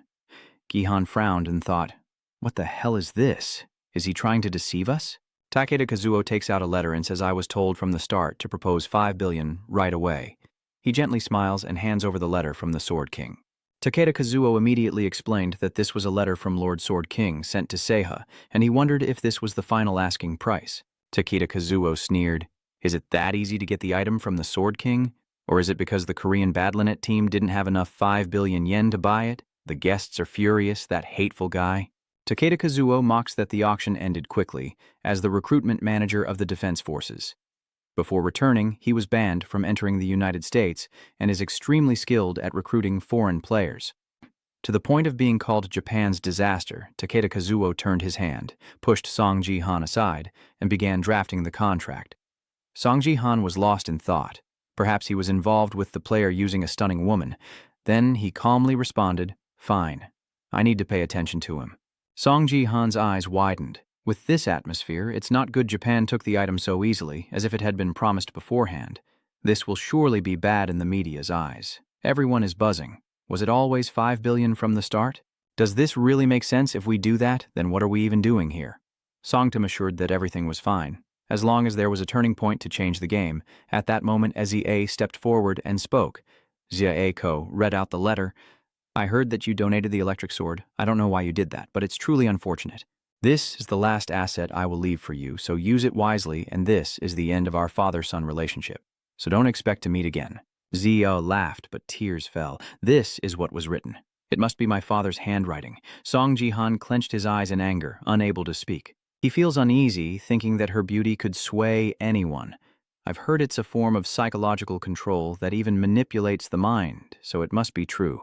Gihan frowned and thought, What the hell is this? Is he trying to deceive us? Takeda Kazuo takes out a letter and says I was told from the start to propose 5 billion right away. He gently smiles and hands over the letter from the Sword King. Takeda Kazuo immediately explained that this was a letter from Lord Sword King sent to Seiha, and he wondered if this was the final asking price. Takeda Kazuo sneered, Is it that easy to get the item from the Sword King? Or is it because the Korean Badlinet team didn't have enough 5 billion yen to buy it? The guests are furious, that hateful guy. Takeda Kazuo mocks that the auction ended quickly, as the recruitment manager of the defense forces. Before returning, he was banned from entering the United States and is extremely skilled at recruiting foreign players. To the point of being called Japan's disaster, Takeda Kazuo turned his hand, pushed Song Ji-han aside, and began drafting the contract. Song Ji-han was lost in thought. Perhaps he was involved with the player using a stunning woman. Then he calmly responded, "Fine. I need to pay attention to him." Song Ji-han's eyes widened. With this atmosphere, it's not good Japan took the item so easily, as if it had been promised beforehand. This will surely be bad in the media's eyes. Everyone is buzzing. Was it always 5 billion from the start? Does this really make sense? If we do that, then what are we even doing here? Songtam assured that everything was fine, as long as there was a turning point to change the game. At that moment, Eze stepped forward and spoke. Zia-ko read out the letter. "I heard that you donated the electric sword. I don't know why you did that, but it's truly unfortunate. This is the last asset I will leave for you, so use it wisely, and this is the end of our father-son relationship. So don't expect to meet again." Zia laughed, but tears fell. This is what was written. It must be my father's handwriting. Song Ji-han clenched his eyes in anger, unable to speak. He feels uneasy, thinking that her beauty could sway anyone. I've heard it's a form of psychological control that even manipulates the mind, so it must be true.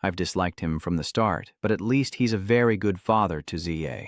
I've disliked him from the start, but at least he's a very good father to ZA.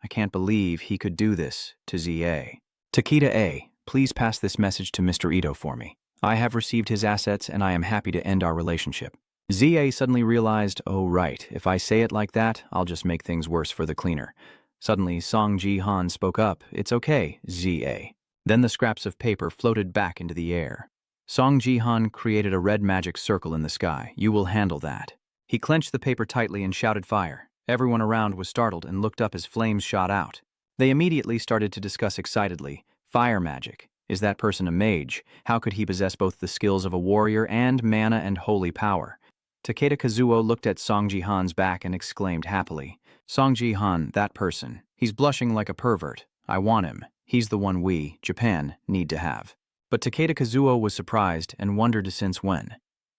I can't believe he could do this to ZA. Takeda A, please pass this message to Mr. Ito for me. I have received his assets and I am happy to end our relationship. ZA suddenly realized, oh right, if I say it like that, I'll just make things worse for the cleaner. Suddenly, Song Ji-han spoke up. It's okay, ZA. Then the scraps of paper floated back into the air. Song Ji-han created a red magic circle in the sky. You will handle that. He clenched the paper tightly and shouted fire. Everyone around was startled and looked up as flames shot out. They immediately started to discuss excitedly. Fire magic. Is that person a mage? How could he possess both the skills of a warrior and mana and holy power? Takeda Kazuo looked at Song Ji-han's back and exclaimed happily. Song Ji-han, that person. He's blushing like a pervert. I want him. He's the one we, Japan, need to have. But Takeda Kazuo was surprised and wondered since when.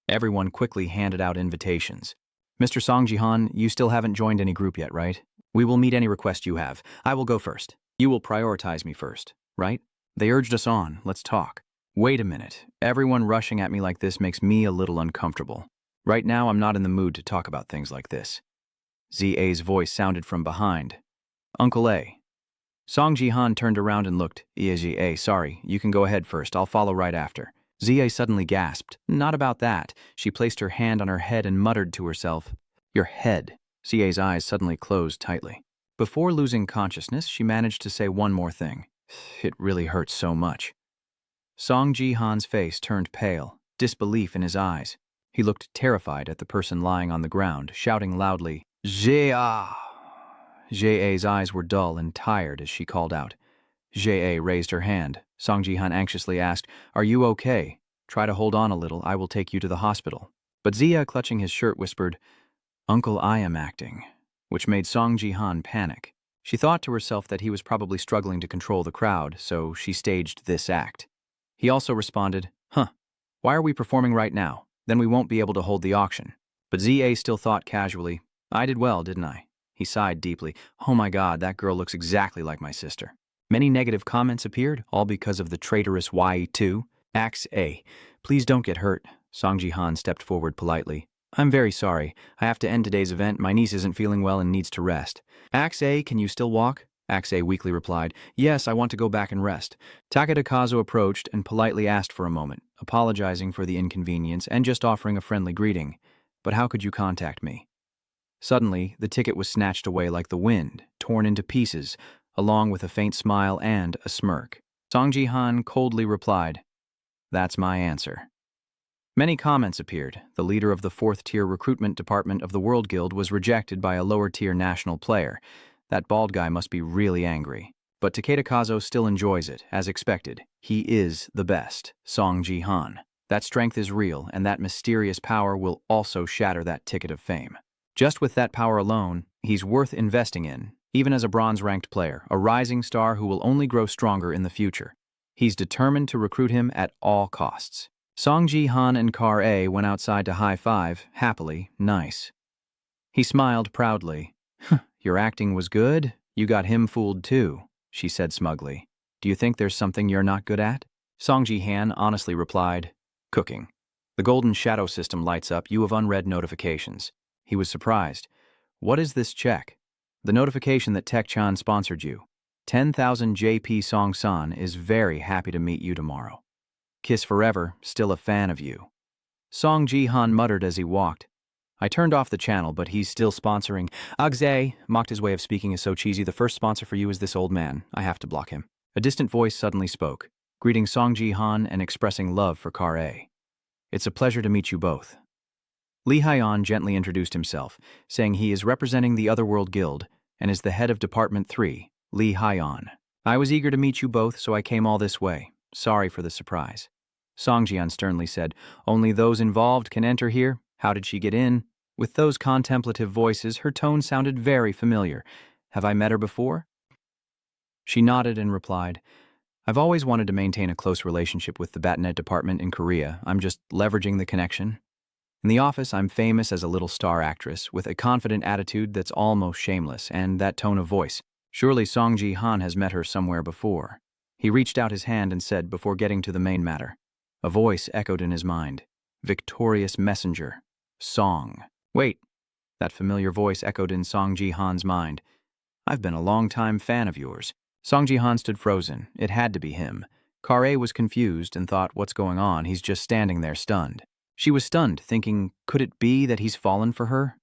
Everyone quickly handed out invitations. Mr. Song Ji-han, you still haven't joined any group yet, right? We will meet any request you have. I will go first. You will prioritize me first, right? They urged us on. Let's talk. Wait a minute. Everyone rushing at me like this makes me a little uncomfortable. Right now, I'm not in the mood to talk about things like this. ZA's voice sounded from behind. Uncle A. Song Ji-han turned around and looked. A, sorry, you can go ahead first. I'll follow right after. ZA suddenly gasped. Not about that. She placed her hand on her head and muttered to herself. Your head. ZA's eyes suddenly closed tightly. Before losing consciousness, she managed to say one more thing. It really hurts so much. Song Ji-han's face turned pale, disbelief in his eyes. He looked terrified at the person lying on the ground, shouting loudly, Jia! Ja's eyes were dull and tired as she called out. Ja raised her hand. Song Ji-han anxiously asked, Are you okay? Try to hold on a little, I will take you to the hospital. But Zia, clutching his shirt, whispered, Uncle, I am acting, which made Song Ji-han panic. She thought to herself that he was probably struggling to control the crowd, so she staged this act. He also responded, Why are we performing right now? Then we won't be able to hold the auction. But ZA still thought casually, I did well, didn't I? He sighed deeply. Oh my God, that girl looks exactly like my sister. Many negative comments appeared, all because of the traitorous YE2. Axe A. Please don't get hurt. Song Ji-han stepped forward politely. I'm very sorry. I have to end today's event. My niece isn't feeling well and needs to rest. Axe A, can you still walk? Axe A weakly replied, Yes, I want to go back and rest. Takeda Kazo approached and politely asked for a moment, apologizing for the inconvenience and just offering a friendly greeting. But how could you contact me? Suddenly, the ticket was snatched away like the wind, torn into pieces, along with a faint smile and a smirk. Song Ji-han coldly replied, That's my answer. Many comments appeared. The leader of the 4th-tier recruitment department of the World Guild was rejected by a lower-tier national player. That bald guy must be really angry. But Takeda Kazo still enjoys it, as expected. He is the best, Song Ji-han. That strength is real, and that mysterious power will also shatter that ticket of fame. Just with that power alone, he's worth investing in, even as a bronze-ranked player, a rising star who will only grow stronger in the future. He's determined to recruit him at all costs. Song Ji-han and Kar A went outside to high-five, happily, nice. He smiled proudly. Your acting was good. You got him fooled too, she said smugly. Do you think there's something you're not good at? Song Ji-han honestly replied, Cooking. The golden shadow system lights up. You have unread notifications. He was surprised. What is this check? The notification that Tech-chan sponsored you. 10,000 JP Song-san is very happy to meet you tomorrow. Kiss forever, still a fan of you. Song Ji-han muttered as he walked. I turned off the channel, but he's still sponsoring. Agze mocked his way of speaking is so cheesy. The first sponsor for you is this old man. I have to block him. A distant voice suddenly spoke, greeting Song Ji-han and expressing love for Kar-ae. It's a pleasure to meet you both. Lee Hyeon gently introduced himself, saying he is representing the Otherworld Guild and is the head of Department 3, Lee Hyeon. I was eager to meet you both, so I came all this way. Sorry for the surprise. Song Ji-han sternly said, only those involved can enter here. How did she get in? With those contemplative voices, her tone sounded very familiar. Have I met her before? She nodded and replied, I've always wanted to maintain a close relationship with the Batnet department in Korea. I'm just leveraging the connection. In the office, I'm famous as a little star actress with a confident attitude that's almost shameless, and that tone of voice. Surely Song Ji-han has met her somewhere before. He reached out his hand and said before getting to the main matter. A voice echoed in his mind. Victorious messenger. Song. Wait. That familiar voice echoed in Song Ji-han's mind. I've been a long-time fan of yours. Song Ji-han stood frozen. It had to be him. Kar-ae was confused and thought, what's going on? He's just standing there stunned. She was stunned, thinking, could it be that he's fallen for her?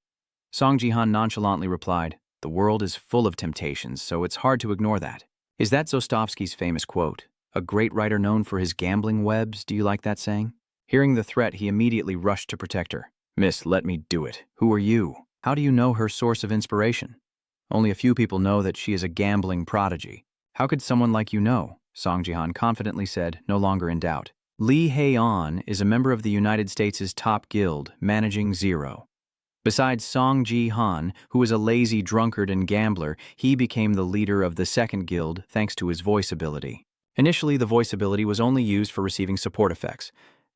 Song Ji-han nonchalantly replied, the world is full of temptations, so it's hard to ignore that. Is that Zostavsky's famous quote? A great writer known for his gambling webs, do you like that saying? Hearing the threat, he immediately rushed to protect her. Miss, let me do it. Who are you? How do you know her source of inspiration? Only a few people know that she is a gambling prodigy. How could someone like you know? Song Ji-han confidently said, no longer in doubt. Lee Hae-on is a member of the United States' top guild, Managing Zero. Besides Song Ji-han, who is a lazy drunkard and gambler, he became the leader of the second guild thanks to his voice ability. Initially, the voice ability was only used for receiving support effects.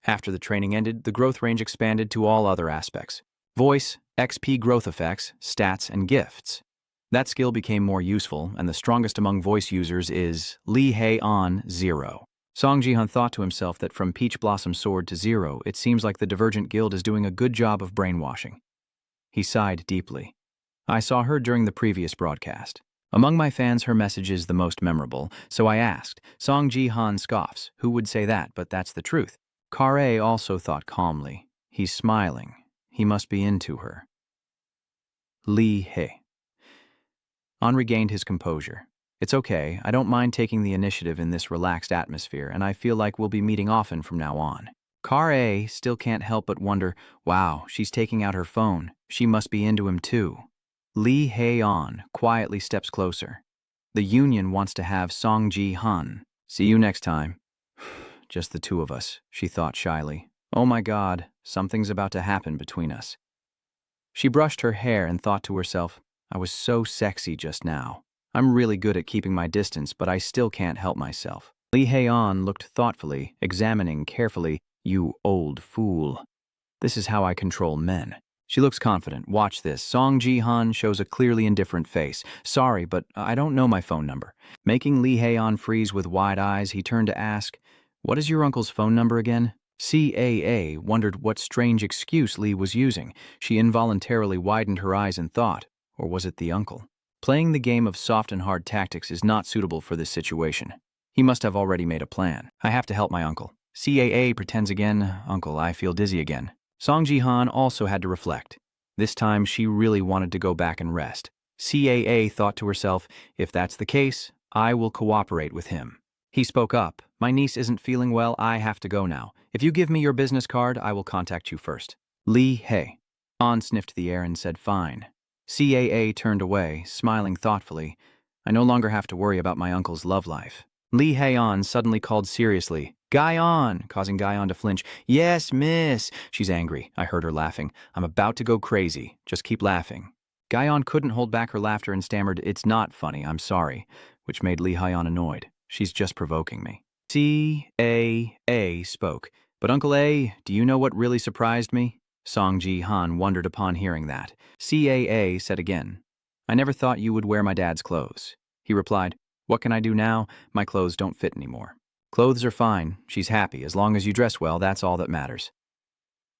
After the training ended, the growth range expanded to all other aspects. Voice, XP growth effects, stats, and gifts. That skill became more useful, and the strongest among voice users is Lee Hae-on Zero. Song Ji-han thought to himself that from Peach Blossom Sword to Zero, it seems like the Divergent Guild is doing a good job of brainwashing. He sighed deeply. I saw her during the previous broadcast. Among my fans, her message is the most memorable, so I asked. Song Ji-han scoffs. Who would say that? But that's the truth. Kar-ae also thought calmly. He's smiling. He must be into her. Lee Hae. An regained his composure. It's okay, I don't mind taking the initiative in this relaxed atmosphere, and I feel like we'll be meeting often from now on. Kar-ae still can't help but wonder, wow, she's taking out her phone. She must be into him too. Lee Hae-on quietly steps closer. The union wants to have Song Ji-han. See you next time. Just the two of us, she thought shyly. Oh my God, something's about to happen between us. She brushed her hair and thought to herself, I was so sexy just now. I'm really good at keeping my distance, but I still can't help myself. Lee Hae-on looked thoughtfully, examining carefully. You old fool. This is how I control men. She looks confident. Watch this. Song Ji-han shows a clearly indifferent face. Sorry, but I don't know my phone number. Making Lee Hae-on freeze with wide eyes, he turned to ask, what is your uncle's phone number again? CAA wondered what strange excuse Lee was using. She involuntarily widened her eyes and thought, or was it the uncle? Playing the game of soft and hard tactics is not suitable for this situation. He must have already made a plan. I have to help my uncle. CAA pretends again. Uncle, I feel dizzy again. Song Ji-han also had to reflect. This time she really wanted to go back and rest. CAA thought to herself, if that's the case, I will cooperate with him. He spoke up. My niece isn't feeling well. I have to go now. If you give me your business card, I will contact you first. Lee Hae-on sniffed the air and said, fine. CAA turned away, smiling thoughtfully. I no longer have to worry about my uncle's love life. Lee Hae-on suddenly called seriously, Guyon, causing Guyon to flinch. Yes, miss. She's angry. I heard her laughing. I'm about to go crazy. Just keep laughing. Guyon couldn't hold back her laughter and stammered, it's not funny, I'm sorry, which made Lee Hae-on annoyed. She's just provoking me. CAA spoke. But Uncle A, do you know what really surprised me? Song Ji-han wondered upon hearing that. CAA said again, I never thought you would wear my dad's clothes. He replied, what can I do now? My clothes don't fit anymore. Clothes are fine. She's happy. As long as you dress well, that's all that matters.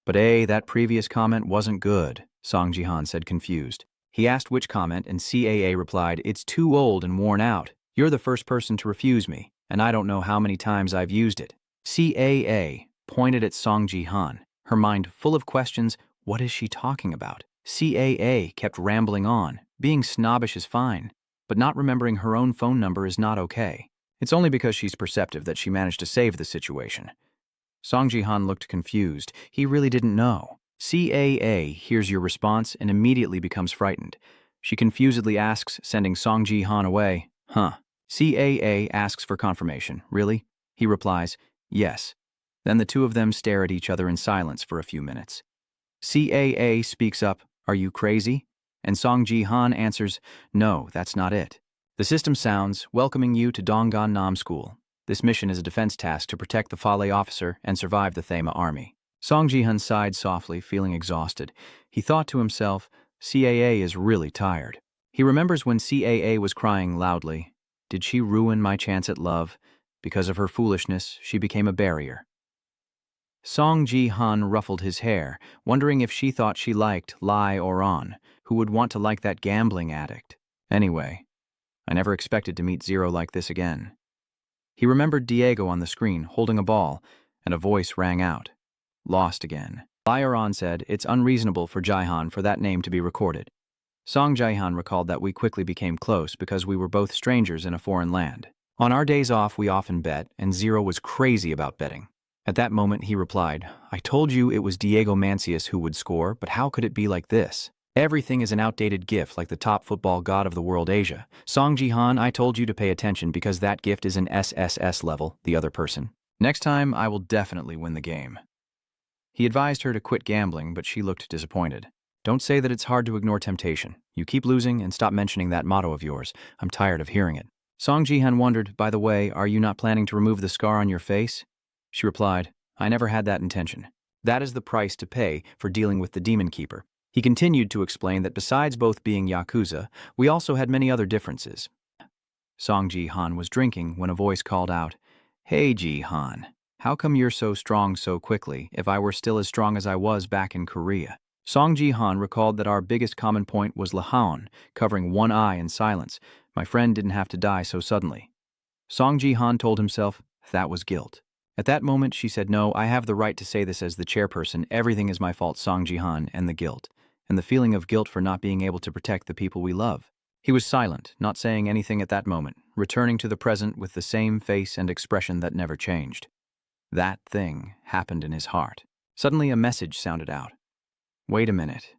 But that previous comment wasn't good, Song Ji-han said confused. He asked which comment, and CAA replied, it's too old and worn out. You're the first person to refuse me, and I don't know how many times I've used it. CAA pointed at Song Ji-han, her mind full of questions. What is she talking about? CAA kept rambling on. Being snobbish is fine, but not remembering her own phone number is not okay. It's only because she's perceptive that she managed to save the situation. Song Ji-han looked confused. He really didn't know. CAA hears your response and immediately becomes frightened. She confusedly asks, sending Song Ji-han away. Huh. CAA asks for confirmation. Really? He replies, yes. Then the two of them stare at each other in silence for a few minutes. CAA speaks up, are you crazy? And Song Ji-han answers, no, that's not it. The system sounds, welcoming you to Donggan Nam School. This mission is a defense task to protect the Fale officer and survive the Thema army. Song Ji-han sighed softly, feeling exhausted. He thought to himself, CAA is really tired. He remembers when CAA was crying loudly. Did she ruin my chance at love? Because of her foolishness, she became a barrier. Song Ji-han ruffled his hair, wondering if she thought she liked Lai Oran, who would want to like that gambling addict. Anyway, I never expected to meet Zero like this again. He remembered Diego on the screen, holding a ball, and a voice rang out. Lost again. Lai Oran said, it's unreasonable for Ji-han for that name to be recorded. Song Ji-han recalled that we quickly became close because we were both strangers in a foreign land. On our days off, we often bet, and Zero was crazy about betting. At that moment, he replied, I told you it was Diego Mancius who would score, but how could it be like this? Everything is an outdated gift like the top football god of the world Asia. Song Ji-han, I told you to pay attention because that gift is an SSS level, the other person. Next time, I will definitely win the game. He advised her to quit gambling, but she looked disappointed. Don't say that it's hard to ignore temptation. You keep losing and stop mentioning that motto of yours. I'm tired of hearing it. Song Ji-han wondered, by the way, are you not planning to remove the scar on your face? She replied, I never had that intention. That is the price to pay for dealing with the Demon Keeper. He continued to explain that besides both being Yakuza, we also had many other differences. Song Ji-han was drinking when a voice called out, Hey Ji-han, how come you're so strong so quickly if I were still as strong as I was back in Korea? Song Ji-han recalled that our biggest common point was Lahaon, covering one eye in silence. My friend didn't have to die so suddenly. Song Ji-han told himself that was guilt. At that moment, she said, no, I have the right to say this as the chairperson. Everything is my fault, Song Ji-han, and the guilt. And the feeling of guilt for not being able to protect the people we love. He was silent, not saying anything at that moment, returning to the present with the same face and expression that never changed. That thing happened in his heart. Suddenly a message sounded out. Wait a minute.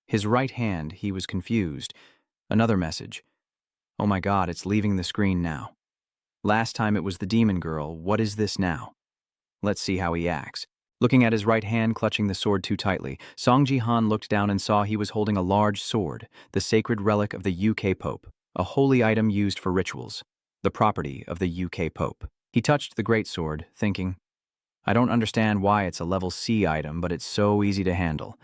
His right hand, he was confused. Another message. Oh my God, it's leaving the screen now. Last time it was the demon girl, what is this now? Let's see how he acts. Looking at his right hand clutching the sword too tightly, Song Ji-han looked down and saw he was holding a large sword, the sacred relic of the UK Pope, a holy item used for rituals, the property of the UK Pope. He touched the great sword, thinking, I don't understand why it's a level C item, but it's so easy to handle.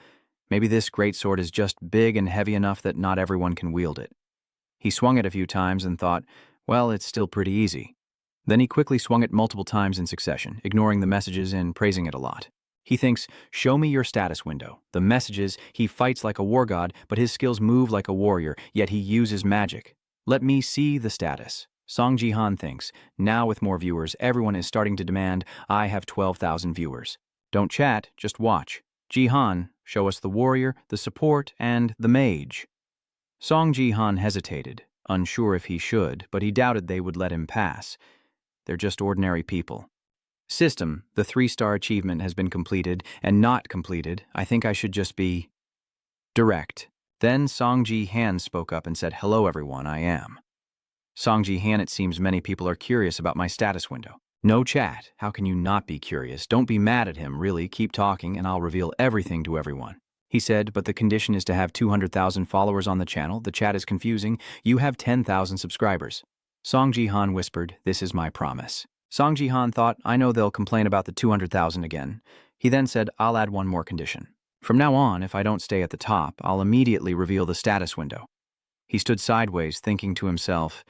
Maybe this great sword is just big and heavy enough that not everyone can wield it. He swung it a few times and thought, well, it's still pretty easy. Then he quickly swung it multiple times in succession, ignoring the messages and praising it a lot. He thinks, show me your status window. The messages, he fights like a war god, but his skills move like a warrior, yet he uses magic. Let me see the status. Song Ji-han thinks, now with more viewers, everyone is starting to demand, I have 12,000 viewers. Don't chat, just watch. Ji-han, show us the warrior, the support, and the mage. Song Ji-han hesitated, unsure if he should, but he doubted they would let him pass. They're just ordinary people. System, the 3-star achievement has been completed and not completed. I think I should just be direct. Then Song Ji-han spoke up and said, hello everyone, I am. Song Ji-han, it seems many people are curious about my status window. No chat, how can you not be curious? Don't be mad at him, really, keep talking and I'll reveal everything to everyone. He said, but the condition is to have 200,000 followers on the channel. The chat is confusing. You have 10,000 subscribers. Song Ji-han whispered, this is my promise. Song Ji-han thought, I know they'll complain about the 200,000 again. He then said, I'll add one more condition. From now on, if I don't stay at the top, I'll immediately reveal the status window. He stood sideways, thinking to himself,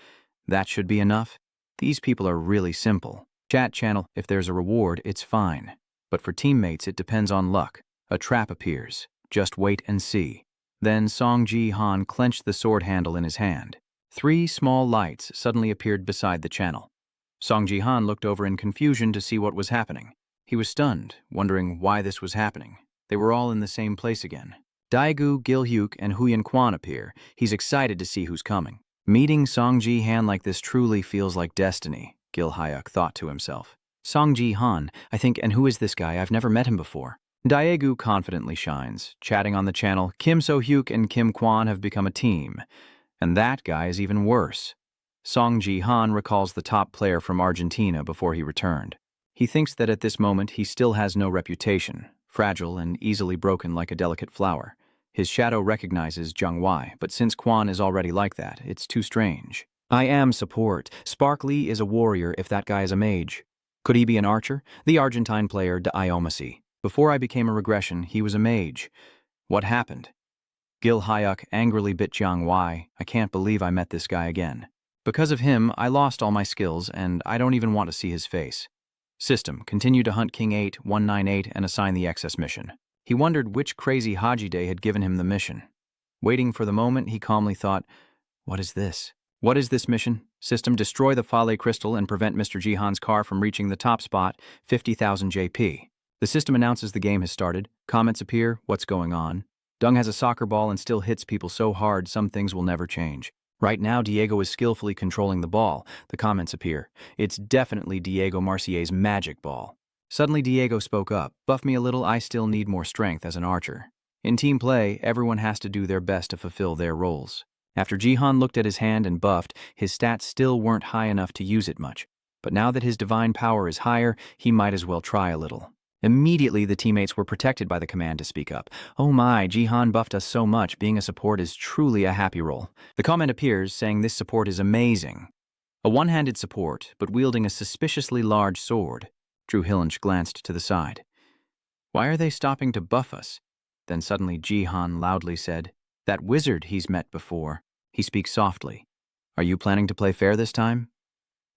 that should be enough? These people are really simple. Chat channel, if there's a reward, it's fine. But for teammates, it depends on luck. A trap appears. Just wait and see. Then Song Ji-han clenched the sword handle in his hand. 3 small lights suddenly appeared beside the channel. Song Ji-han looked over in confusion to see what was happening. He was stunned, wondering why this was happening. They were all in the same place again. Daegu, Gil-hyuk, and Huyen Kwan appear. He's excited to see who's coming. Meeting Song Ji-han like this truly feels like destiny, Gil-hyuk thought to himself. Song Ji-han, I think, and who is this guy? I've never met him before. Daegu confidently shines. Chatting on the channel, Kim So-hyuk and Kim Kwan have become a team. And that guy is even worse. Song Ji-han recalls the top player from Argentina before he returned. He thinks that at this moment he still has no reputation, fragile and easily broken like a delicate flower. His shadow recognizes Jung Wai, but since Kwan is already like that, it's too strange. I am support. Spark Lee is a warrior if that guy is a mage. Could he be an archer? The Argentine player Diomasi. Before I became a regression, he was a mage. What happened? Gil-hyuk angrily bit Jung Wai. I can't believe I met this guy again. Because of him, I lost all my skills, and I don't even want to see his face. System, continue to hunt King 8198 and assign the excess mission. He wondered which crazy Hajide had given him the mission. Waiting for the moment, he calmly thought, what is this? What is this mission? System, destroy the Fale crystal and prevent Mr. Jihan's car from reaching the top spot, 50,000 JP. The system announces the game has started. Comments appear, what's going on? Dung has a soccer ball and still hits people so hard some things will never change. Right now, Diego is skillfully controlling the ball. The comments appear. It's definitely Diego Marcier's magic ball. Suddenly, Diego spoke up. Buff me a little, I still need more strength as an archer. In team play, everyone has to do their best to fulfill their roles. After Jihan looked at his hand and buffed, his stats still weren't high enough to use it much. But now that his divine power is higher, he might as well try a little. Immediately, the teammates were protected by the command to speak up. Oh my, Jihan buffed us so much, being a support is truly a happy role. The comment appears saying this support is amazing. A one-handed support, but wielding a suspiciously large sword. Drew Hillench glanced to the side. Why are they stopping to buff us? Then suddenly Jihan loudly said, that wizard he's met before. He speaks softly. Are you planning to play fair this time?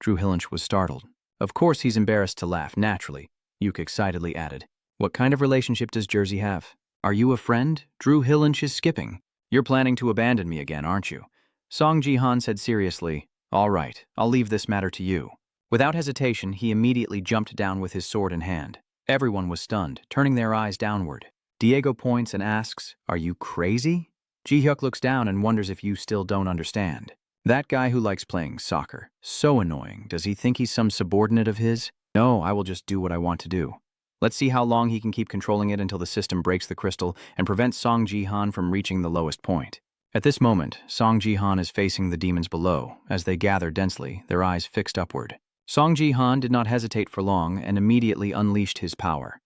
Drew Hillench was startled. Of course he's embarrassed to laugh, naturally. Yuk excitedly added, what kind of relationship does Jersey have? Are you a friend? Drew Hillench is skipping. You're planning to abandon me again, aren't you? Song Jihan said seriously, all right, I'll leave this matter to you. Without hesitation, he immediately jumped down with his sword in hand. Everyone was stunned, turning their eyes downward. Diego points and asks, are you crazy? Ji-hyuk looks down and wonders if you still don't understand. That guy who likes playing soccer. So annoying. Does he think he's some subordinate of his? No, I will just do what I want to do. Let's see how long he can keep controlling it until the system breaks the crystal and prevents Song Ji-han from reaching the lowest point. At this moment, Song Ji-han is facing the demons below. As they gather densely, their eyes fixed upward. Song Ji-han did not hesitate for long and immediately unleashed his power.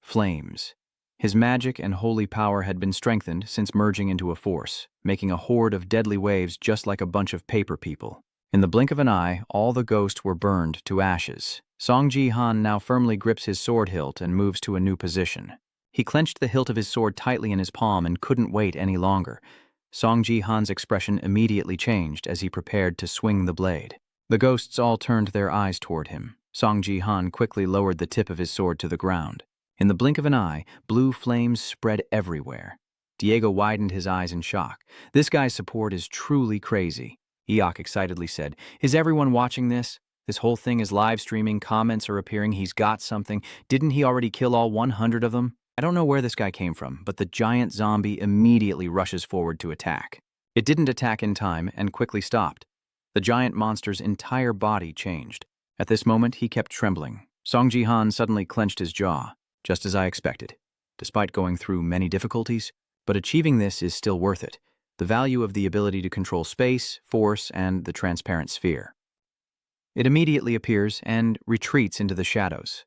Flames. His magic and holy power had been strengthened since merging into a force, making a horde of deadly waves just like a bunch of paper people. In the blink of an eye, all the ghosts were burned to ashes. Song Ji-han now firmly grips his sword hilt and moves to a new position. He clenched the hilt of his sword tightly in his palm and couldn't wait any longer. Song Ji-han's expression immediately changed as he prepared to swing the blade. The ghosts all turned their eyes toward him. Song Ji-han quickly lowered the tip of his sword to the ground. In the blink of an eye, blue flames spread everywhere. Diego widened his eyes in shock. This guy's support is truly crazy. Eok excitedly said, is everyone watching this? This whole thing is live streaming, comments are appearing, he's got something. Didn't he already kill all 100 of them? I don't know where this guy came from, but the giant zombie immediately rushes forward to attack. It didn't attack in time and quickly stopped. The giant monster's entire body changed. At this moment, he kept trembling. Song Ji-han suddenly clenched his jaw, just as I expected. Despite going through many difficulties, but achieving this is still worth it. The value of the ability to control space, force, and the transparent sphere. It immediately appears and retreats into the shadows.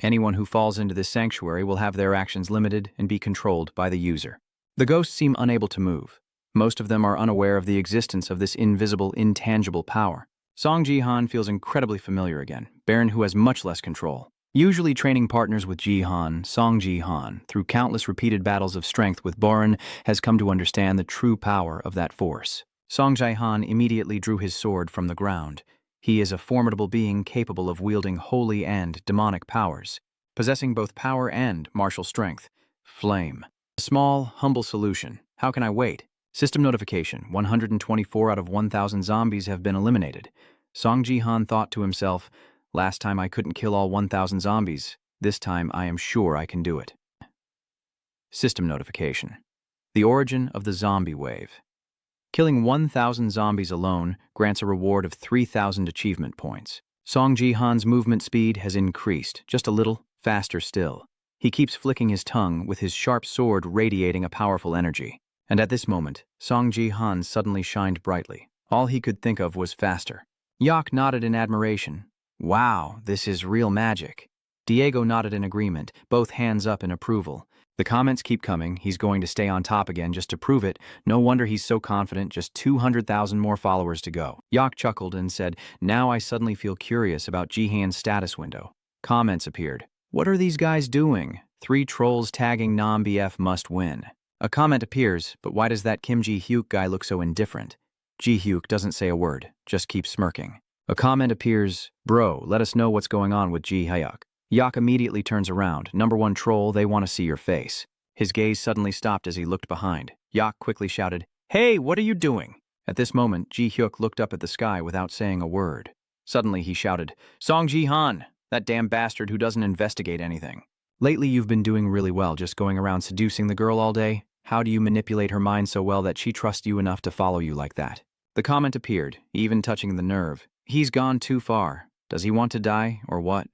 Anyone who falls into this sanctuary will have their actions limited and be controlled by the user. The ghosts seem unable to move. Most of them are unaware of the existence of this invisible, intangible power. Song Ji-han feels incredibly familiar again, Baron who has much less control. Usually training partners with Ji-han, Song Ji-han, through countless repeated battles of strength with Boren, has come to understand the true power of that force. Song Ji-han immediately drew his sword from the ground. He is a formidable being capable of wielding holy and demonic powers, possessing both power and martial strength. Flame. A small, humble solution. How can I wait? System notification. 124 out of 1,000 zombies have been eliminated. Song Ji-han thought to himself, last time I couldn't kill all 1,000 zombies. This time I am sure I can do it. System notification. The origin of the zombie wave. Killing 1,000 zombies alone grants a reward of 3,000 achievement points. Song Ji-han's movement speed has increased, just a little, faster still. He keeps flicking his tongue with his sharp sword radiating a powerful energy. And at this moment, Song Ji-han suddenly shined brightly. All he could think of was faster. Yak nodded in admiration. Wow, this is real magic. Diego nodded in agreement, both hands up in approval. The comments keep coming. He's going to stay on top again just to prove it. No wonder he's so confident. Just 200,000 more followers to go. Yak chuckled and said, now I suddenly feel curious about Jihan's status window. Comments appeared. What are these guys doing? 3 trolls tagging non-BF must win. A comment appears, but why does that Kim Ji-hyuk guy look so indifferent? Ji-hyuk doesn't say a word, just keeps smirking. A comment appears, bro, let us know what's going on with Ji-hyuk. Yak immediately turns around. Number 1 troll, they want to see your face. His gaze suddenly stopped as he looked behind. Yak quickly shouted, hey, what are you doing? At this moment, Ji-hyuk looked up at the sky without saying a word. Suddenly he shouted, Song Ji-han, that damn bastard who doesn't investigate anything. Lately you've been doing really well, just going around seducing the girl all day. How do you manipulate her mind so well that she trusts you enough to follow you like that? The comment appeared, even touching the nerve. He's gone too far. Does he want to die, or what?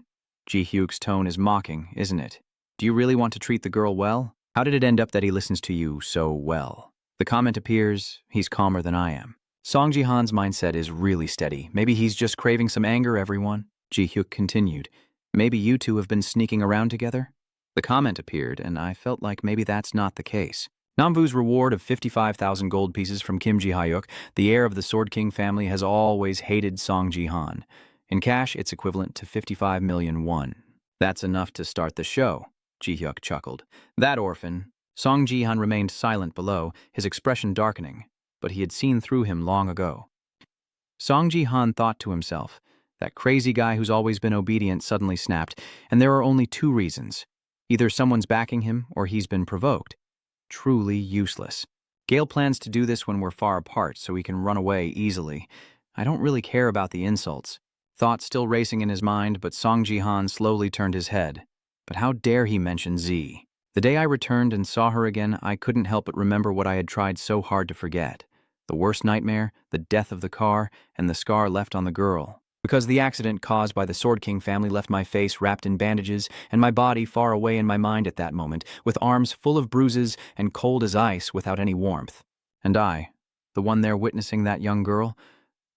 Ji-hyuk's tone is mocking, isn't it? Do you really want to treat the girl well? How did it end up that he listens to you so well? The comment appears, he's calmer than I am. Song Ji-han's mindset is really steady. Maybe he's just craving some anger, everyone. Ji-hyuk continued, maybe you two have been sneaking around together? The comment appeared, and I felt like maybe that's not the case. Namvu's reward of 55,000 gold pieces from Kim Ji-hyuk, the heir of the Sword King family, has always hated Song Ji-han. In cash, it's equivalent to 55 million won. That's enough to start the show, Ji-hyuk chuckled. That orphan. Song Ji-han remained silent below, his expression darkening, but he had seen through him long ago. Song Ji-han thought to himself, that crazy guy who's always been obedient suddenly snapped, and there are only 2 reasons. Either someone's backing him, or he's been provoked. Truly useless. Gale plans to do this when we're far apart, so he can run away easily. I don't really care about the insults. Thoughts still racing in his mind, but Song Ji-han slowly turned his head. But how dare he mention Z? The day I returned and saw her again, I couldn't help but remember what I had tried so hard to forget. The worst nightmare, the death of the car, and the scar left on the girl. Because the accident caused by the Sword King family left my face wrapped in bandages and my body far away in my mind at that moment, with arms full of bruises and cold as ice without any warmth. And I, the one there witnessing that young girl,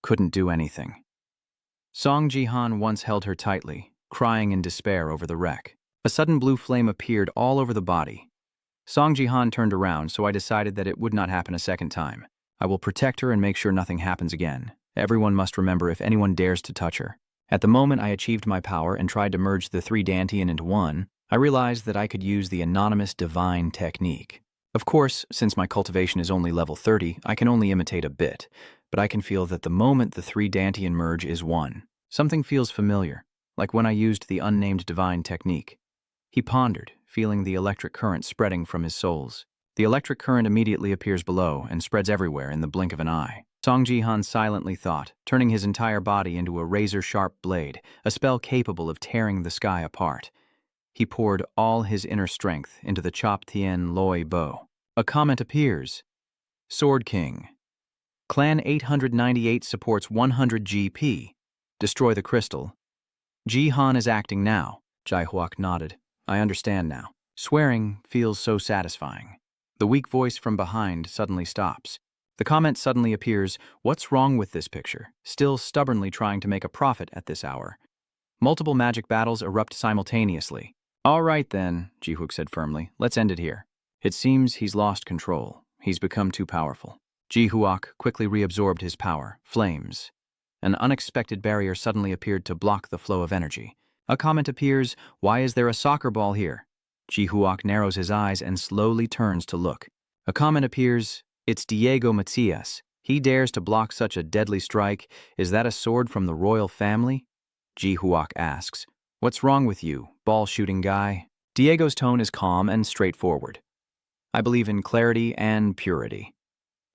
couldn't do anything. Song Ji-han once held her tightly, crying in despair over the wreck. A sudden blue flame appeared all over the body. Song Ji-han turned around, so I decided that it would not happen a second time. I will protect her and make sure nothing happens again. Everyone must remember if anyone dares to touch her. At the moment I achieved my power and tried to merge the 3 Dantian into one, I realized that I could use the anonymous divine technique. Of course, since my cultivation is only level 30, I can only imitate a bit, but I can feel that the moment the 3 Dantian merge is one. Something feels familiar, like when I used the unnamed divine technique. He pondered, feeling the electric current spreading from his soles. The electric current immediately appears below and spreads everywhere in the blink of an eye. Song Ji-han silently thought, turning his entire body into a razor-sharp blade, a spell capable of tearing the sky apart. He poured all his inner strength into the Chop Tien Loi bow. A comment appears. Sword King. Clan 898 supports 100 GP. Destroy the crystal. Ji-han is acting now. Jae-hyuk nodded. I understand now. Swearing feels so satisfying. The weak voice from behind suddenly stops. The comment suddenly appears, what's wrong with this picture? Still stubbornly trying to make a profit at this hour. Multiple magic battles erupt simultaneously. All right then, Ji-hyuk said firmly, let's end it here. It seems he's lost control. He's become too powerful. Ji-hyuk quickly reabsorbed his power, flames. An unexpected barrier suddenly appeared to block the flow of energy. A comment appears, why is there a soccer ball here? Ji-hyuk narrows his eyes and slowly turns to look. A comment appears, it's Diego Matias. He dares to block such a deadly strike. Is that a sword from the royal family? Ji-hyuk asks. What's wrong with you, ball-shooting guy? Diego's tone is calm and straightforward. I believe in clarity and purity.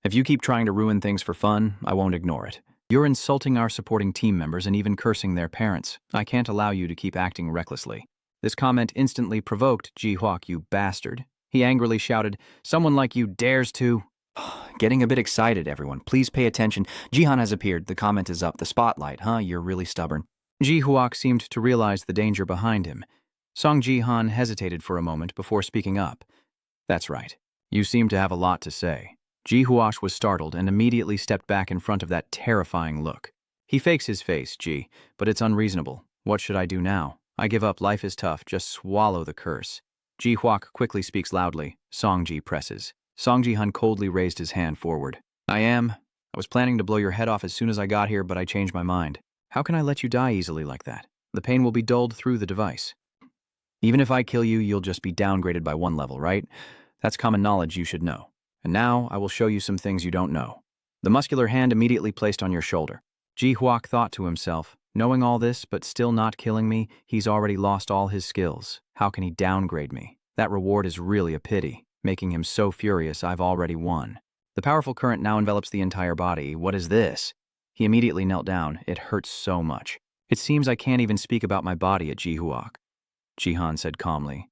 If you keep trying to ruin things for fun, I won't ignore it. You're insulting our supporting team members and even cursing their parents. I can't allow you to keep acting recklessly. This comment instantly provoked Ji-hook, you bastard. He angrily shouted, "Someone like you dares to—" Getting a bit excited, everyone. Please pay attention. Jihan has appeared. The comment is up. The spotlight, huh? You're really stubborn. Ji-hook seemed to realize the danger behind him. Song Ji-han hesitated for a moment before speaking up. That's right. You seem to have a lot to say. Ji-hook was startled and immediately stepped back in front of that terrifying look. He fakes his face, Ji, but it's unreasonable. What should I do now? I give up. Life is tough. Just swallow the curse. Ji-hook quickly speaks loudly. Song Ji presses. Song Ji-han coldly raised his hand forward. I was planning to blow your head off as soon as I got here, but I changed my mind. How can I let you die easily like that? The pain will be dulled through the device. Even if I kill you, you'll just be downgraded by 1 level, right? That's common knowledge you should know. And now, I will show you some things you don't know. The muscular hand immediately placed on your shoulder. Ji-hook thought to himself, knowing all this but still not killing me, he's already lost all his skills. How can he downgrade me? That reward is really a pity, making him so furious I've already won. The powerful current now envelops the entire body. What is this? He immediately knelt down. It hurts so much. It seems I can't even speak about my body at Ji-hook. Ji-han said calmly.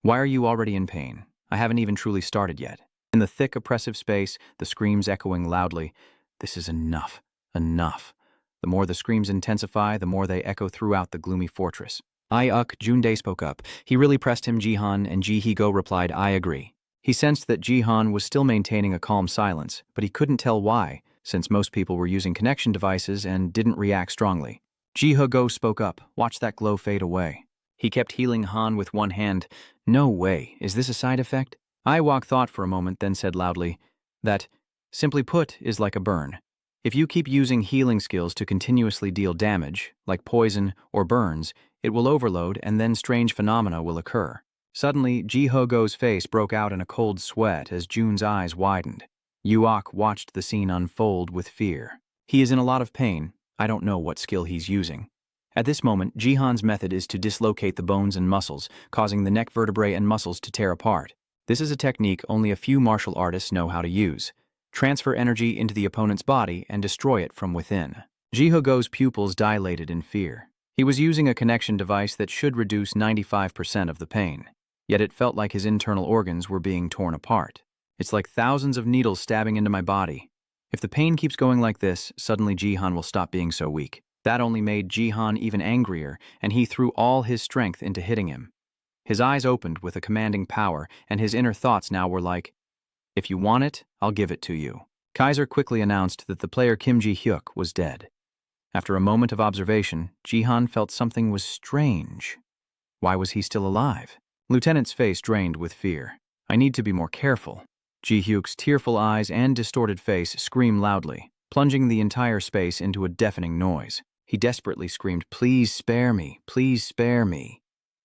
Why are you already in pain? I haven't even truly started yet. In the thick, oppressive space, the screams echoing loudly. This is enough. Enough. The more the screams intensify, the more they echo throughout the gloomy fortress. Jundae spoke up. He really pressed him, Ji-han, and Ji-hee-go replied, I agree. He sensed that Ji-han was still maintaining a calm silence, but he couldn't tell why, since most people were using connection devices and didn't react strongly. Ji-hee-go spoke up. Watch that glow fade away. He kept healing Han with one hand. No way. Is this a side effect? Iwok thought for a moment, then said loudly, that, simply put, is like a burn. If you keep using healing skills to continuously deal damage, like poison or burns, it will overload and then strange phenomena will occur. Suddenly, Ji-hee-go's face broke out in a cold sweat as Jun's eyes widened. Iwok watched the scene unfold with fear. He is in a lot of pain. I don't know what skill he's using. At this moment, Ji-han's method is to dislocate the bones and muscles, causing the neck vertebrae and muscles to tear apart. This is a technique only a few martial artists know how to use. Transfer energy into the opponent's body and destroy it from within. Ji-hee-go's pupils dilated in fear. He was using a connection device that should reduce 95% of the pain. Yet it felt like his internal organs were being torn apart. It's like thousands of needles stabbing into my body. If the pain keeps going like this, suddenly Ji-han will stop being so weak. That only made Ji-han even angrier, and he threw all his strength into hitting him. His eyes opened with a commanding power, and his inner thoughts now were like, if you want it, I'll give it to you. Kaiser quickly announced that the player Kim Ji-hyuk was dead. After a moment of observation, Ji-han felt something was strange. Why was he still alive? Lieutenant's face drained with fear. I need to be more careful. Ji-hyuk's tearful eyes and distorted face screamed loudly, plunging the entire space into a deafening noise. He desperately screamed, please spare me, please spare me.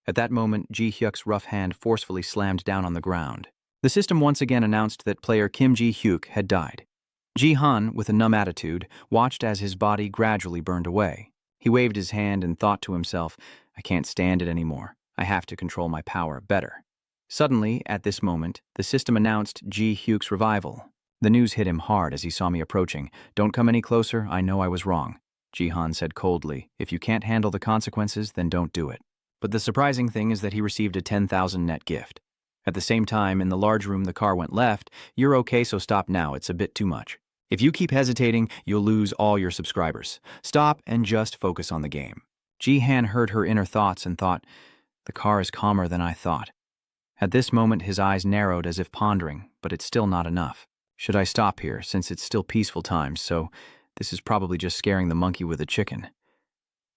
At that moment, Ji-hyuk's rough hand forcefully slammed down on the ground. The system once again announced that player Kim Ji-hyuk had died. Ji-han, with a numb attitude, watched as his body gradually burned away. He waved his hand and thought to himself, I can't stand it anymore. I have to control my power better. Suddenly, at this moment, the system announced Ji-hyuk's revival. The news hit him hard as he saw me approaching. Don't come any closer, I know I was wrong. Ji-han said coldly, if you can't handle the consequences, then don't do it. But the surprising thing is that he received a 10,000 net gift. At the same time, in the large room the car went left. You're okay, so stop now, it's a bit too much. If you keep hesitating, you'll lose all your subscribers. Stop and just focus on the game. Ji-han heard her inner thoughts and thought, the car is calmer than I thought. At this moment his eyes narrowed as if pondering, but it's still not enough. Should I stop here, since it's still peaceful times, so this is probably just scaring the monkey with a chicken.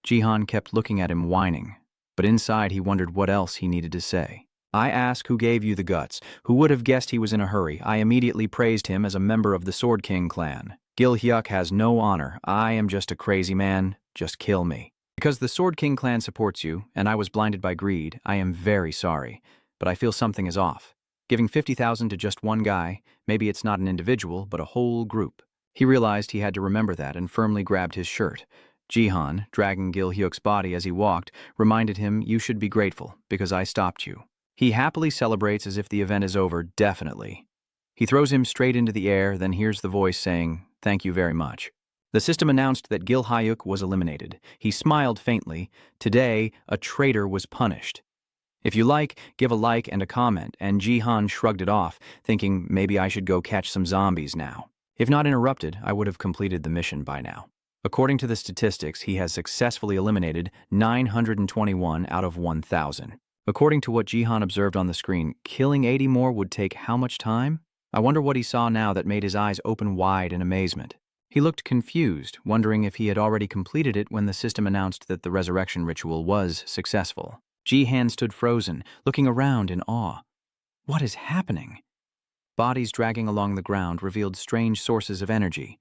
Ji-han kept looking at him whining, but inside he wondered what else he needed to say. I ask who gave you the guts. Who would have guessed he was in a hurry? I immediately praised him as a member of the Sword King clan. Gil-hyuk has no honor. I am just a crazy man. Just kill me. Because the Sword King clan supports you, and I was blinded by greed, I am very sorry. But I feel something is off. Giving 50,000 to just one guy, maybe it's not an individual, but a whole group. He realized he had to remember that and firmly grabbed his shirt. Ji-han, dragging Gil-hyuk's body as he walked, reminded him, you should be grateful, because I stopped you. He happily celebrates as if the event is over, definitely. He throws him straight into the air, then hears the voice saying, thank you very much. The system announced that Gil Hayuk was eliminated. He smiled faintly. Today, a traitor was punished. If you like, give a like and a comment, and Jihan shrugged it off, thinking maybe I should go catch some zombies now. If not interrupted, I would have completed the mission by now. According to the statistics, he has successfully eliminated 921 out of 1,000. According to what Jihan observed on the screen, killing 80 more would take how much time? I wonder what he saw now that made his eyes open wide in amazement. He looked confused, wondering if he had already completed it when the system announced that the resurrection ritual was successful. Jihan stood frozen, looking around in awe. What is happening? Bodies dragging along the ground revealed strange sources of energy,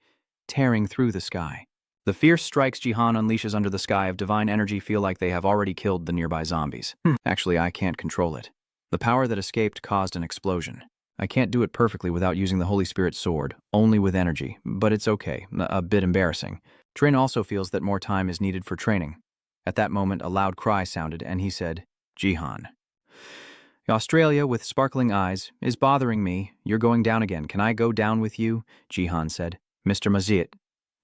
tearing through the sky. The fierce strikes Jihan unleashes under the sky of divine energy feel like they have already killed the nearby zombies. Actually, I can't control it. The power that escaped caused an explosion. I can't do it perfectly without using the Holy Spirit sword, only with energy, but it's okay, a bit embarrassing. Trin also feels that more time is needed for training. At that moment, a loud cry sounded, and he said, Jihan. Australia, with sparkling eyes, is bothering me. You're going down again. Can I go down with you? Jihan said. Mr. Mazit.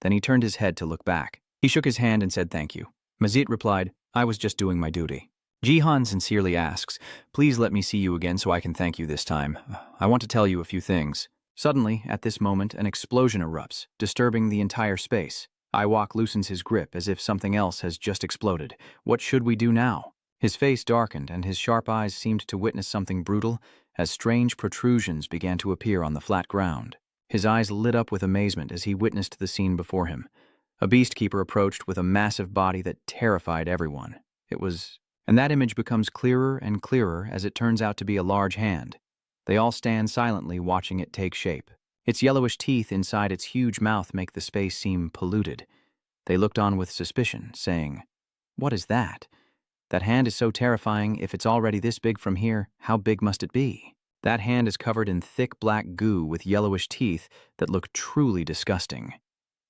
Then he turned his head to look back. He shook his hand and said thank you. Mazit replied, I was just doing my duty. Jihan sincerely asks, please let me see you again so I can thank you this time. I want to tell you a few things. Suddenly, at this moment, an explosion erupts, disturbing the entire space. Iwok loosens his grip as if something else has just exploded. What should we do now? His face darkened and his sharp eyes seemed to witness something brutal as strange protrusions began to appear on the flat ground. His eyes lit up with amazement as he witnessed the scene before him. A beast keeper approached with a massive body that terrified everyone. And that image becomes clearer and clearer as it turns out to be a large hand. They all stand silently watching it take shape. Its yellowish teeth inside its huge mouth make the space seem polluted. They looked on with suspicion, saying, What is that? That hand is so terrifying. If it's already this big from here, how big must it be? That hand is covered in thick black goo with yellowish teeth that look truly disgusting.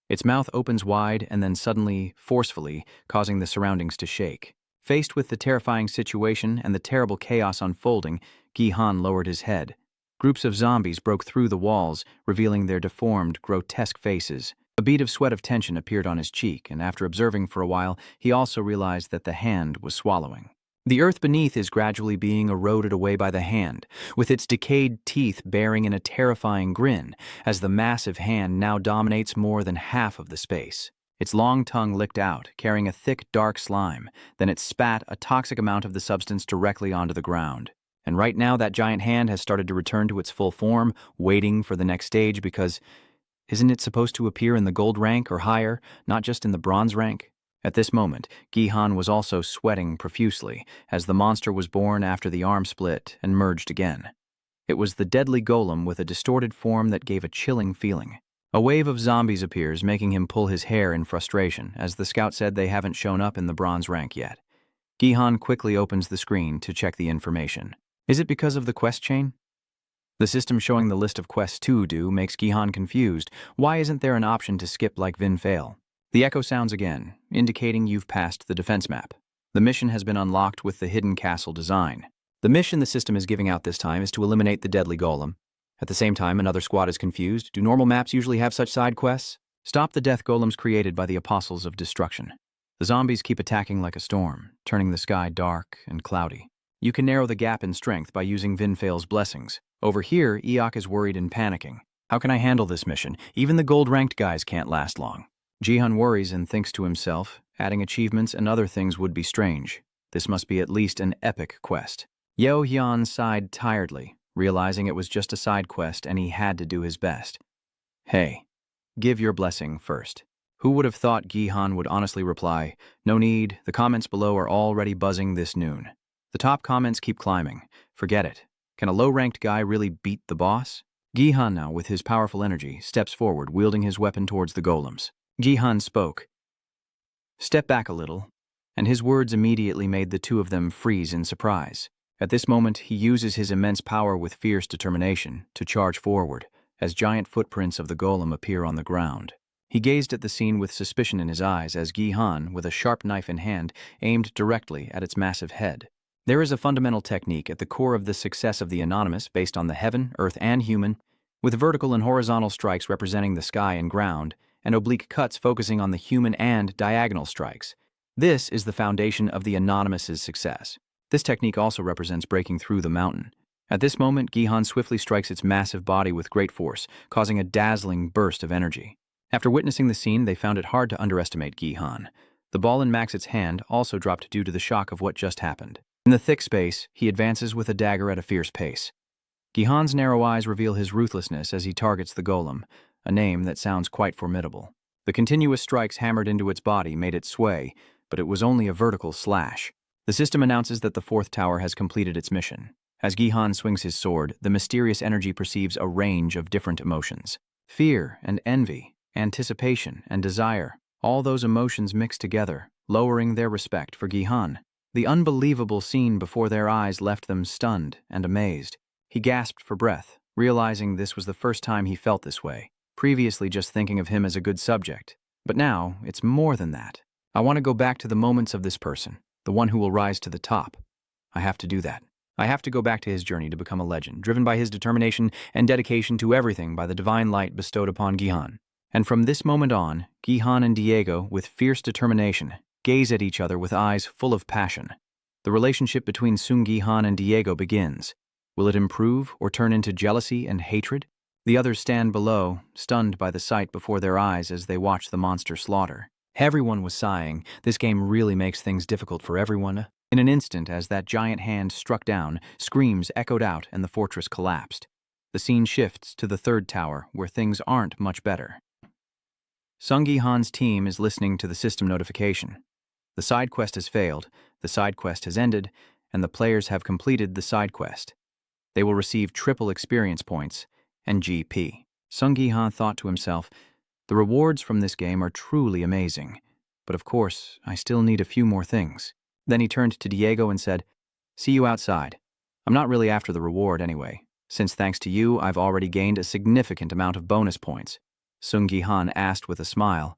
Its mouth opens wide and then suddenly, forcefully, causing the surroundings to shake. Faced with the terrifying situation and the terrible chaos unfolding, Jihan lowered his head. Groups of zombies broke through the walls, revealing their deformed, grotesque faces. A bead of sweat of tension appeared on his cheek, and after observing for a while, he also realized that the hand was swallowing. The earth beneath is gradually being eroded away by the hand, with its decayed teeth bearing in a terrifying grin, as the massive hand now dominates more than half of the space. Its long tongue licked out, carrying a thick, dark slime. Then it spat a toxic amount of the substance directly onto the ground. And right now that giant hand has started to return to its full form, waiting for the next stage because isn't it supposed to appear in the gold rank or higher, not just in the bronze rank? At this moment, Jihan was also sweating profusely as the monster was born after the arm split and merged again. It was the deadly golem with a distorted form that gave a chilling feeling. A wave of zombies appears, making him pull his hair in frustration, as the scout said they haven't shown up in the bronze rank yet. Jihan quickly opens the screen to check the information. Is it because of the quest chain? The system showing the list of quests to do makes Jihan confused. Why isn't there an option to skip like Vin Fail? The echo sounds again, indicating you've passed the defense map. The mission has been unlocked with the hidden castle design. The mission the system is giving out this time is to eliminate the deadly golem. At the same time, another squad is confused. Do normal maps usually have such side quests? Stop the death golems created by the Apostles of Destruction. The zombies keep attacking like a storm, turning the sky dark and cloudy. You can narrow the gap in strength by using Vinfail's blessings. Over here, Eok is worried and panicking. How can I handle this mission? Even the gold-ranked guys can't last long. Jihan worries and thinks to himself, adding achievements and other things would be strange. This must be at least an epic quest. Yeo Hyun sighed tiredly, realizing it was just a side quest and he had to do his best. Hey, give your blessing first. Who would have thought Jihan would honestly reply, no need, the comments below are already buzzing this noon. The top comments keep climbing. Forget it. Can a low-ranked guy really beat the boss? Jihan now, with his powerful energy, steps forward, wielding his weapon towards the golems. Jihan spoke. Step back a little, and his words immediately made the two of them freeze in surprise. At this moment, he uses his immense power with fierce determination to charge forward, as giant footprints of the golem appear on the ground. He gazed at the scene with suspicion in his eyes as Jihan, with a sharp knife in hand, aimed directly at its massive head. There is a fundamental technique at the core of the success of the Anonymous based on the heaven, earth, and human, with vertical and horizontal strikes representing the sky and ground, and oblique cuts focusing on the human and diagonal strikes. This is the foundation of the Anonymous's success. This technique also represents breaking through the mountain. At this moment, Gihan swiftly strikes its massive body with great force, causing a dazzling burst of energy. After witnessing the scene, they found it hard to underestimate Gihan. The ball in Max's hand also dropped due to the shock of what just happened. In the thick space, he advances with a dagger at a fierce pace. Gihan's narrow eyes reveal his ruthlessness as he targets the golem, a name that sounds quite formidable. The continuous strikes hammered into its body made it sway, but it was only a vertical slash. The system announces that the fourth tower has completed its mission. As Gihan swings his sword, the mysterious energy perceives a range of different emotions. Fear and envy, anticipation and desire, all those emotions mixed together, lowering their respect for Gihan. The unbelievable scene before their eyes left them stunned and amazed. He gasped for breath, realizing this was the first time he felt this way, previously just thinking of him as a good subject. But now, it's more than that. I want to go back to the moments of this person, the one who will rise to the top. I have to do that. I have to go back to his journey to become a legend, driven by his determination and dedication to everything by the divine light bestowed upon Gihan. And from this moment on, Gihan and Diego, with fierce determination, gaze at each other with eyes full of passion. The relationship between Sung Gihan and Diego begins. Will it improve or turn into jealousy and hatred? The others stand below, stunned by the sight before their eyes as they watch the monster slaughter. Everyone was sighing. This game really makes things difficult for everyone. In an instant, as that giant hand struck down, screams echoed out and the fortress collapsed. The scene shifts to the third tower, where things aren't much better. Sung Gihan's team is listening to the system notification. The side quest has failed, the side quest has ended, and the players have completed the side quest. They will receive triple experience points and GP. Sung Gihan thought to himself, the rewards from this game are truly amazing, but of course, I still need a few more things. Then he turned to Diego and said, see you outside. I'm not really after the reward anyway, since thanks to you, I've already gained a significant amount of bonus points. Sung Gihan asked with a smile,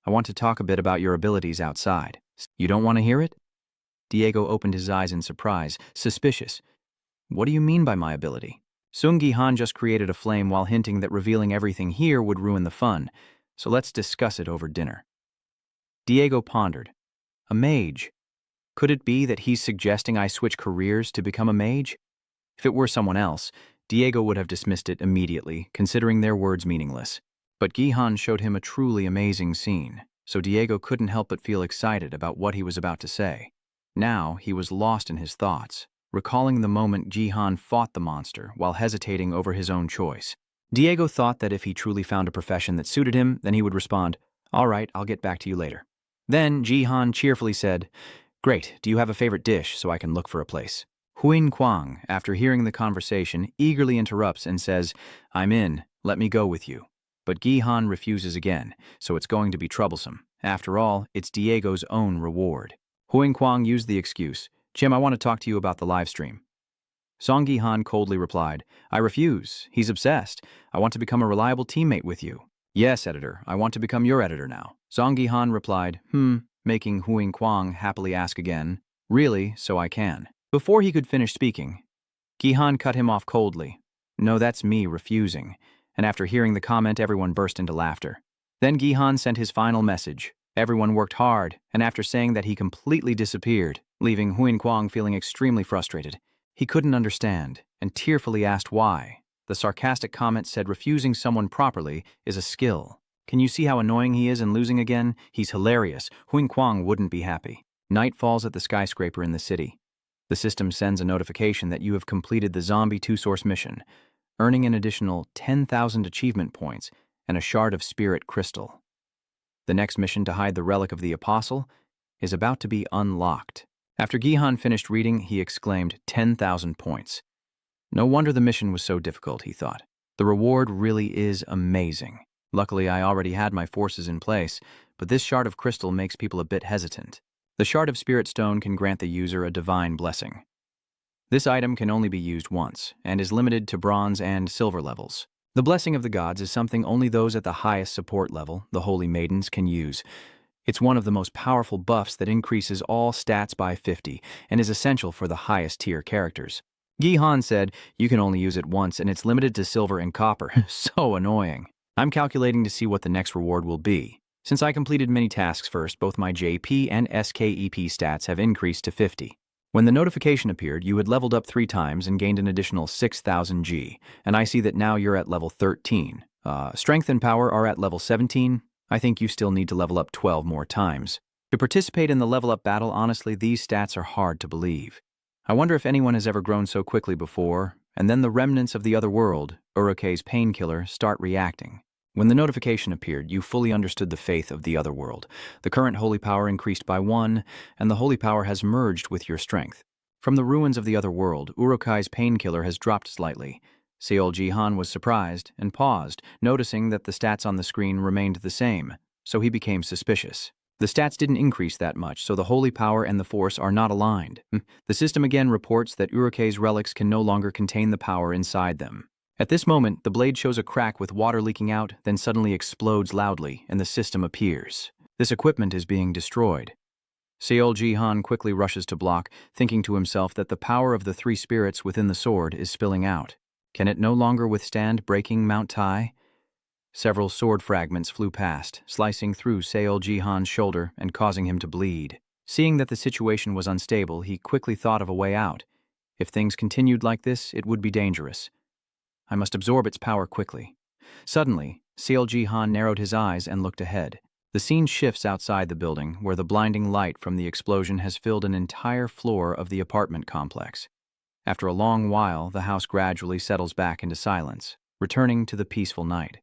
I want to talk a bit about your abilities outside. You don't want to hear it? Diego opened his eyes in surprise, suspicious. What do you mean by my ability? Sung Gihan just created a flame while hinting that revealing everything here would ruin the fun, so let's discuss it over dinner. Diego pondered. A mage. Could it be that he's suggesting I switch careers to become a mage? If it were someone else, Diego would have dismissed it immediately, considering their words meaningless. But Gihan showed him a truly amazing scene, so Diego couldn't help but feel excited about what he was about to say. Now he was lost in his thoughts, recalling the moment Gihan fought the monster while hesitating over his own choice. Diego thought that if he truly found a profession that suited him, then he would respond, all right, I'll get back to you later. Then Gihan cheerfully said, great, do you have a favorite dish so I can look for a place? Huin Kwang, after hearing the conversation, eagerly interrupts and says, I'm in, let me go with you. But Gihan refuses again, so it's going to be troublesome. After all, it's Diego's own reward. Huin Kwang used the excuse, Jim, I want to talk to you about the live stream. Song Gihan coldly replied, I refuse. He's obsessed. I want to become a reliable teammate with you. Yes, editor, I want to become your editor now. Song Gihan replied, making Huin Kwang happily ask again, really, so I can. Before he could finish speaking, Gihan cut him off coldly. No, that's me refusing. And after hearing the comment, everyone burst into laughter. Then Gihan sent his final message. Everyone worked hard, and after saying that he completely disappeared, leaving Huin Kwang feeling extremely frustrated. He couldn't understand, and tearfully asked why. The sarcastic comment said refusing someone properly is a skill. Can you see how annoying he is in losing again? He's hilarious. Huin Kwang wouldn't be happy. Night falls at the skyscraper in the city. The system sends a notification that you have completed the Zombie 2-source mission, earning an additional 10,000 achievement points and a shard of spirit crystal. The next mission to hide the relic of the apostle is about to be unlocked. After Gihan finished reading, he exclaimed, 10,000 points. No wonder the mission was so difficult, he thought. The reward really is amazing. Luckily, I already had my forces in place, but this shard of crystal makes people a bit hesitant. The shard of spirit stone can grant the user a divine blessing. This item can only be used once, and is limited to bronze and silver levels. The blessing of the gods is something only those at the highest support level, the holy maidens, can use. It's one of the most powerful buffs that increases all stats by 50, and is essential for the highest tier characters. Gihan said, you can only use it once, and it's limited to silver and copper. So annoying. I'm calculating to see what the next reward will be. Since I completed many tasks first, both my JP and SKEP stats have increased to 50. When the notification appeared, you had leveled up 3 times and gained an additional 6,000 G, and I see that now you're at level 13. Strength and power are at level 17. I think you still need to level up 12 more times. To participate in the level up battle, honestly, these stats are hard to believe. I wonder if anyone has ever grown so quickly before, and then the remnants of the other world, Urukei's painkiller, start reacting. When the notification appeared, you fully understood the faith of the other world. The current holy power increased by 1, and the holy power has merged with your strength. From the ruins of the other world, Urukei's painkiller has dropped slightly. Seol Jihan was surprised and paused, noticing that the stats on the screen remained the same, so he became suspicious. The stats didn't increase that much, so the holy power and the force are not aligned. The system again reports that Urukei's relics can no longer contain the power inside them. At this moment, the blade shows a crack with water leaking out, then suddenly explodes loudly, and the system appears. This equipment is being destroyed. Seol Jihan quickly rushes to block, thinking to himself that the power of the 3 spirits within the sword is spilling out. Can it no longer withstand breaking Mount Tai? Several sword fragments flew past, slicing through Seol Jihan's shoulder and causing him to bleed. Seeing that the situation was unstable, he quickly thought of a way out. If things continued like this, it would be dangerous. I must absorb its power quickly. Suddenly, Seol Jihan narrowed his eyes and looked ahead. The scene shifts outside the building, where the blinding light from the explosion has filled an entire floor of the apartment complex. After a long while, the house gradually settles back into silence, returning to the peaceful night.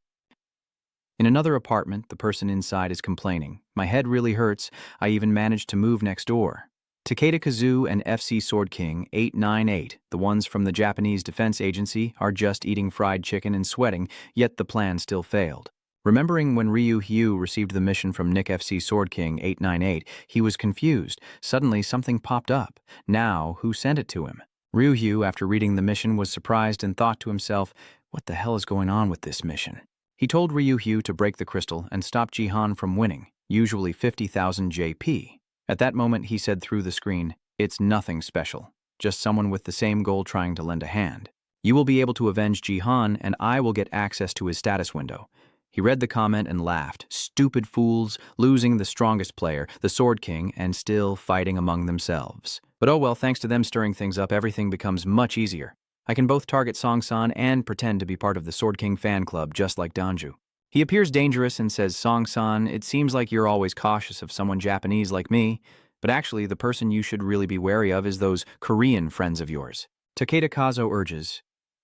In another apartment, the person inside is complaining. My head really hurts. I even managed to move next door. Takeda Kazu and FC Sword King 898, the ones from the Japanese Defense Agency, are just eating fried chicken and sweating, yet the plan still failed. Remembering when Ryu Hyu received the mission from Nick FC Sword King 898, he was confused. Suddenly, something popped up. Now, who sent it to him? Ryu Hyu, after reading the mission, was surprised and thought to himself, what the hell is going on with this mission? He told Ryu Hyu to break the crystal and stop Jihan from winning, usually 50,000 JP. At that moment, he said through the screen, it's nothing special, just someone with the same goal trying to lend a hand. You will be able to avenge Jihan, and I will get access to his status window. He read the comment and laughed. Stupid fools, losing the strongest player, the Sword King, and still fighting among themselves. But oh well, thanks to them stirring things up, everything becomes much easier. I can both target Song-san and pretend to be part of the Sword King fan club, just like Danju. He appears dangerous and says, Song-san, it seems like you're always cautious of someone Japanese like me, but actually the person you should really be wary of is those Korean friends of yours. Takeda Kazo urges,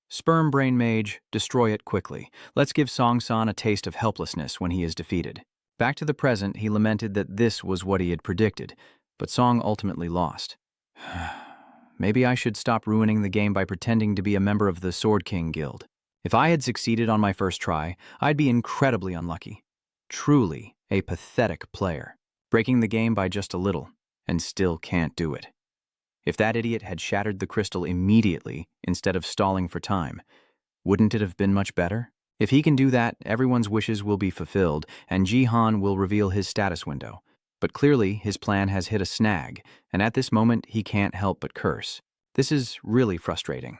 Sperm Brain Mage, destroy it quickly. Let's give Song-san a taste of helplessness when he is defeated. Back to the present, he lamented that this was what he had predicted, but Song ultimately lost. Maybe I should stop ruining the game by pretending to be a member of the Sword King Guild. If I had succeeded on my first try, I'd be incredibly unlucky. Truly a pathetic player, breaking the game by just a little, and still can't do it. If that idiot had shattered the crystal immediately instead of stalling for time, wouldn't it have been much better? If he can do that, everyone's wishes will be fulfilled, and Jihan will reveal his status window. But clearly, his plan has hit a snag, and at this moment, he can't help but curse. This is really frustrating.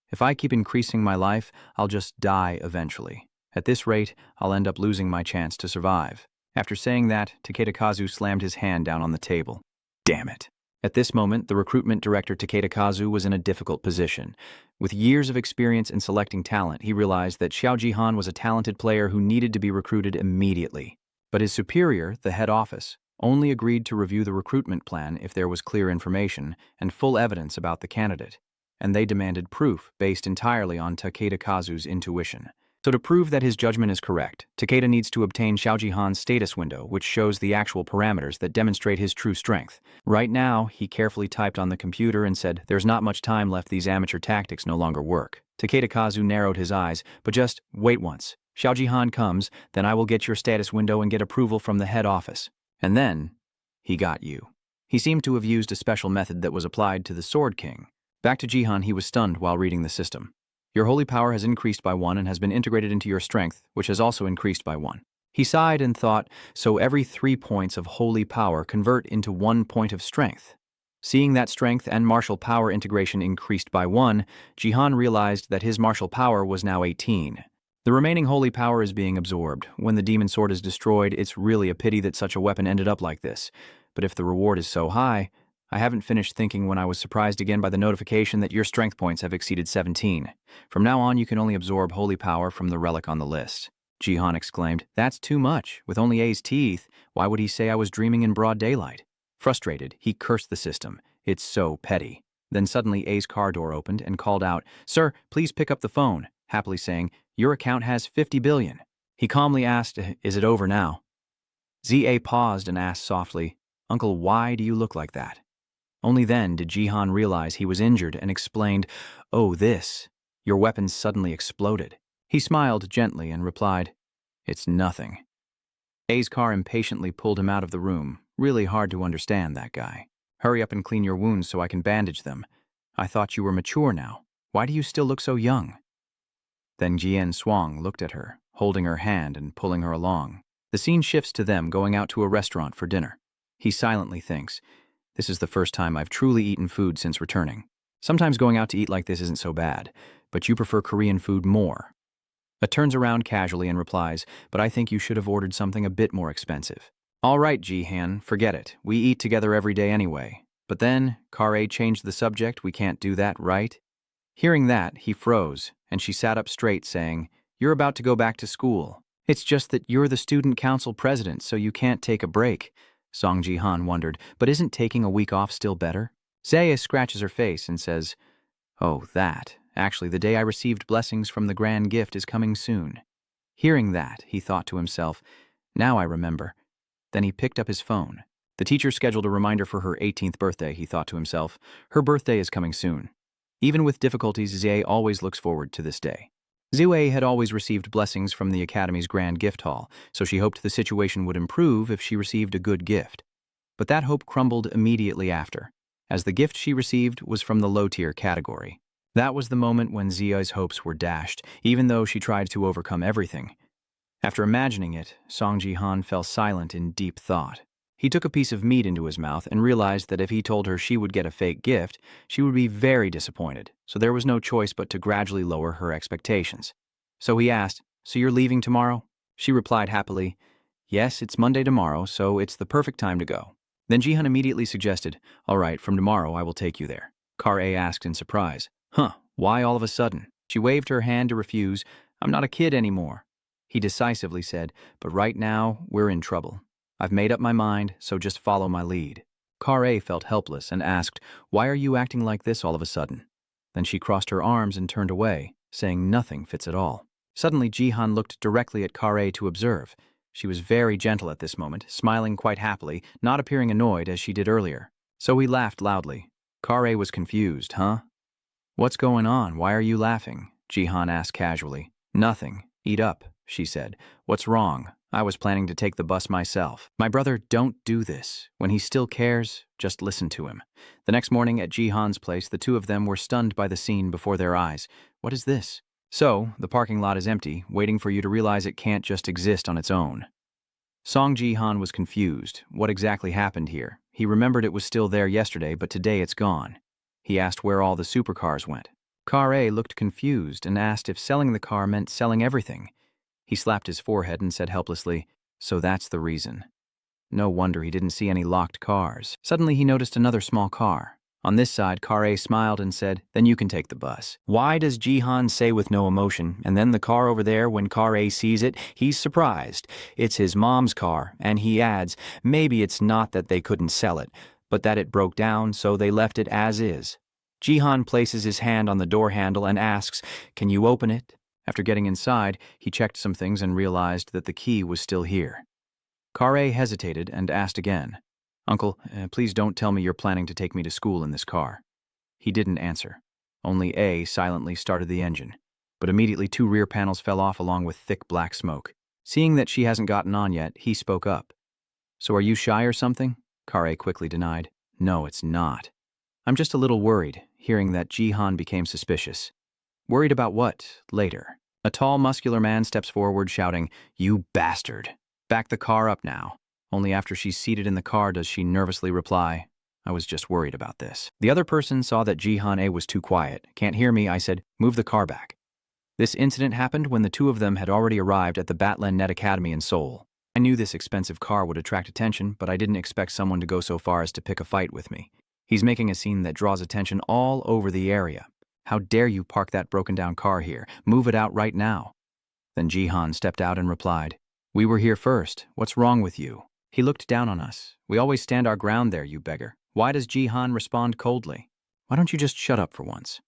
If I keep increasing my life, I'll just die eventually. At this rate, I'll end up losing my chance to survive. After saying that, Takeda Kazu slammed his hand down on the table. Damn it. At this moment, the recruitment director Takeda Kazu was in a difficult position. With years of experience in selecting talent, he realized that Xiao Jihan was a talented player who needed to be recruited immediately. But his superior, the head office, only agreed to review the recruitment plan if there was clear information and full evidence about the candidate, and they demanded proof based entirely on Takeda Kazu's intuition. So to prove that his judgment is correct, Takeda needs to obtain Xiao Jihan's status window, which shows the actual parameters that demonstrate his true strength. Right now, he carefully typed on the computer and said, there's not much time left, these amateur tactics no longer work. Takeda Kazu narrowed his eyes, but just wait once. Xiao Jihan comes, then I will get your status window and get approval from the head office. And then, he got you. He seemed to have used a special method that was applied to the Sword King. Back to Jihan, he was stunned while reading the system. Your holy power has increased by 1 and has been integrated into your strength, which has also increased by 1. He sighed and thought, so every 3 points of holy power convert into 1 point of strength. Seeing that strength and martial power integration increased by 1, Jihan realized that his martial power was now 18. The remaining holy power is being absorbed. When the demon sword is destroyed, it's really a pity that such a weapon ended up like this. But if the reward is so high, I haven't finished thinking when I was surprised again by the notification that your strength points have exceeded 17. From now on, you can only absorb holy power from the relic on the list. Jihan exclaimed, "That's too much. With only A's teeth, why would he say I was dreaming in broad daylight?" Frustrated, he cursed the system. It's so petty. Then suddenly A's car door opened and called out, "Sir, please pick up the phone," happily saying, "Your account has 50 billion. He calmly asked, "Is it over now?" ZA paused and asked softly, "Uncle, why do you look like that?" Only then did Jihan realize he was injured and explained, "Oh, this. Your weapon suddenly exploded." He smiled gently and replied, "It's nothing." A's car impatiently pulled him out of the room. Really hard to understand, that guy. "Hurry up and clean your wounds so I can bandage them. I thought you were mature now. Why do you still look so young?" Then Jian Suang looked at her, holding her hand and pulling her along. The scene shifts to them going out to a restaurant for dinner. He silently thinks, "This is the first time I've truly eaten food since returning. Sometimes going out to eat like this isn't so bad, but you prefer Korean food more." It turns around casually and replies, "But I think you should have ordered something a bit more expensive." "All right, Jihan, forget it. We eat together every day anyway." But then, Kare changed the subject. "We can't do that, right?" Hearing that, he froze, and she sat up straight, saying, "You're about to go back to school. It's just that you're the student council president, so you can't take a break." Song Jihan wondered, "But isn't taking a week off still better?" Zaya scratches her face and says, "Oh, that. Actually, the day I received blessings from the grand gift is coming soon." Hearing that, he thought to himself, "Now I remember." Then he picked up his phone. The teacher scheduled a reminder for her 18th birthday, he thought to himself. Her birthday is coming soon. Even with difficulties, Zhe always looks forward to this day. Zue had always received blessings from the Academy's grand gift hall, so she hoped the situation would improve if she received a good gift. But that hope crumbled immediately after, as the gift she received was from the low-tier category. That was the moment when Zia's hopes were dashed, even though she tried to overcome everything. After imagining it, Song Jihan fell silent in deep thought. He took a piece of meat into his mouth and realized that if he told her she would get a fake gift, she would be very disappointed, so there was no choice but to gradually lower her expectations. So he asked, "So you're leaving tomorrow?" She replied happily, "Yes, it's Monday tomorrow, so it's the perfect time to go." Then Jihan immediately suggested, "All right, from tomorrow I will take you there." Kar-A asked in surprise, "Huh, why all of a sudden?" She waved her hand to refuse. "I'm not a kid anymore." He decisively said, "But right now, we're in trouble. I've made up my mind, so just follow my lead." Kar-A felt helpless and asked, "Why are you acting like this all of a sudden?" Then she crossed her arms and turned away, saying nothing fits at all. Suddenly, Jihan looked directly at Kar-A to observe. She was very gentle at this moment, smiling quite happily, not appearing annoyed as she did earlier. So he laughed loudly. Kar-A was confused, "Huh? What's going on? Why are you laughing?" Jihan asked casually. "Nothing. Eat up," she said. "What's wrong? I was planning to take the bus myself." "My brother, don't do this. When he still cares, just listen to him." The next morning at Jihan's place, the two of them were stunned by the scene before their eyes. "What is this?" "So, the parking lot is empty, waiting for you to realize it can't just exist on its own." Song Jihan was confused. What exactly happened here? He remembered it was still there yesterday, but today it's gone. He asked where all the supercars went. Kar-A looked confused and asked if selling the car meant selling everything. He slapped his forehead and said helplessly, "So that's the reason." No wonder he didn't see any locked cars. Suddenly he noticed another small car. On this side, Kar-A smiled and said, "Then you can take the bus." Why does Jihan say with no emotion, and then the car over there, when Kar-A sees it, he's surprised. It's his mom's car, and he adds, maybe it's not that they couldn't sell it, but that it broke down, so they left it as is. Jihan places his hand on the door handle and asks, "Can you open it?" After getting inside, he checked some things and realized that the key was still here. Kar-A hesitated and asked again, "Uncle, please don't tell me you're planning to take me to school in this car." He didn't answer. Only A silently started the engine. But immediately 2 rear panels fell off along with thick black smoke. Seeing that she hasn't gotten on yet, he spoke up. "So are you shy or something?" Kar-A quickly denied. "No, it's not. I'm just a little worried." Hearing that, Jihan became suspicious. "Worried about what? Later." A tall, muscular man steps forward, shouting, "You bastard! Back the car up now." Only after she's seated in the car does she nervously reply, "I was just worried about this." The other person saw that Jihan A was too quiet. "Can't hear me," I said. "Move the car back." This incident happened when the two of them had already arrived at the Batlen Net Academy in Seoul. I knew this expensive car would attract attention, but I didn't expect someone to go so far as to pick a fight with me. He's making a scene that draws attention all over the area. How dare you park that broken-down car here? Move it out right now. Then Jihan stepped out and replied, "We were here first. What's wrong with you?" He looked down on us. "We always stand our ground there, you beggar." Why does Jihan respond coldly? Why don't you just shut up for once?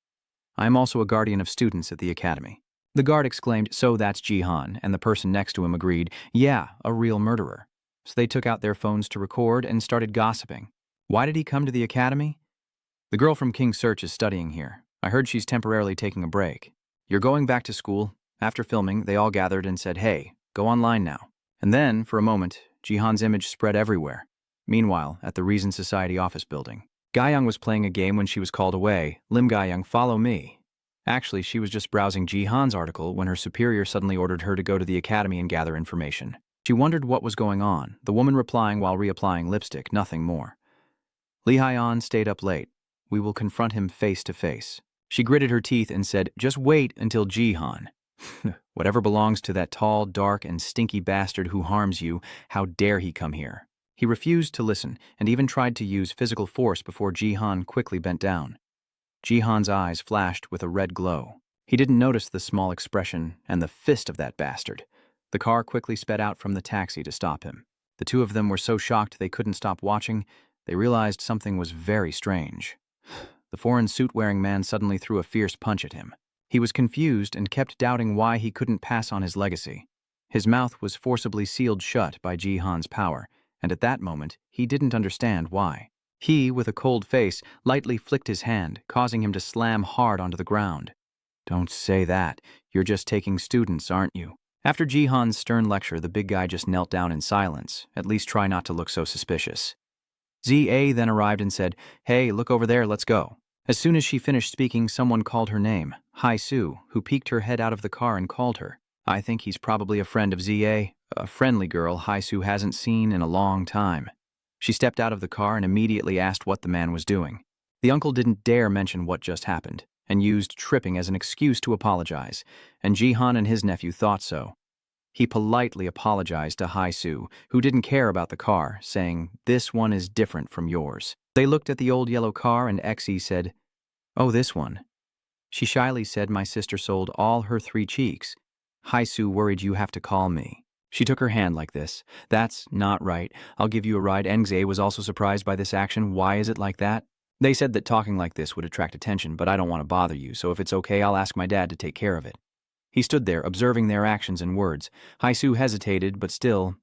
I am also a guardian of students at the academy. The guard exclaimed, "So that's Jihan," and the person next to him agreed, "Yeah, a real murderer." So they took out their phones to record and started gossiping. Why did he come to the academy? The girl from King's Search is studying here. I heard she's temporarily taking a break. You're going back to school. After filming, they all gathered and said, "Hey, go online now." And then, for a moment, Jihan's image spread everywhere. Meanwhile, at the Reason Society office building, Gayoung was playing a game when she was called away. "Lim Gayoung, follow me." Actually, she was just browsing Jihan's article when her superior suddenly ordered her to go to the academy and gather information. She wondered what was going on, the woman replying while reapplying lipstick, nothing more. Lee Hyeon stayed up late. "We will confront him face to face." She gritted her teeth and said, "Just wait until Jihan." Whatever belongs to that tall, dark, and stinky bastard who harms you, how dare he come here? He refused to listen and even tried to use physical force before Jihan quickly bent down. Jihan's eyes flashed with a red glow. He didn't notice the small expression and the fist of that bastard. The car quickly sped out from the taxi to stop him. The two of them were so shocked they couldn't stop watching. They realized something was very strange. The foreign suit-wearing man suddenly threw a fierce punch at him. He was confused and kept doubting why he couldn't pass on his legacy. His mouth was forcibly sealed shut by Jihan's power, and at that moment, he didn't understand why. He, with a cold face, lightly flicked his hand, causing him to slam hard onto the ground. "Don't say that. You're just taking students, aren't you?" After Jihan's stern lecture, the big guy just knelt down in silence. At least try not to look so suspicious. ZA then arrived and said, "Hey, look over there, let's go." As soon as she finished speaking, someone called her name, Hai-Soo, who peeked her head out of the car and called her. I think he's probably a friend of ZA, a friendly girl Hai-Soo hasn't seen in a long time. She stepped out of the car and immediately asked what the man was doing. The uncle didn't dare mention what just happened, and used tripping as an excuse to apologize, and Jihan and his nephew thought so. He politely apologized to Hai-Soo, who didn't care about the car, saying, "This one is different from yours." They looked at the old yellow car and XE said, "Oh, this one." She shyly said, "My sister sold all her 3 cheeks. Hai-Soo worried you have to call me." She took her hand like this. "That's not right. I'll give you a ride." Engze was also surprised by this action. "Why is it like that?" They said that talking like this would attract attention, but I don't want to bother you, so if it's okay, I'll ask my dad to take care of it. He stood there, observing their actions and words. Hai-Soo hesitated, but still.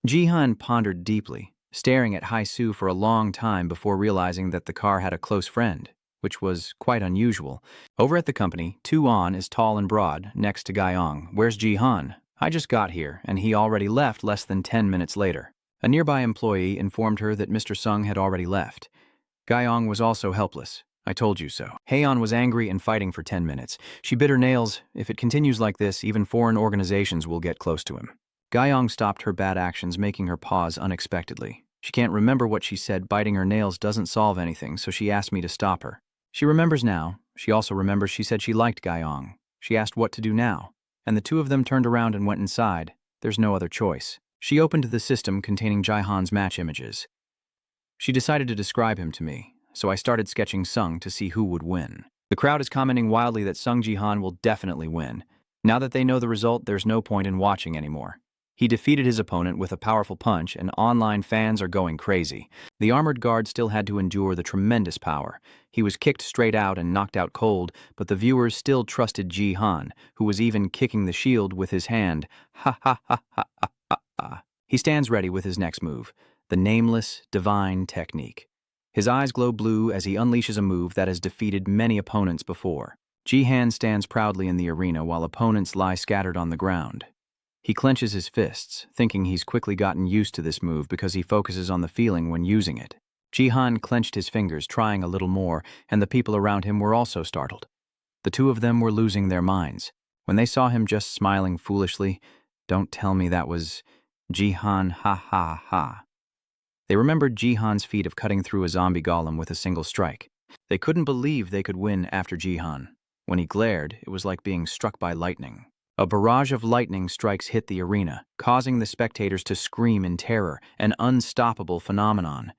Jihan pondered deeply, staring at Hai-Soo for a long time before realizing that the car had a close friend, which was quite unusual. Over at the company, Tu-on is tall and broad, next to Gayoung. "Where's Jihan?" "I just got here, and he already left less than 10 minutes later." A nearby employee informed her that Mr. Sung had already left. Gayoung was also helpless. "I told you so." Haeon was angry and fighting for 10 minutes. She bit her nails. If it continues like this, even foreign organizations will get close to him. Gayoung stopped her bad actions, making her pause unexpectedly. She can't remember what she said. Biting her nails doesn't solve anything, so she asked me to stop her. She remembers now. She also remembers she said she liked Gayoung. She asked what to do now, and the two of them turned around and went inside. There's no other choice. She opened the system containing Jihan's match images. She decided to describe him to me, so I started sketching Sung to see who would win. The crowd is commenting wildly that Sung Jihan will definitely win. Now that they know the result, there's no point in watching anymore. He defeated his opponent with a powerful punch, and online fans are going crazy. The armored guard still had to endure the tremendous power. He was kicked straight out and knocked out cold, but the viewers still trusted Jihan, who was even kicking the shield with his hand. Ha ha ha ha ha ha ha. He stands ready with his next move, the nameless, divine technique. His eyes glow blue as he unleashes a move that has defeated many opponents before. Jihan stands proudly in the arena while opponents lie scattered on the ground. He clenches his fists, thinking he's quickly gotten used to this move because he focuses on the feeling when using it. Jihan clenched his fingers, trying a little more, and the people around him were also startled. The two of them were losing their minds. When they saw him just smiling foolishly, "Don't tell me that was Jihan, ha ha ha." They remembered Jihan's feat of cutting through a zombie golem with a single strike. They couldn't believe they could win after Jihan. When he glared, it was like being struck by lightning. A barrage of lightning strikes hit the arena, causing the spectators to scream in terror, an unstoppable phenomenon.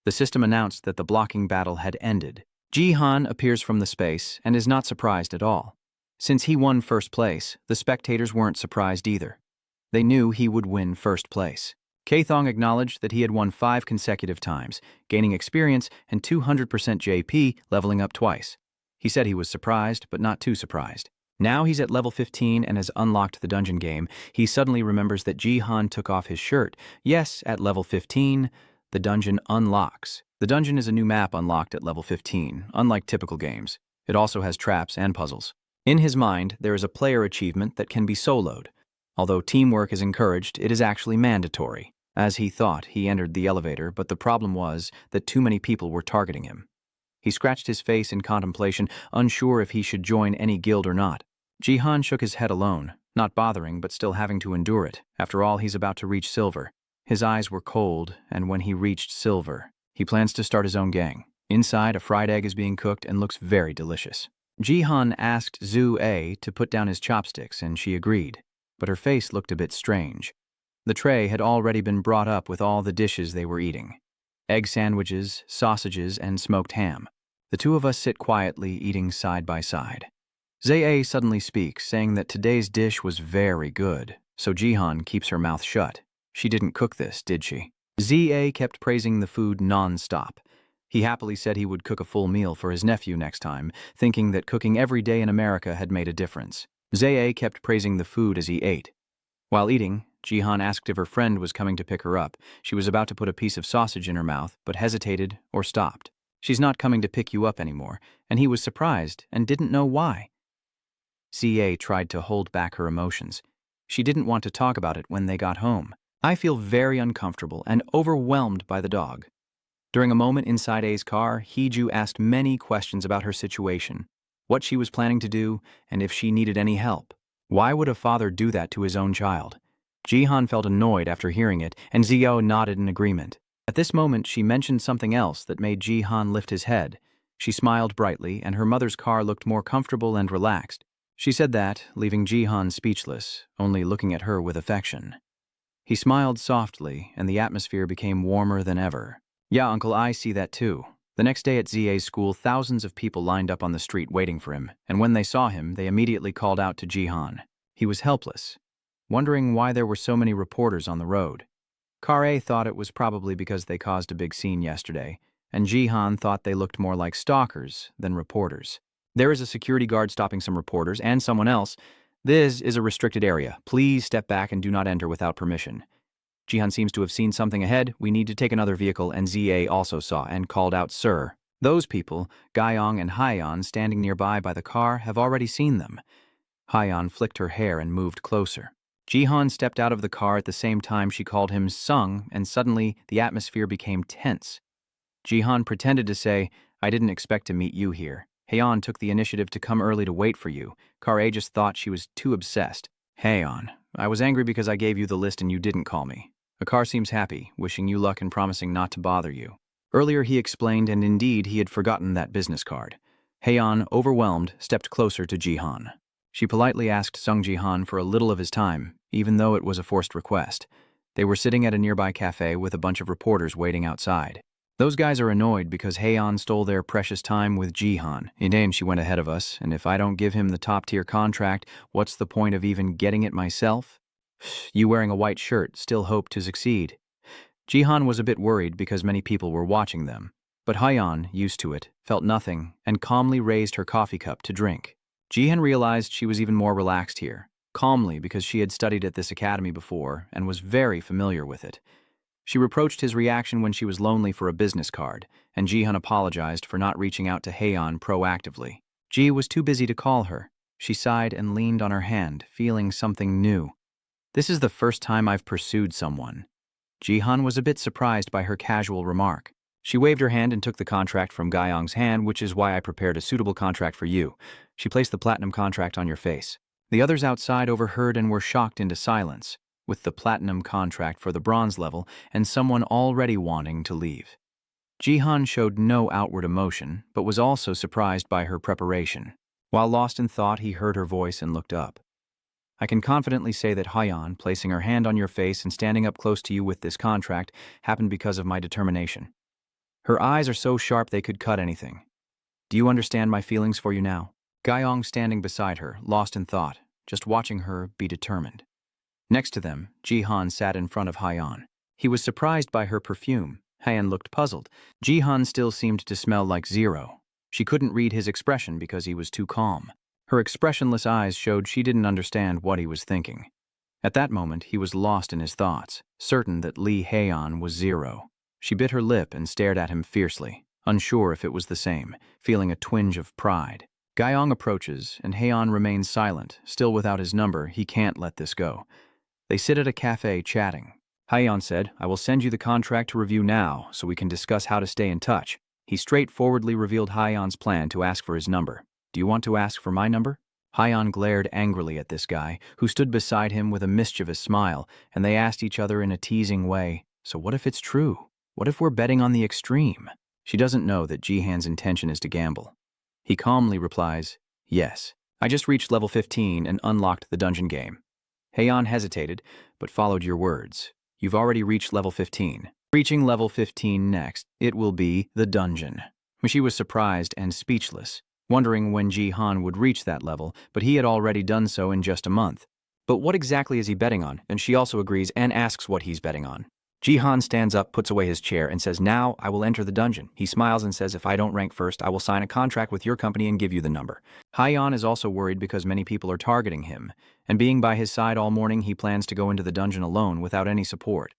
The system announced that the blocking battle had ended. Jihan appears from the space and is not surprised at all. Since he won first place, the spectators weren't surprised either. They knew he would win first place. Kathong acknowledged that he had won 5 consecutive times, gaining experience and 200% JP, leveling up twice. He said he was surprised, but not too surprised. Now he's at level 15 and has unlocked the dungeon game. He suddenly remembers that Jihan took off his shirt. Yes, at level 15, the dungeon unlocks. The dungeon is a new map unlocked at level 15, unlike typical games. It also has traps and puzzles. In his mind, there is a player achievement that can be soloed. Although teamwork is encouraged, it is actually mandatory. As he thought, he entered the elevator, but the problem was that too many people were targeting him. He scratched his face in contemplation, unsure if he should join any guild or not. Jihan shook his head alone, not bothering but still having to endure it. After all, he's about to reach silver. His eyes were cold, and when he reached silver, he plans to start his own gang. Inside, a fried egg is being cooked and looks very delicious. Jihan asked Zhu A to put down his chopsticks, and she agreed, but her face looked a bit strange. The tray had already been brought up with all the dishes they were eating. Egg sandwiches, sausages, and smoked ham. The two of us sit quietly, eating side by side. Zhe suddenly speaks, saying that today's dish was very good, so Jihan keeps her mouth shut. She didn't cook this, did she? Zhe kept praising the food non-stop. He happily said he would cook a full meal for his nephew next time, thinking that cooking every day in America had made a difference. Zhe kept praising the food as he ate. While eating, Jihan asked if her friend was coming to pick her up. She was about to put a piece of sausage in her mouth, but hesitated or stopped. She's not coming to pick you up anymore, and he was surprised and didn't know why. Zhe tried to hold back her emotions. She didn't want to talk about it when they got home. I feel very uncomfortable and overwhelmed by the dog. During a moment inside A's car, Heju asked many questions about her situation, what she was planning to do, and if she needed any help. Why would a father do that to his own child? Jihan felt annoyed after hearing it, and Zio nodded in agreement. At this moment, she mentioned something else that made Jihan lift his head. She smiled brightly, and her mother's car looked more comfortable and relaxed. She said that, leaving Jihan speechless, only looking at her with affection. He smiled softly, and the atmosphere became warmer than ever. Yeah, Uncle, I see that too. The next day at ZA's school, thousands of people lined up on the street waiting for him, and when they saw him, they immediately called out to Jihan. He was helpless, wondering why there were so many reporters on the road. Kare thought it was probably because they caused a big scene yesterday, and Jihan thought they looked more like stalkers than reporters. There is a security guard stopping some reporters and someone else. This is a restricted area. Please step back and do not enter without permission. Jihan seems to have seen something ahead. We need to take another vehicle, and ZA also saw and called out, "Sir." Those people, Guyong and Hyeon, standing nearby by the car, have already seen them. Hyeon flicked her hair and moved closer. Jihan stepped out of the car at the same time she called him Sung, and suddenly the atmosphere became tense. Jihan pretended to say, "I didn't expect to meet you here. Haeon took the initiative to come early to wait for you. Kare just thought she was too obsessed." "Haeon, I was angry because I gave you the list and you didn't call me. Akar seems happy, wishing you luck and promising not to bother you." Earlier he explained, and indeed he had forgotten that business card. Haeon, overwhelmed, stepped closer to Jihan. She politely asked Sung Jihan for a little of his time, even though it was a forced request. They were sitting at a nearby cafe with a bunch of reporters waiting outside. Those guys are annoyed because Haeon stole their precious time with Jihan. Indeed, she went ahead of us, and if I don't give him the top-tier contract, what's the point of even getting it myself? You wearing a white shirt still hope to succeed. Jihan was a bit worried because many people were watching them, but Haeon, used to it, felt nothing and calmly raised her coffee cup to drink. Jihan realized she was even more relaxed here, calmly because she had studied at this academy before and was very familiar with it. She reproached his reaction when she was lonely for a business card, and Jihan apologized for not reaching out to Haeon proactively. Ji was too busy to call her. She sighed and leaned on her hand, feeling something new. "This is the first time I've pursued someone." Jihan was a bit surprised by her casual remark. She waved her hand and took the contract from Guyong's hand, "Which is why I prepared a suitable contract for you." She placed the platinum contract on your face. The others outside overheard and were shocked into silence, with the platinum contract for the bronze level and someone already wanting to leave. Jihan showed no outward emotion, but was also surprised by her preparation. While lost in thought, he heard her voice and looked up. I can confidently say that Hyan, placing her hand on your face and standing up close to you with this contract, happened because of my determination. Her eyes are so sharp they could cut anything. Do you understand my feelings for you now? Guyong standing beside her, lost in thought, just watching her be determined. Next to them, Jihan sat in front of Hyan. He was surprised by her perfume. Hyan looked puzzled. Jihan still seemed to smell like zero. She couldn't read his expression because he was too calm. Her expressionless eyes showed she didn't understand what he was thinking. At that moment, he was lost in his thoughts, certain that Lee Haeyeon was zero. She bit her lip and stared at him fiercely, unsure if it was the same, feeling a twinge of pride. Guyong approaches, and Haeyeon remains silent. Still without his number, he can't let this go. They sit at a cafe chatting. Haeyeon said, I will send you the contract to review now, so we can discuss how to stay in touch. He straightforwardly revealed Haeyeon's plan to ask for his number. Do you want to ask for my number? Haeyeon glared angrily at this guy, who stood beside him with a mischievous smile, and they asked each other in a teasing way, so what if it's true? What if we're betting on the extreme? She doesn't know that Jihan's intention is to gamble. He calmly replies, yes. I just reached level 15 and unlocked the dungeon game. Haeyeon hesitated, but followed your words. You've already reached level 15. Reaching level 15 next, it will be the dungeon. She was surprised and speechless, wondering when Jihan would reach that level, but he had already done so in just a month. But what exactly is he betting on? And she also agrees and asks what he's betting on. Jihan stands up, puts away his chair, and says, now I will enter the dungeon. He smiles and says, if I don't rank first, I will sign a contract with your company and give you the number. Haeyeon is also worried because many people are targeting him, and being by his side all morning, he plans to go into the dungeon alone without any support.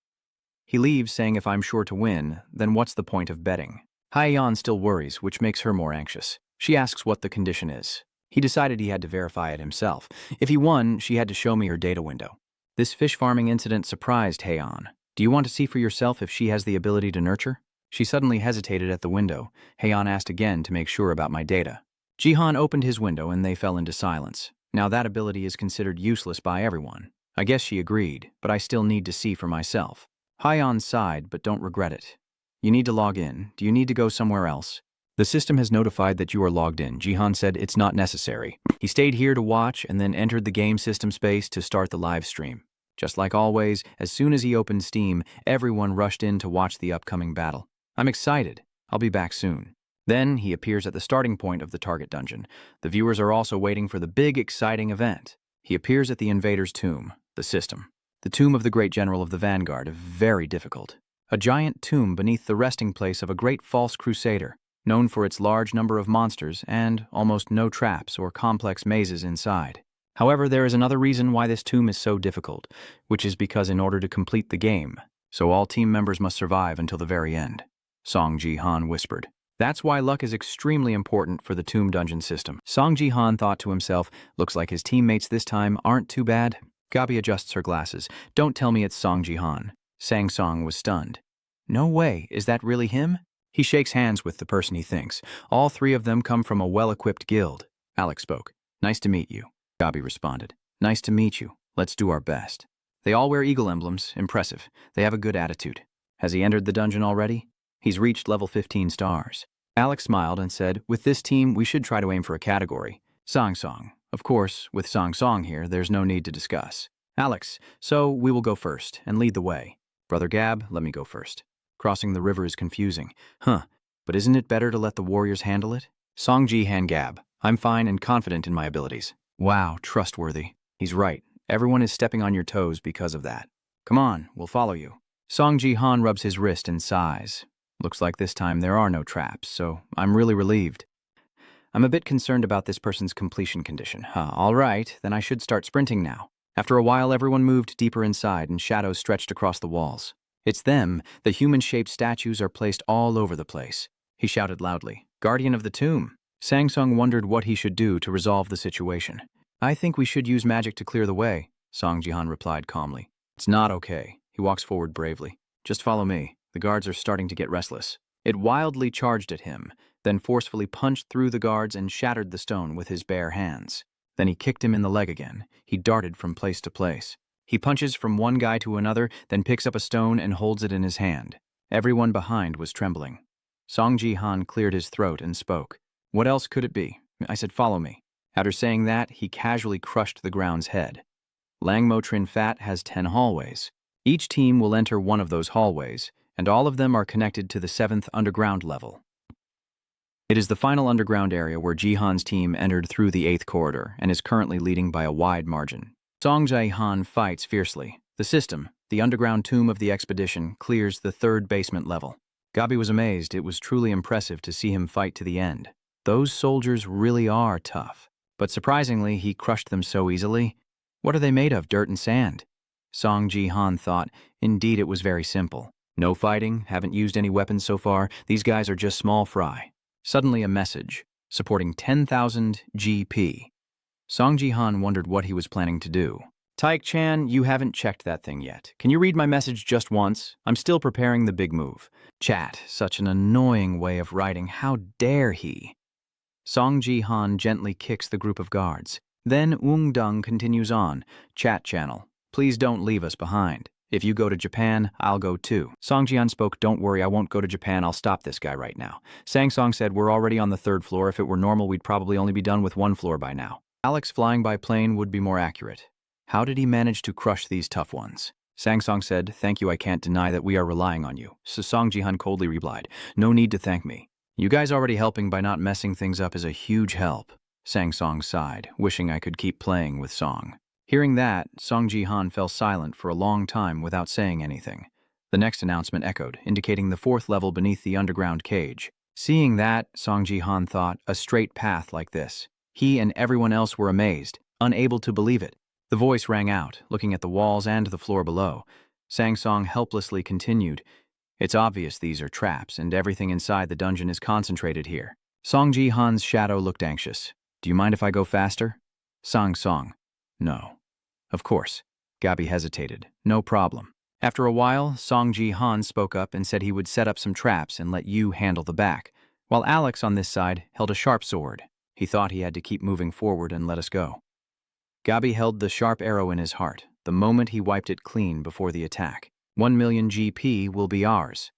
He leaves saying, if I'm sure to win, then what's the point of betting? Haeyeon still worries, which makes her more anxious. She asks what the condition is. He decided he had to verify it himself. If he won, she had to show me her data window. This fish farming incident surprised Haeyeon. Do you want to see for yourself if she has the ability to nurture? She suddenly hesitated at the window. Haeyeon asked again to make sure about my data. Jihan opened his window and they fell into silence. Now that ability is considered useless by everyone. I guess she agreed, but I still need to see for myself. Haeyeon sighed, but don't regret it. You need to log in. Do you need to go somewhere else? The system has notified that you are logged in. Jihan said it's not necessary. He stayed here to watch and then entered the game system space to start the live stream. Just like always, as soon as he opened Steam, everyone rushed in to watch the upcoming battle. I'm excited. I'll be back soon. Then he appears at the starting point of the target dungeon. The viewers are also waiting for the big, exciting event. He appears at the invader's tomb, the system. The tomb of the great general of the vanguard, very difficult. A giant tomb beneath the resting place of a great false crusader, known for its large number of monsters and almost no traps or complex mazes inside. However, there is another reason why this tomb is so difficult, which is because in order to complete the game, so all team members must survive until the very end. Song Ji-han whispered. That's why luck is extremely important for the tomb dungeon system. Song Ji-han thought to himself, looks like his teammates this time aren't too bad. Gabi adjusts her glasses. Don't tell me it's Song Ji-han. Sang Song was stunned. No way, is that really him? He shakes hands with the person he thinks. All three of them come from a well-equipped guild. Alex spoke. Nice to meet you. Gabi responded. Nice to meet you. Let's do our best. They all wear eagle emblems. Impressive. They have a good attitude. Has he entered the dungeon already? He's reached level 15 stars. Alex smiled and said, with this team, we should try to aim for a category. Sang Song. Of course, with Sang Song here, there's no need to discuss. Alex, so we will go first and lead the way. Brother Gab, let me go first. Crossing the river is confusing. But isn't it better to let the warriors handle it? Song Ji-han Gab. I'm fine and confident in my abilities. Wow, trustworthy. He's right. Everyone is stepping on your toes because of that. Come on, we'll follow you. Song Ji-han rubs his wrist and sighs. Looks like this time there are no traps, so I'm really relieved. I'm a bit concerned about this person's completion condition. All right, then I should start sprinting now. After a while, everyone moved deeper inside and shadows stretched across the walls. It's them. The human-shaped statues are placed all over the place. He shouted loudly, Guardian of the Tomb. Sang-sung wondered what he should do to resolve the situation. I think we should use magic to clear the way, Song Ji-han replied calmly. It's not okay. He walks forward bravely. Just follow me. The guards are starting to get restless. It wildly charged at him, then forcefully punched through the guards and shattered the stone with his bare hands. Then he kicked him in the leg again. He darted from place to place. He punches from one guy to another, then picks up a stone and holds it in his hand. Everyone behind was trembling. Song Ji-han cleared his throat and spoke. What else could it be? I said, follow me. After saying that, he casually crushed the ground's head. Langmotrin Fat has 10 hallways. Each team will enter one of those hallways, and all of them are connected to the 7th underground level. It is the final underground area where Jihan's team entered through the 8th corridor and is currently leading by a wide margin. Song Jihan fights fiercely. The system, the underground tomb of the expedition, clears the 3rd basement level. Gabi was amazed. It was truly impressive to see him fight to the end. Those soldiers really are tough. But surprisingly, he crushed them so easily. What are they made of, dirt and sand? Song Jihan thought. Indeed, it was very simple. No fighting, haven't used any weapons so far. These guys are just small fry. Suddenly a message, supporting 10,000 GP. Song Jihan wondered what he was planning to do. Taik-chan, you haven't checked that thing yet. Can you read my message just once? I'm still preparing the big move. Chat, such an annoying way of writing. How dare he? Song Jihan gently kicks the group of guards. Then Woong Dung continues on. Chat channel, please don't leave us behind. If you go to Japan, I'll go too. Song Jihan spoke, don't worry, I won't go to Japan, I'll stop this guy right now. Sang Song said, we're already on the 3rd floor. If it were normal, we'd probably only be done with 1 floor by now. Alex flying by plane would be more accurate. How did he manage to crush these tough ones? Sang Song said, thank you, I can't deny that we are relying on you. So Song Jihan coldly replied, no need to thank me. You guys already helping by not messing things up is a huge help. Sang Song sighed, wishing I could keep playing with Song. Hearing that, Song Jihan fell silent for a long time without saying anything. The next announcement echoed, indicating the 4th level beneath the underground cage. Seeing that, Song Jihan thought, a straight path like this. He and everyone else were amazed, unable to believe it. The voice rang out, looking at the walls and the floor below. Sang Song helplessly continued, it's obvious these are traps, and everything inside the dungeon is concentrated here. Song Jihan's shadow looked anxious. Do you mind if I go faster? Sang Song, no. Of course. Gabi hesitated. No problem. After a while, Song Jihan spoke up and said he would set up some traps and let you handle the back, while Alex on this side held a sharp sword. He thought he had to keep moving forward and let us go. Gabi held the sharp arrow in his heart, the moment he wiped it clean before the attack. 1 million GP will be ours.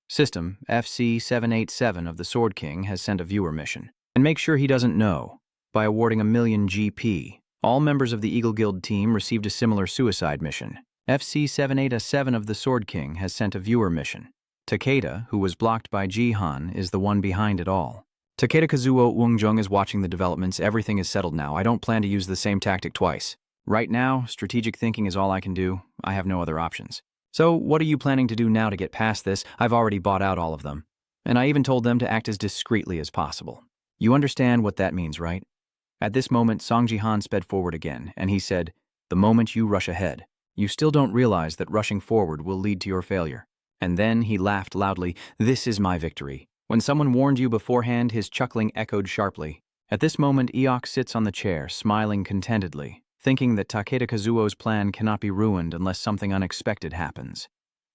System FC787 of the Sword King has sent a viewer mission. And make sure he doesn't know. By awarding 1 million GP, all members of the Eagle Guild team received a similar suicide mission. FC787 of the Sword King has sent a viewer mission. Takeda, who was blocked by Jihan, is the one behind it all. Takeda Kazuo Woongjung is watching the developments. Everything is settled now. I don't plan to use the same tactic twice. Right now, strategic thinking is all I can do. I have no other options. So, what are you planning to do now to get past this? I've already bought out all of them. And I even told them to act as discreetly as possible. You understand what that means, right? At this moment, Song Jihan sped forward again, and he said, the moment you rush ahead, you still don't realize that rushing forward will lead to your failure. And then he laughed loudly, this is my victory. When someone warned you beforehand, his chuckling echoed sharply. At this moment, Eok sits on the chair, smiling contentedly, thinking that Takeda Kazuo's plan cannot be ruined unless something unexpected happens.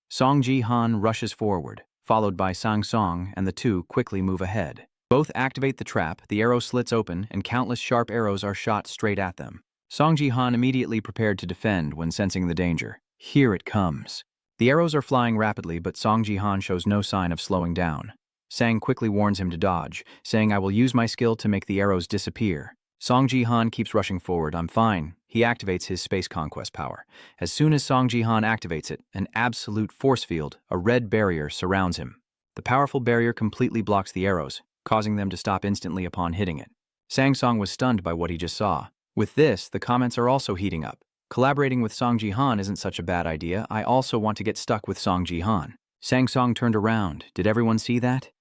Song Jihan rushes forward, followed by Sang Song, and the two quickly move ahead. Both activate the trap, the arrow slits open, and countless sharp arrows are shot straight at them. Song Jihan immediately prepared to defend when sensing the danger. Here it comes. The arrows are flying rapidly, but Song Jihan shows no sign of slowing down. Sang quickly warns him to dodge, saying, I will use my skill to make the arrows disappear. Song Jihan keeps rushing forward. I'm fine. He activates his space conquest power. As soon as Song Jihan activates it, an absolute force field, a red barrier, surrounds him. The powerful barrier completely blocks the arrows, causing them to stop instantly upon hitting it. Sang Song was stunned by what he just saw. With this, the comments are also heating up. Collaborating with Song Jihan isn't such a bad idea. I also want to get stuck with Song Jihan. Sang Song turned around. Did everyone see that?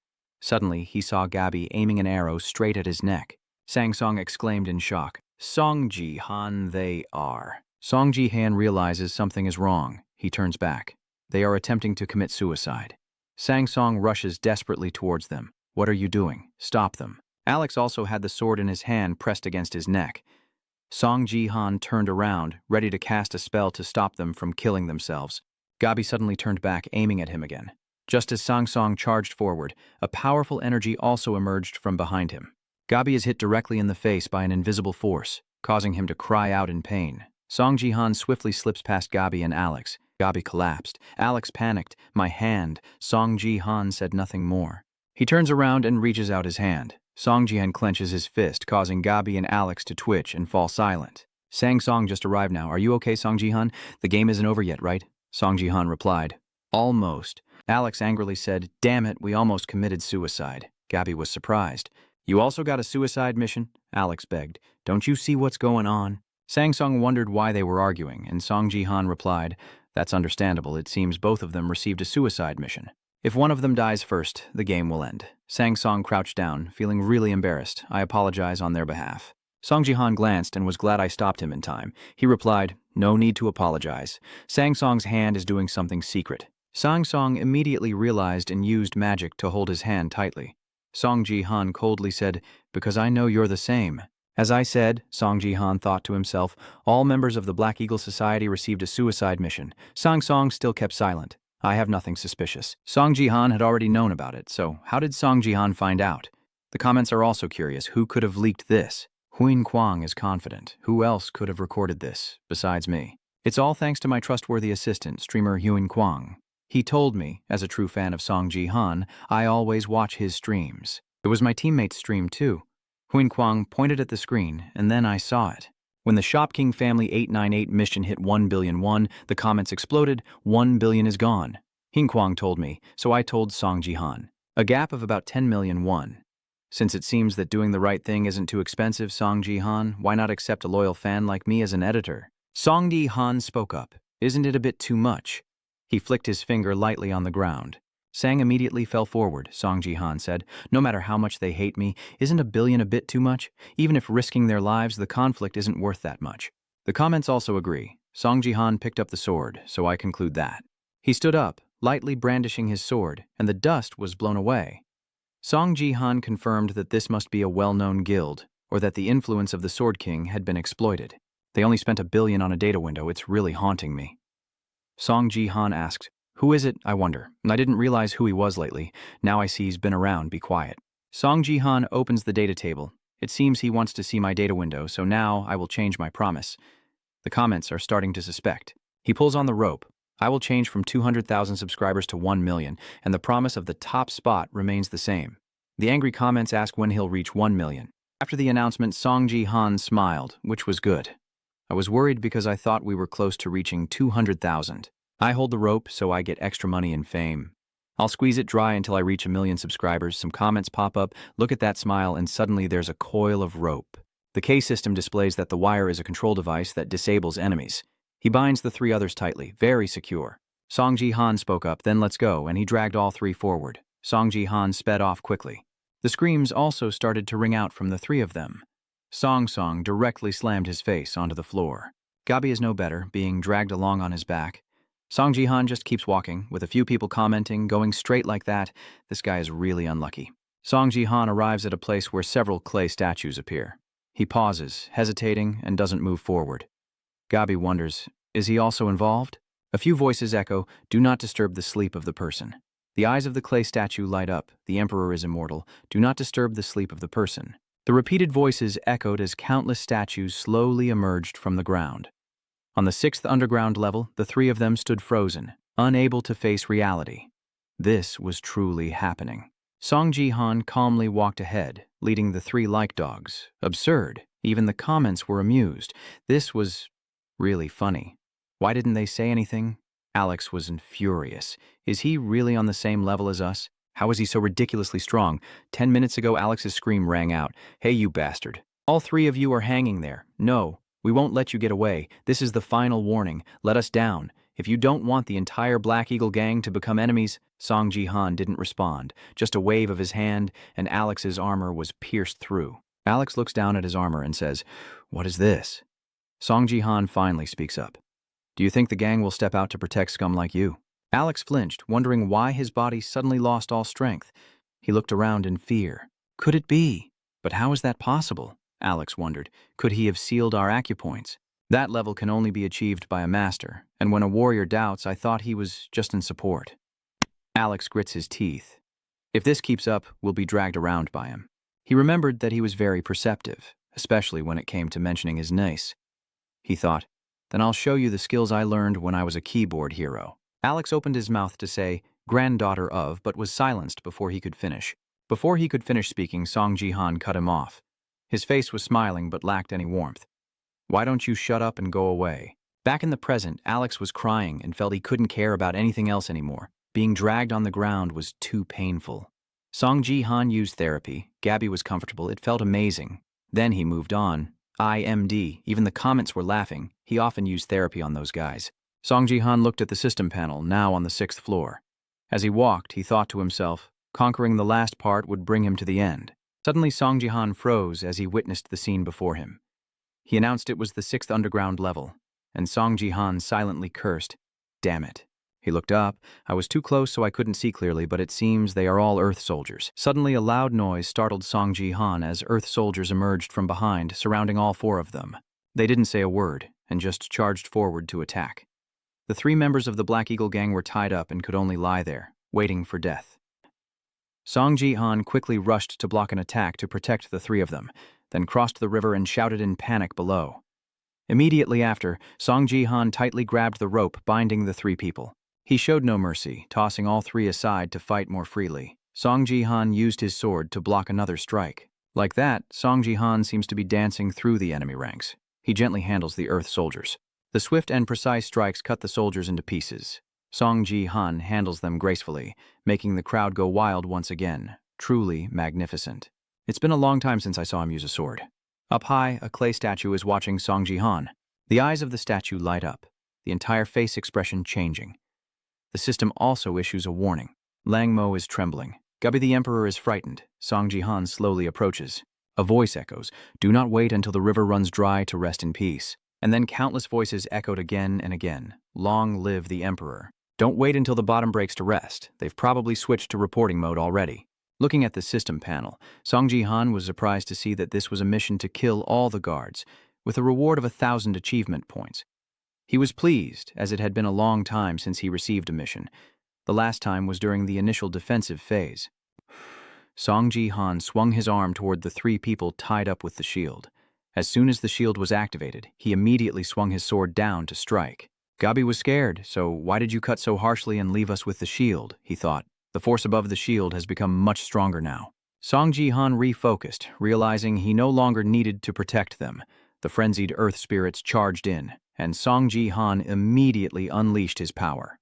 Suddenly, he saw Gabi aiming an arrow straight at his neck. Sang Song exclaimed in shock, Song Jihan, they are. Song Jihan realizes something is wrong. He turns back. They are attempting to commit suicide. Sang Song rushes desperately towards them. What are you doing? Stop them. Alex also had the sword in his hand pressed against his neck. Song Jihan turned around, ready to cast a spell to stop them from killing themselves. Gabi suddenly turned back, aiming at him again. Just as Sang Song charged forward, a powerful energy also emerged from behind him. Gabi is hit directly in the face by an invisible force, causing him to cry out in pain. Song Jihan swiftly slips past Gabi and Alex. Gabi collapsed. Alex panicked. My hand. Song Jihan said nothing more. He turns around and reaches out his hand. Song Jihan clenches his fist, causing Gabi and Alex to twitch and fall silent. Sang Song just arrived now. Are you okay, Song Jihan? The game isn't over yet, right? Song Jihan replied. Almost. Alex angrily said, damn it, we almost committed suicide. Gabi was surprised. You also got a suicide mission? Alex begged. Don't you see what's going on? Sang Song wondered why they were arguing, and Song Jihan replied, that's understandable. It seems both of them received a suicide mission. If one of them dies first, the game will end. Sang Song crouched down, feeling really embarrassed. I apologize on their behalf. Song Jihan glanced and was glad I stopped him in time. He replied, no need to apologize. Sang Song's hand is doing something secret. Sang Song immediately realized and used magic to hold his hand tightly. Song Jihan coldly said, because I know you're the same. As I said, Song Jihan thought to himself, all members of the Black Eagle Society received a suicide mission. Sang Song still kept silent. I have nothing suspicious. Song Jihan had already known about it, so how did Song Jihan find out? The comments are also curious. Who could have leaked this? Huin Kwang is confident. Who else could have recorded this, besides me? It's all thanks to my trustworthy assistant, streamer Huin Kwang. He told me, as a true fan of Song Jihan, I always watch his streams. It was my teammate's stream too. Huin Kwang pointed at the screen, and then I saw it. When the Shop King Family 898 mission hit 1 billion won, the comments exploded, 1 billion is gone. Huin Kwang told me, so I told Song Jihan. A gap of about 10 million won. Since it seems that doing the right thing isn't too expensive, Song Jihan, why not accept a loyal fan like me as an editor? Song Jihan spoke up. Isn't it a bit too much? He flicked his finger lightly on the ground. Sang immediately fell forward. Song Jihan said, no matter how much they hate me, isn't 1 billion a bit too much? Even if risking their lives, the conflict isn't worth that much. The comments also agree. Song Jihan picked up the sword, so I conclude that. He stood up, lightly brandishing his sword, and the dust was blown away. Song Jihan confirmed that this must be a well-known guild, or that the influence of the Sword King had been exploited. They only spent 1 billion on a data window. It's really haunting me. Song Jihan asked, who is it, I wonder? I didn't realize who he was lately. Now I see he's been around. Be quiet. Song Jihan opens the data table. It seems he wants to see my data window, so now I will change my promise. The comments are starting to suspect. He pulls on the rope. I will change from 200,000 subscribers to 1 million, and the promise of the top spot remains the same. The angry comments ask when he'll reach 1 million. After the announcement, Song Jihan smiled, which was good. I was worried because I thought we were close to reaching 200,000. I hold the rope so I get extra money and fame. I'll squeeze it dry until I reach 1 million subscribers. Some comments pop up, look at that smile, and suddenly there's a coil of rope. The K system displays that the wire is a control device that disables enemies. He binds the 3 others tightly, very secure. Song Jihan spoke up, then let's go, and he dragged all 3 forward. Song Jihan sped off quickly. The screams also started to ring out from the 3 of them. Song Song directly slammed his face onto the floor. Gabi is no better, being dragged along on his back. Song Jihan just keeps walking, with a few people commenting, going straight like that. This guy is really unlucky. Song Jihan arrives at a place where several clay statues appear. He pauses, hesitating, and doesn't move forward. Gabi wonders, is he also involved? A few voices echo, do not disturb the sleep of the person. The eyes of the clay statue light up. The emperor is immortal. Do not disturb the sleep of the person. The repeated voices echoed as countless statues slowly emerged from the ground. On the 6th underground level, the 3 of them stood frozen, unable to face reality. This was truly happening. Song Jihan calmly walked ahead, leading the 3 like dogs. Absurd. Even the comments were amused. This was really funny. Why didn't they say anything? Alex was furious. Is he really on the same level as us? How is he so ridiculously strong? 10 minutes ago, Alex's scream rang out. Hey, you bastard. All 3 of you are hanging there. No. We won't let you get away. This is the final warning. Let us down. If you don't want the entire Black Eagle gang to become enemies, Song Jihan didn't respond. Just a wave of his hand, and Alex's armor was pierced through. Alex looks down at his armor and says, what is this? Song Jihan finally speaks up. Do you think the gang will step out to protect scum like you? Alex flinched, wondering why his body suddenly lost all strength. He looked around in fear. Could it be? But how is that possible? Alex wondered. Could he have sealed our acupoints? That level can only be achieved by a master, and when a warrior doubts, I thought he was just in support. Alex grits his teeth. If this keeps up, we'll be dragged around by him. He remembered that he was very perceptive, especially when it came to mentioning his niece. He thought, then I'll show you the skills I learned when I was a keyboard hero. Alex opened his mouth to say, granddaughter of, but was silenced before he could finish. Before he could finish speaking, Song Ji-han cut him off. His face was smiling but lacked any warmth. Why don't you shut up and go away? Back in the present, Alex was crying and felt he couldn't care about anything else anymore. Being dragged on the ground was too painful. Song Ji-han used therapy. Gabby was comfortable. It felt amazing. Then he moved on. IMD. Even the comments were laughing. He often used therapy on those guys. Song Ji-han looked at the system panel, now on the 6th floor. As he walked, he thought to himself, conquering the last part would bring him to the end. Suddenly, Song Ji-han froze as he witnessed the scene before him. He announced it was the 6th underground level, and Song Ji-han silently cursed, "Damn it." He looked up. I was too close so I couldn't see clearly, but it seems they are all Earth soldiers. Suddenly, a loud noise startled Song Ji-han as Earth soldiers emerged from behind, surrounding all 4 of them. They didn't say a word, and just charged forward to attack. The 3 members of the Black Eagle gang were tied up and could only lie there, waiting for death. Song Ji-han quickly rushed to block an attack to protect the 3 of them, then crossed the river and shouted in panic below. Immediately after, Song Ji-han tightly grabbed the rope binding the 3 people. He showed no mercy, tossing all 3 aside to fight more freely. Song Ji-han used his sword to block another strike. Like that, Song Ji-han seems to be dancing through the enemy ranks. He gently handles the Earth soldiers. The swift and precise strikes cut the soldiers into pieces. Song Ji-han handles them gracefully, making the crowd go wild once again. Truly magnificent. It's been a long time since I saw him use a sword. Up high, a clay statue is watching Song Ji-han. The eyes of the statue light up, the entire face expression changing. The system also issues a warning. Lang Mo is trembling. Gubby the Emperor is frightened. Song Ji-han slowly approaches. A voice echoes, "Do not wait until the river runs dry to rest in peace." And then countless voices echoed again and again. "Long live the Emperor." Don't wait until the bottom breaks to rest. They've probably switched to reporting mode already. Looking at the system panel, Song Ji-han was surprised to see that this was a mission to kill all the guards, with a reward of 1,000 achievement points. He was pleased, as it had been a long time since he received a mission. The last time was during the initial defensive phase. Song Ji-han swung his arm toward the 3 people tied up with the shield. As soon as the shield was activated, he immediately swung his sword down to strike. Gabi was scared, so why did you cut so harshly and leave us with the shield, he thought. The force above the shield has become much stronger now. Song Ji-han refocused, realizing he no longer needed to protect them. The frenzied earth spirits charged in, and Song Ji-han immediately unleashed his power.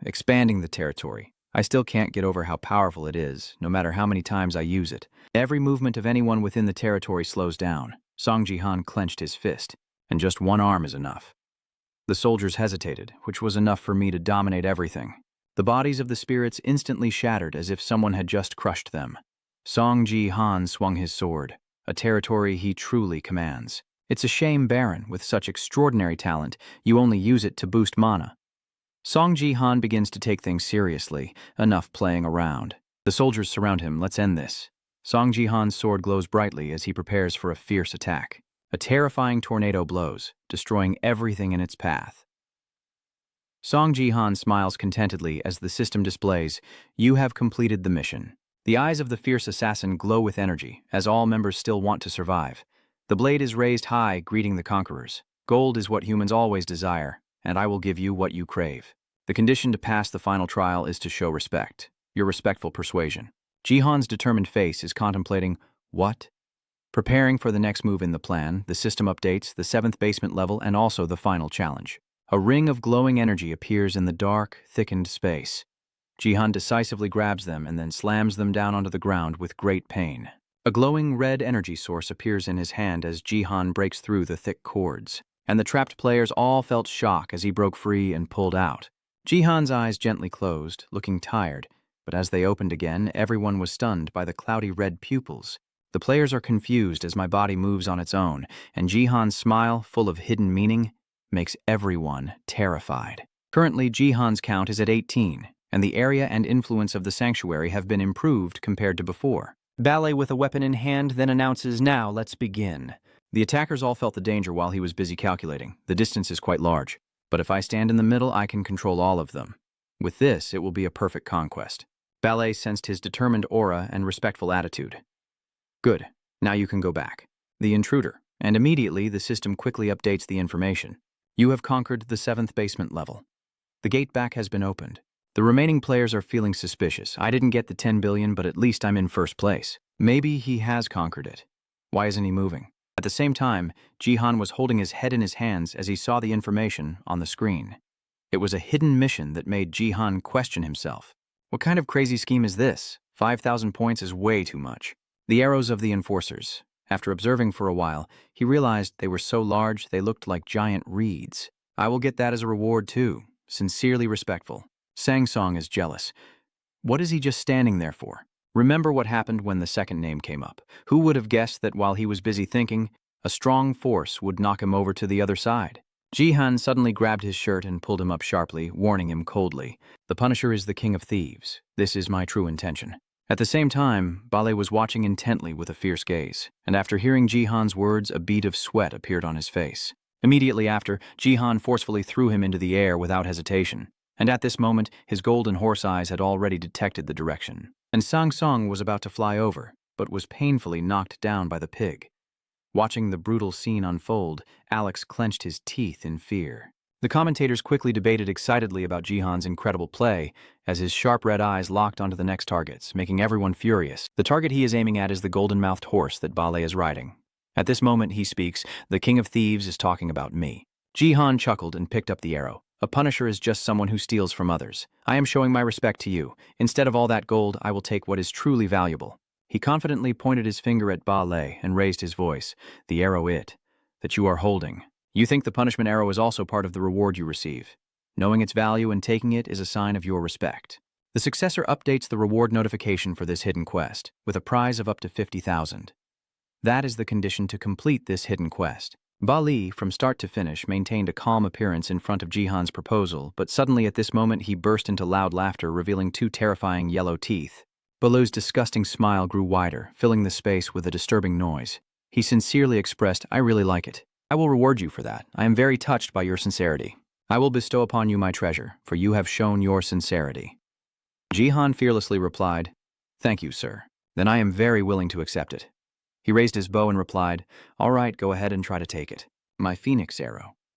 Expanding the territory. I still can't get over how powerful it is, no matter how many times I use it. Every movement of anyone within the territory slows down. Song Ji-han clenched his fist, and just one arm is enough. The soldiers hesitated, which was enough for me to dominate everything. The bodies of the spirits instantly shattered as if someone had just crushed them. Song Ji-han swung his sword, a territory he truly commands. It's a shame, Baron, with such extraordinary talent, you only use it to boost mana. Song Ji-han begins to take things seriously, enough playing around. The soldiers surround him. Let's end this. Song Ji-han's sword glows brightly as he prepares for a fierce attack. A terrifying tornado blows, destroying everything in its path. Song Ji-han smiles contentedly as the system displays, "You have completed the mission." The eyes of the fierce assassin glow with energy, as all members still want to survive. The blade is raised high, greeting the conquerors. Gold is what humans always desire, and I will give you what you crave. The condition to pass the final trial is to show respect. Your respectful persuasion. Ji-han's determined face is contemplating, what? Preparing for the next move in the plan, the system updates, the 7th basement level, and also the final challenge. A ring of glowing energy appears in the dark, thickened space. Ji-han decisively grabs them and then slams them down onto the ground with great pain. A glowing red energy source appears in his hand as Ji-han breaks through the thick cords, and the trapped players all felt shock as he broke free and pulled out. Ji-han's eyes gently closed, looking tired, but as they opened again, everyone was stunned by the cloudy red pupils. The players are confused as my body moves on its own, and Ji-han's smile, full of hidden meaning, makes everyone terrified. Currently, Ji-han's count is at 18, and the area and influence of the sanctuary have been improved compared to before. Ballet with a weapon in hand then announces, "Now let's begin." The attackers all felt the danger while he was busy calculating. The distance is quite large, but if I stand in the middle, I can control all of them. With this, it will be a perfect conquest. Ballet sensed his determined aura and respectful attitude. Good, now you can go back. The intruder, and immediately the system quickly updates the information. You have conquered the 7th basement level. The gate back has been opened. The remaining players are feeling suspicious. I didn't get the 10 billion, but at least I'm in first place. Maybe he has conquered it. Why isn't he moving? At the same time, Jihan was holding his head in his hands as he saw the information on the screen. It was a hidden mission that made Jihan question himself. What kind of crazy scheme is this? 5,000 points is way too much. The arrows of the enforcers. After observing for a while, he realized they were so large they looked like giant reeds. I will get that as a reward too. Sincerely respectful. Sangsong is jealous. What is he just standing there for? Remember what happened when the second name came up. Who would have guessed that while he was busy thinking, a strong force would knock him over to the other side? Jihan suddenly grabbed his shirt and pulled him up sharply, warning him coldly. The Punisher is the king of thieves. This is my true intention. At the same time, Bale was watching intently with a fierce gaze, and after hearing Jihan's words, a bead of sweat appeared on his face. Immediately after, Jihan forcefully threw him into the air without hesitation, and at this moment, his golden horse eyes had already detected the direction. And Sangsong was about to fly over, but was painfully knocked down by the pig. Watching the brutal scene unfold, Alex clenched his teeth in fear. The commentators quickly debated excitedly about Jihan's incredible play, as his sharp red eyes locked onto the next targets, making everyone furious. The target he is aiming at is the golden-mouthed horse that Bale is riding. At this moment, he speaks, "The king of thieves is talking about me." Jihan chuckled and picked up the arrow. A punisher is just someone who steals from others. I am showing my respect to you. Instead of all that gold, I will take what is truly valuable. He confidently pointed his finger at Bale and raised his voice. The arrow that you are holding. You think the punishment arrow is also part of the reward you receive. Knowing its value and taking it is a sign of your respect. The successor updates the reward notification for this hidden quest, with a prize of up to 50,000. That is the condition to complete this hidden quest. Bale, from start to finish, maintained a calm appearance in front of Jihan's proposal, but suddenly at this moment he burst into loud laughter, revealing two terrifying yellow teeth. Bale's disgusting smile grew wider, filling the space with a disturbing noise. He sincerely expressed, "I really like it. I will reward you for that. I am very touched by your sincerity. I will bestow upon you my treasure, for you have shown your sincerity." Jihan fearlessly replied, "Thank you, sir. Then I am very willing to accept it." He raised his bow and replied, "All right, go ahead and try to take it." My phoenix arrow.